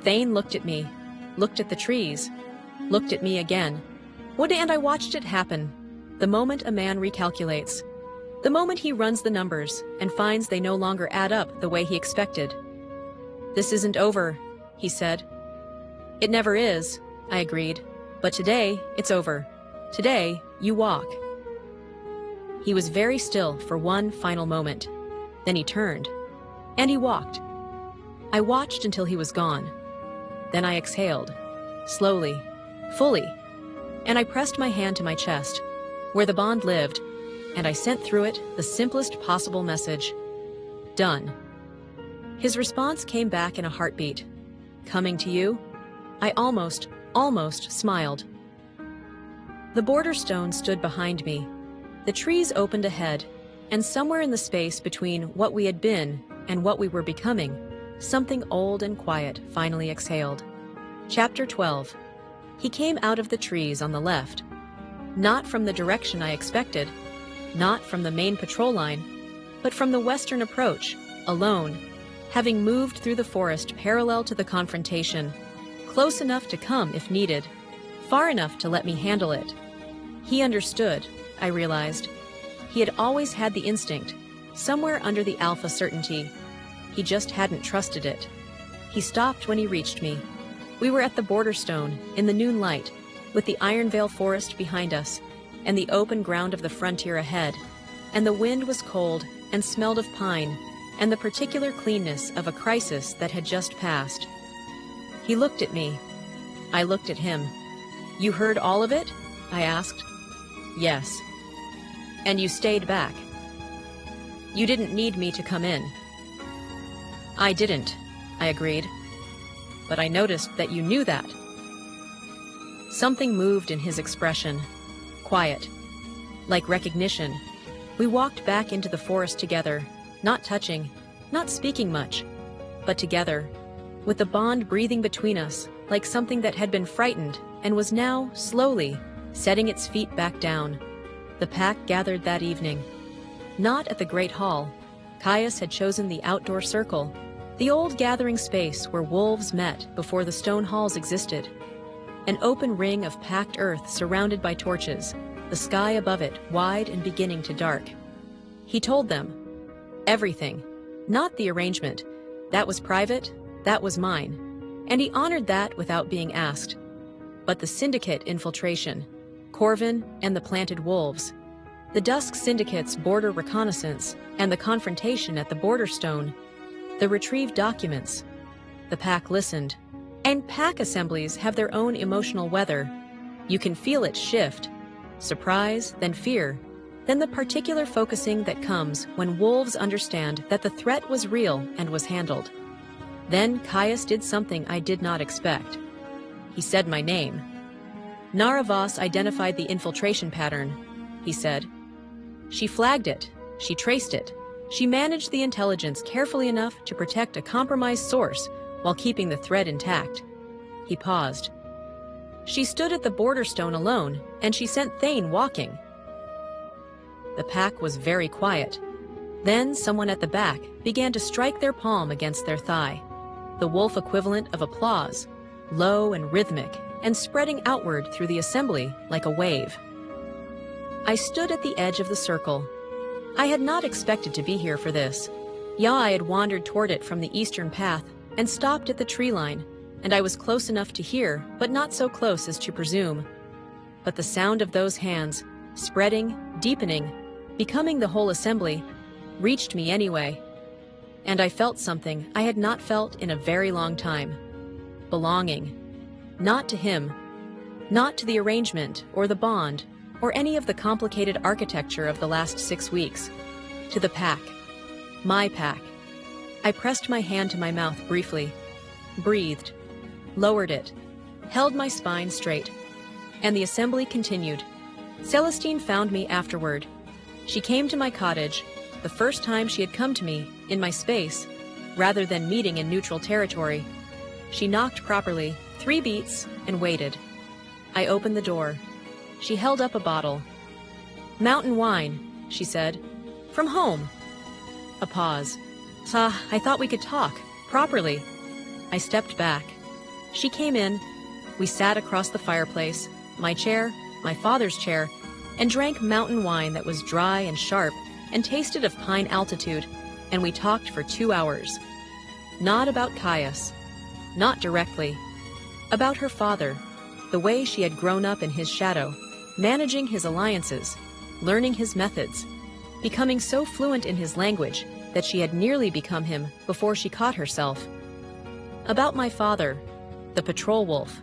Thane looked at me, looked at the trees, looked at me again. And I watched it happen. The moment a man recalculates. The moment he runs the numbers and finds they no longer add up the way he expected. This isn't over, he said. It never is, I agreed. But today, it's over. Today, you walk. He was very still for one final moment. Then he turned, and he walked. I watched until he was gone. Then I exhaled, slowly, fully, and I pressed my hand to my chest, where the bond lived, and I sent through it the simplest possible message. Done. His response came back in a heartbeat. Coming to you? I almost smiled. The border stone stood behind me. The trees opened ahead, and somewhere in the space between what we had been and what we were becoming, something old and quiet finally exhaled. Chapter 12. He came out of the trees on the left. Not from the direction I expected, not from the main patrol line, but from the western approach, alone, having moved through the forest parallel to the confrontation, close enough to come if needed, far enough to let me handle it. He understood, I realized. He had always had the instinct, somewhere under the alpha certainty. He just hadn't trusted it. He stopped when he reached me. We were at the border stone, in the noon light, with the Iron Veil forest behind us, and the open ground of the frontier ahead, and the wind was cold and smelled of pine, and the particular cleanness of a crisis that had just passed. He looked at me. I looked at him. You heard all of it? I asked. Yes. And you stayed back. You didn't need me to come in. I didn't, I agreed. But I noticed that you knew that. Something moved in his expression. Quiet. Like recognition. We walked back into the forest together, not touching, not speaking much, but together, with the bond breathing between us, like something that had been frightened and was now, slowly, setting its feet back down. The pack gathered that evening. Not at the Great Hall. Caius had chosen the outdoor circle, the old gathering space where wolves met before the stone halls existed. An open ring of packed earth surrounded by torches, the sky above it wide and beginning to dark. He told them, everything, not the arrangement. That was private, that was mine. And he honored that without being asked. But the Syndicate infiltration, Corvin and the planted wolves, the Dusk Syndicate's border reconnaissance, and the confrontation at the border stone, the retrieved documents. The pack listened. And pack assemblies have their own emotional weather. You can feel it shift. Surprise, then fear, then the particular focusing that comes when wolves understand that the threat was real and was handled. Then Caius did something I did not expect. He said my name. Nara Voss identified the infiltration pattern, he said. She flagged it. She traced it. She managed the intelligence carefully enough to protect a compromised source while keeping the thread intact. He paused. She stood at the border stone alone, and she sent Thane walking. The pack was very quiet. Then someone at the back began to strike their palm against their thigh, the wolf equivalent of applause, low and rhythmic, and spreading outward through the assembly like a wave. I stood at the edge of the circle. I had not expected to be here for this. I had wandered toward it from the eastern path and stopped at the tree line, and I was close enough to hear, but not so close as to presume. But the sound of those hands, spreading, deepening, becoming the whole assembly, reached me anyway. And I felt something I had not felt in a very long time. Belonging. Not to him. Not to the arrangement or the bond or any of the complicated architecture of the last 6 weeks. To the pack. My pack. I pressed my hand to my mouth briefly, breathed, lowered it, held my spine straight. And the assembly continued. Celestine found me afterward. She came to my cottage, the first time she had come to me, in my space, rather than meeting in neutral territory. She knocked properly, 3 beats, and waited. I opened the door. She held up a bottle. "Mountain wine," she said. "From home." A pause. I thought we could talk, properly." I stepped back. She came in. We sat across the fireplace, my chair, my father's chair, and drank mountain wine that was dry and sharp and tasted of pine altitude, and we talked for 2 hours. Not about Caius. Not directly. About her father, the way she had grown up in his shadow, managing his alliances, learning his methods, becoming so fluent in his language that she had nearly become him before she caught herself. About my father, the patrol wolf,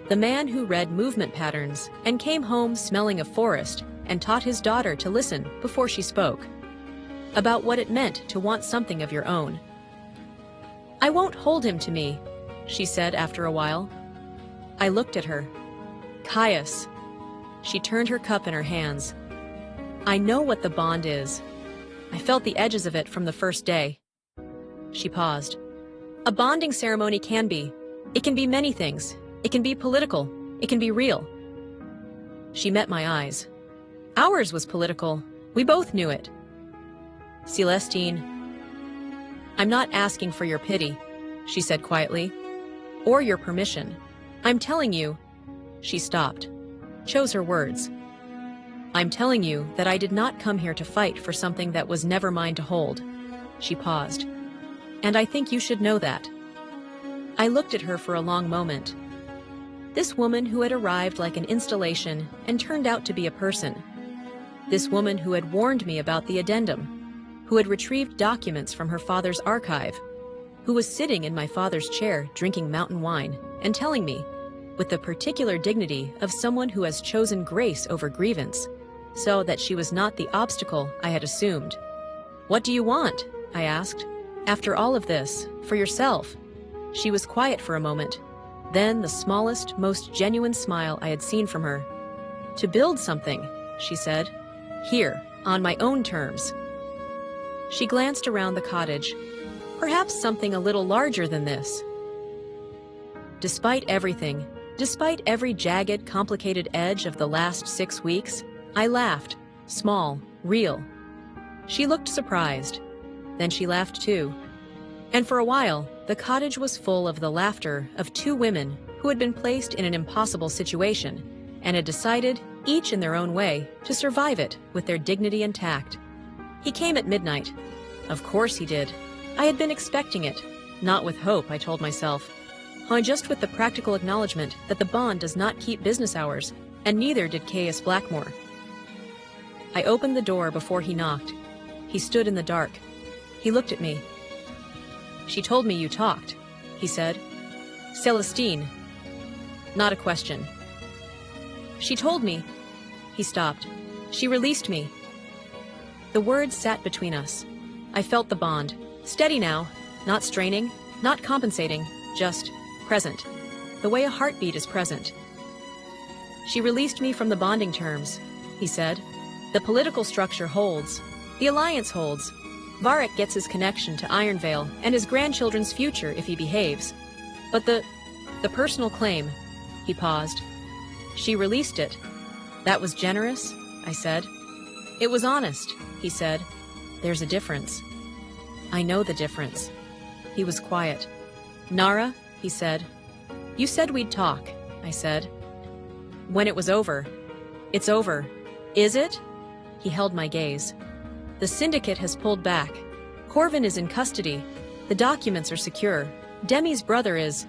the man who read movement patterns and came home smelling of forest and taught his daughter to listen before she spoke. About what it meant to want something of your own. "I won't hold him to me," she said after a while. I looked at her. "Caius." She turned her cup in her hands. "I know what the bond is. I felt the edges of it from the first day." She paused. "A bonding ceremony can be. It can be many things. It can be political. It can be real." She met my eyes. Ours was political. We both knew it. "Celestine, I'm not asking for your pity," she said quietly, "or your permission. I'm telling you—" She stopped, chose her words. "I'm telling you that I did not come here to fight for something that was never mine to hold." She paused. "And I think you should know that." I looked at her for a long moment. This woman who had arrived like an installation and turned out to be a person. This woman who had warned me about the addendum, who had retrieved documents from her father's archive, who was sitting in my father's chair drinking mountain wine and telling me, with the particular dignity of someone who has chosen grace over grievance, so that she was not the obstacle I had assumed. "What do you want?" I asked. "After all of this, for yourself." She was quiet for a moment, then the smallest, most genuine smile I had seen from her. "To build something," she said. "Here, on my own terms." She glanced around the cottage. Perhaps something a little larger than this. Despite everything, despite every jagged, complicated edge of the last 6 weeks, I laughed, small, real. She looked surprised. Then she laughed too. And for a while, the cottage was full of the laughter of 2 women who had been placed in an impossible situation and had decided, each in their own way, to survive it with their dignity intact. He came at midnight. Of course he did. I had been expecting it. Not with hope, I told myself. Just with the practical acknowledgement that the bond does not keep business hours, and neither did Caius Blackmore. I opened the door before he knocked. He stood in the dark. He looked at me. "She told me you talked," he said. "Celestine." Not a question. "She told me—" He stopped. "She released me." The words sat between us. I felt the bond. Steady now, not straining, not compensating, just present. The way a heartbeat is present. "She released me from the bonding terms," he said. "The political structure holds. The alliance holds. Varric gets his connection to Ironvale and his grandchildren's future if he behaves. But the personal claim," he paused. "She released it. That was generous," I said. "It was honest," he said. "There's a difference." "I know the difference." He was quiet. "Nara," he said. "You said we'd talk," I said. "When it was over." "It's over." "Is it?" He held my gaze. "The syndicate has pulled back. Corvin is in custody. The documents are secure. Demi's brother is—"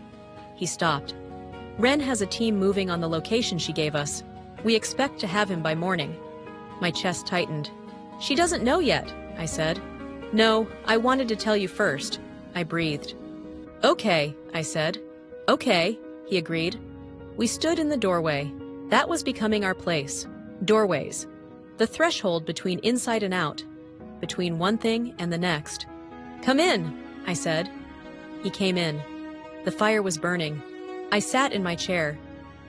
He stopped. "Ren has a team moving on the location she gave us. We expect to have him by morning." My chest tightened. "She doesn't know yet," I said. "No, I wanted to tell you first," I breathed. "Okay," I said. "Okay," he agreed. We stood in the doorway. That was becoming our place. Doorways. The threshold between inside and out. Between one thing and the next. "Come in," I said. He came in. The fire was burning. I sat in my chair.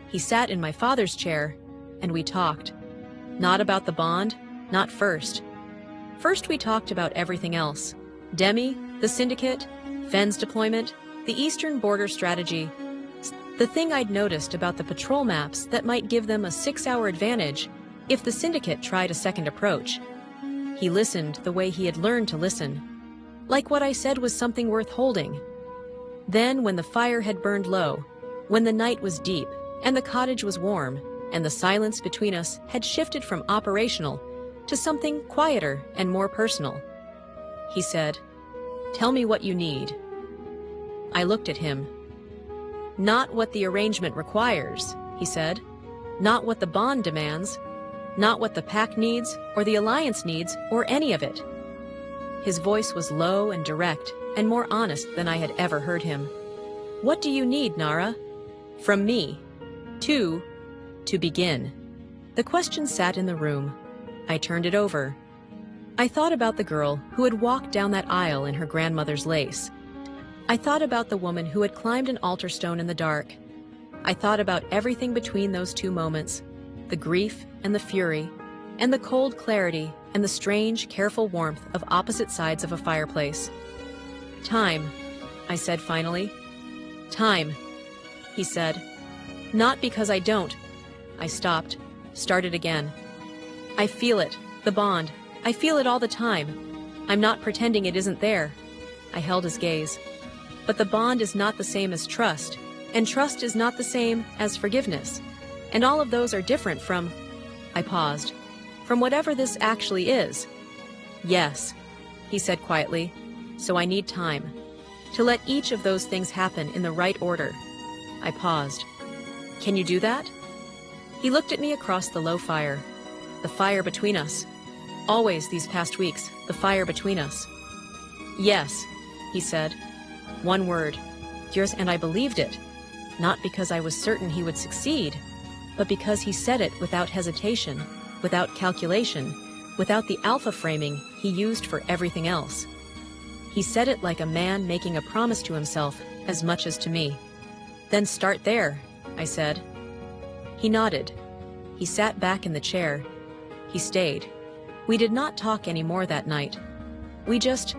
He sat in my father's chair, and we talked. Not about the bond, not first. First we talked about everything else. Demi, the syndicate, Fenn's deployment, the eastern border strategy, the thing I'd noticed about the patrol maps that might give them a 6-hour advantage if the syndicate tried a second approach. He listened the way he had learned to listen, like what I said was something worth holding. Then, when the fire had burned low, when the night was deep, and the cottage was warm, and the silence between us had shifted from operational to something quieter and more personal, he said, "Tell me what you need." I looked at him. "Not what the arrangement requires," he said. "Not what the bond demands. Not what the pack needs, or the alliance needs, or any of it." His voice was low and direct, and more honest than I had ever heard him. "What do you need, Nara?" "From me. To begin." The question sat in the room. I turned it over. I thought about the girl who had walked down that aisle in her grandmother's lace. I thought about the woman who had climbed an altar stone in the dark. I thought about everything between those two moments, the grief and the fury, and the cold clarity and the strange, careful warmth of opposite sides of a fireplace. "Time," I said finally. "Time," he said. "Not because I don't." I stopped, started again. "I feel it, the bond. I feel it all the time. I'm not pretending it isn't there." I held his gaze. "But the bond is not the same as trust, and trust is not the same as forgiveness. And all of those are different from—" I paused. "From whatever this actually is." "Yes," he said quietly. "So I need time. To let each of those things happen in the right order." I paused. "Can you do that?" He looked at me across the low fire. "The fire between us. Always these past weeks, the fire between us." "Yes," he said. One word. Yours, and I believed it. Not because I was certain he would succeed, but because he said it without hesitation, without calculation, without the alpha framing he used for everything else. He said it like a man making a promise to himself as much as to me. "Then start there," I said. He nodded. He sat back in the chair. He stayed. We did not talk any more that night. We just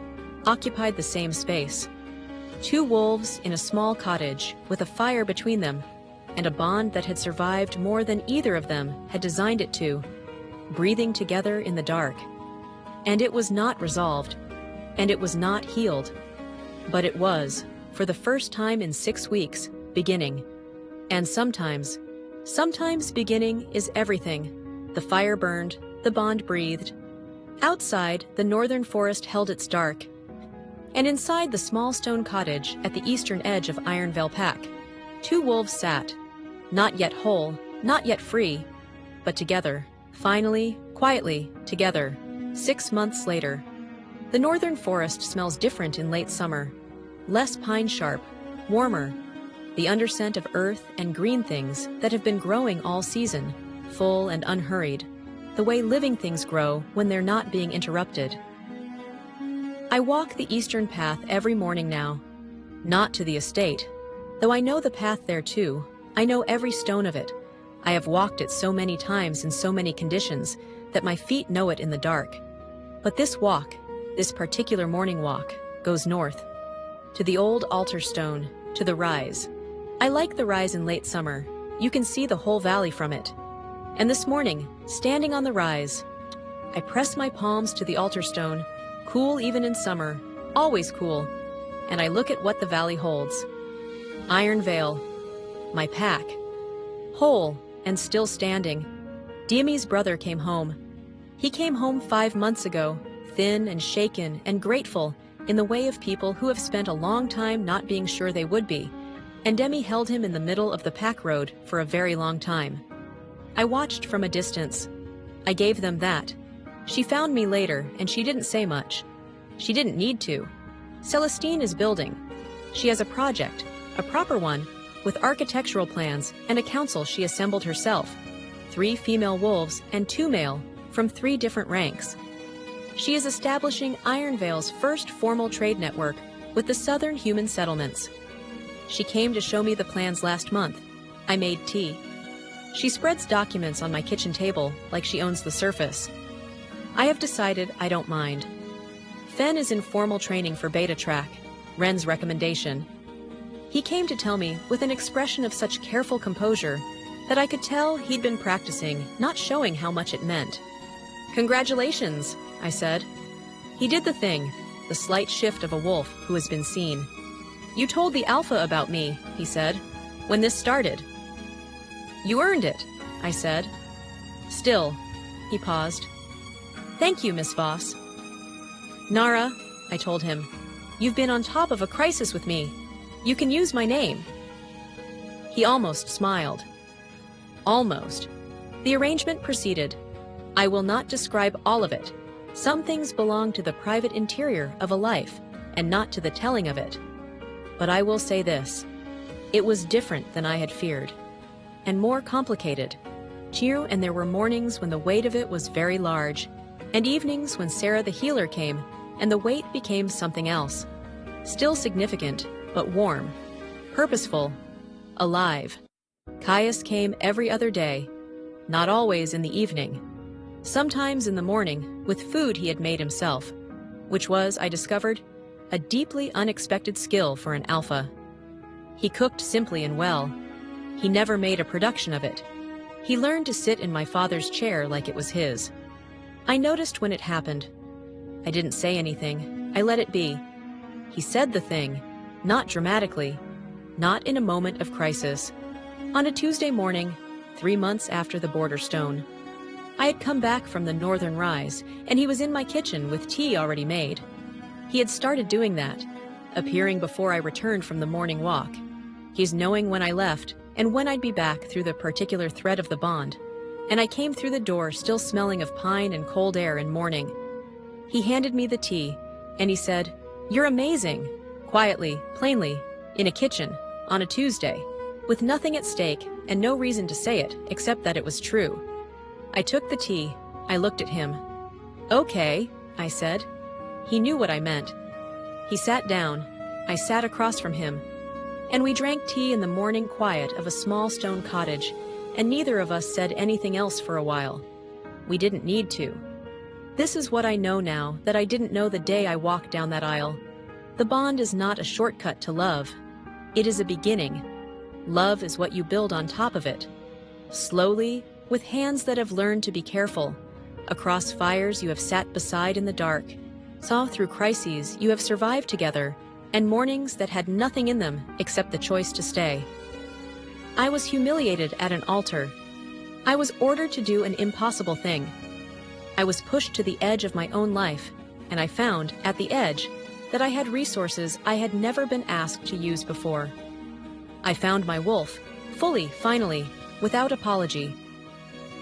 occupied the same space. Two wolves in a small cottage with a fire between them, and a bond that had survived more than either of them had designed it to, breathing together in the dark. And it was not resolved, and it was not healed, but it was, for the first time in 6 weeks, beginning. And sometimes beginning is everything. The fire burned, the bond breathed. Outside, the northern forest held its dark, and inside the small stone cottage at the eastern edge of Ironvale Pack, two wolves sat, not yet whole, not yet free, but together, finally, quietly, together, 6 months later. The northern forest smells different in late summer, less pine-sharp, warmer, the underscent of earth and green things that have been growing all season, full and unhurried, the way living things grow when they're not being interrupted. I walk the eastern path every morning now, not to the estate, though I know the path there too. I know every stone of it. I have walked it so many times in so many conditions that my feet know it in the dark. But this walk, this particular morning walk, goes north, to the old altar stone, to the rise. I like the rise in late summer. You can see the whole valley from it. And this morning, standing on the rise, I press my palms to the altar stone, cool even in summer, always cool, and I look at what the valley holds. Ironvale, my pack, whole and still standing. Demi's brother came home. He came home 5 months ago, thin and shaken and grateful in the way of people who have spent a long time not being sure they would be, and Demi held him in the middle of the pack road for a very long time. I watched from a distance. I gave them that. She found me later, and she didn't say much. She didn't need to. Celestine is building. She has a project, a proper one, with architectural plans and a council she assembled herself, 3 female wolves and 2 male, from 3 different ranks. She is establishing Ironvale's first formal trade network with the southern human settlements. She came to show me the plans last month. I made tea. She spreads documents on my kitchen table like she owns the surface. I have decided I don't mind. Fen is in formal training for Beta Track, Ren's recommendation. He came to tell me with an expression of such careful composure that I could tell he'd been practicing, not showing how much it meant. "Congratulations," I said. He did the thing, the slight shift of a wolf who has been seen. "You told the Alpha about me," he said, "when this started." "You earned it," I said. Still, he paused. "Thank you, Miss Voss." "Nara," I told him, "you've been on top of a crisis with me. You can use my name." He almost smiled. Almost. The arrangement proceeded. I will not describe all of it. Some things belong to the private interior of a life, and not to the telling of it. But I will say this. It was different than I had feared. And more complicated. And there were mornings when the weight of it was very large, and evenings when Sarah the healer came, and the weight became something else. Still significant, but warm. Purposeful. Alive. Caius came every other day, not always in the evening. Sometimes in the morning, with food he had made himself, which was, I discovered, a deeply unexpected skill for an alpha. He cooked simply and well. He never made a production of it. He learned to sit in my father's chair like it was his. I noticed when it happened. I didn't say anything. I let it be. He said the thing, not dramatically, not in a moment of crisis. On a Tuesday morning, 3 months after the border stone, I had come back from the Northern Rise, and he was in my kitchen with tea already made. He had started doing that, appearing before I returned from the morning walk. He's knowing when I left, and when I'd be back through the particular thread of the bond, and I came through the door still smelling of pine and cold air and morning. He handed me the tea, and he said, "You're amazing," quietly, plainly, in a kitchen, on a Tuesday, with nothing at stake and no reason to say it except that it was true. I took the tea. I looked at him. "Okay," I said. He knew what I meant. He sat down. I sat across from him, and we drank tea in the morning quiet of a small stone cottage, and neither of us said anything else for a while. We didn't need to. This is what I know now that I didn't know the day I walked down that aisle. The bond is not a shortcut to love. It is a beginning. Love is what you build on top of it. Slowly, with hands that have learned to be careful. Across fires you have sat beside in the dark. Saw through crises you have survived together, and mornings that had nothing in them except the choice to stay. I was humiliated at an altar. I was ordered to do an impossible thing. I was pushed to the edge of my own life, and I found, at the edge, that I had resources I had never been asked to use before. I found my wolf, fully, finally, without apology.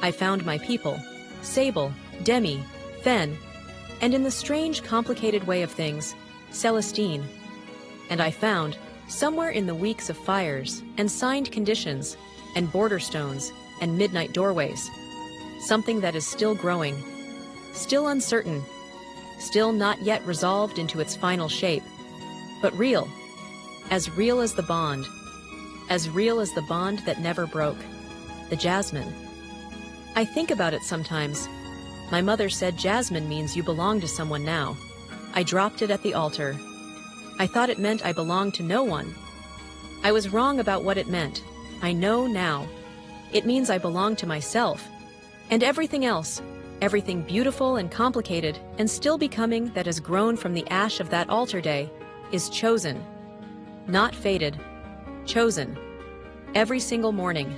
I found my people, Sable, Demi, Fen, and in the strange, complicated way of things, Celestine. And I found, somewhere in the weeks of fires, and signed conditions, and border stones, and midnight doorways, something that is still growing, still uncertain, still not yet resolved into its final shape, but real as the bond, as real as the bond that never broke, the jasmine. I think about it sometimes. My mother said jasmine means you belong to someone now. I dropped it at the altar. I thought it meant I belonged to no one. I was wrong about what it meant. I know now. It means I belong to myself. And everything else, everything beautiful and complicated and still becoming that has grown from the ash of that altar day, is chosen. Not fated. Chosen. Every single morning.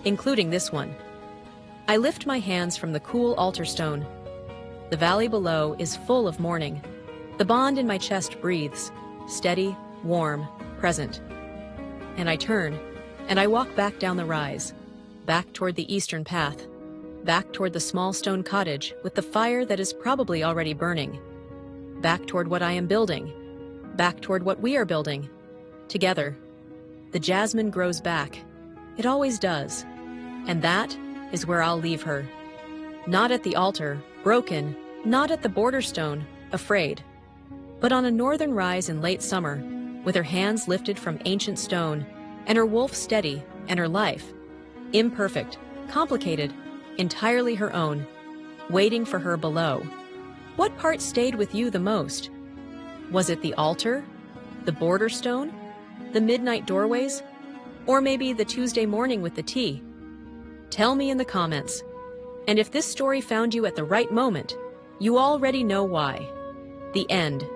Including this one. I lift my hands from the cool altar stone. The valley below is full of morning. The bond in my chest breathes, steady, warm, present. And I turn, and I walk back down the rise, back toward the eastern path, back toward the small stone cottage with the fire that is probably already burning, back toward what I am building, back toward what we are building, together. The jasmine grows back. It always does. And that is where I'll leave her. Not at the altar, broken, not at the border stone, afraid, but on a northern rise in late summer, with her hands lifted from ancient stone, and her wolf steady, and her life, imperfect, complicated, entirely her own, waiting for her below. What part stayed with you the most? Was it the altar, the border stone, the midnight doorways, or maybe the Tuesday morning with the tea? Tell me in the comments. And if this story found you at the right moment, you already know why. The end.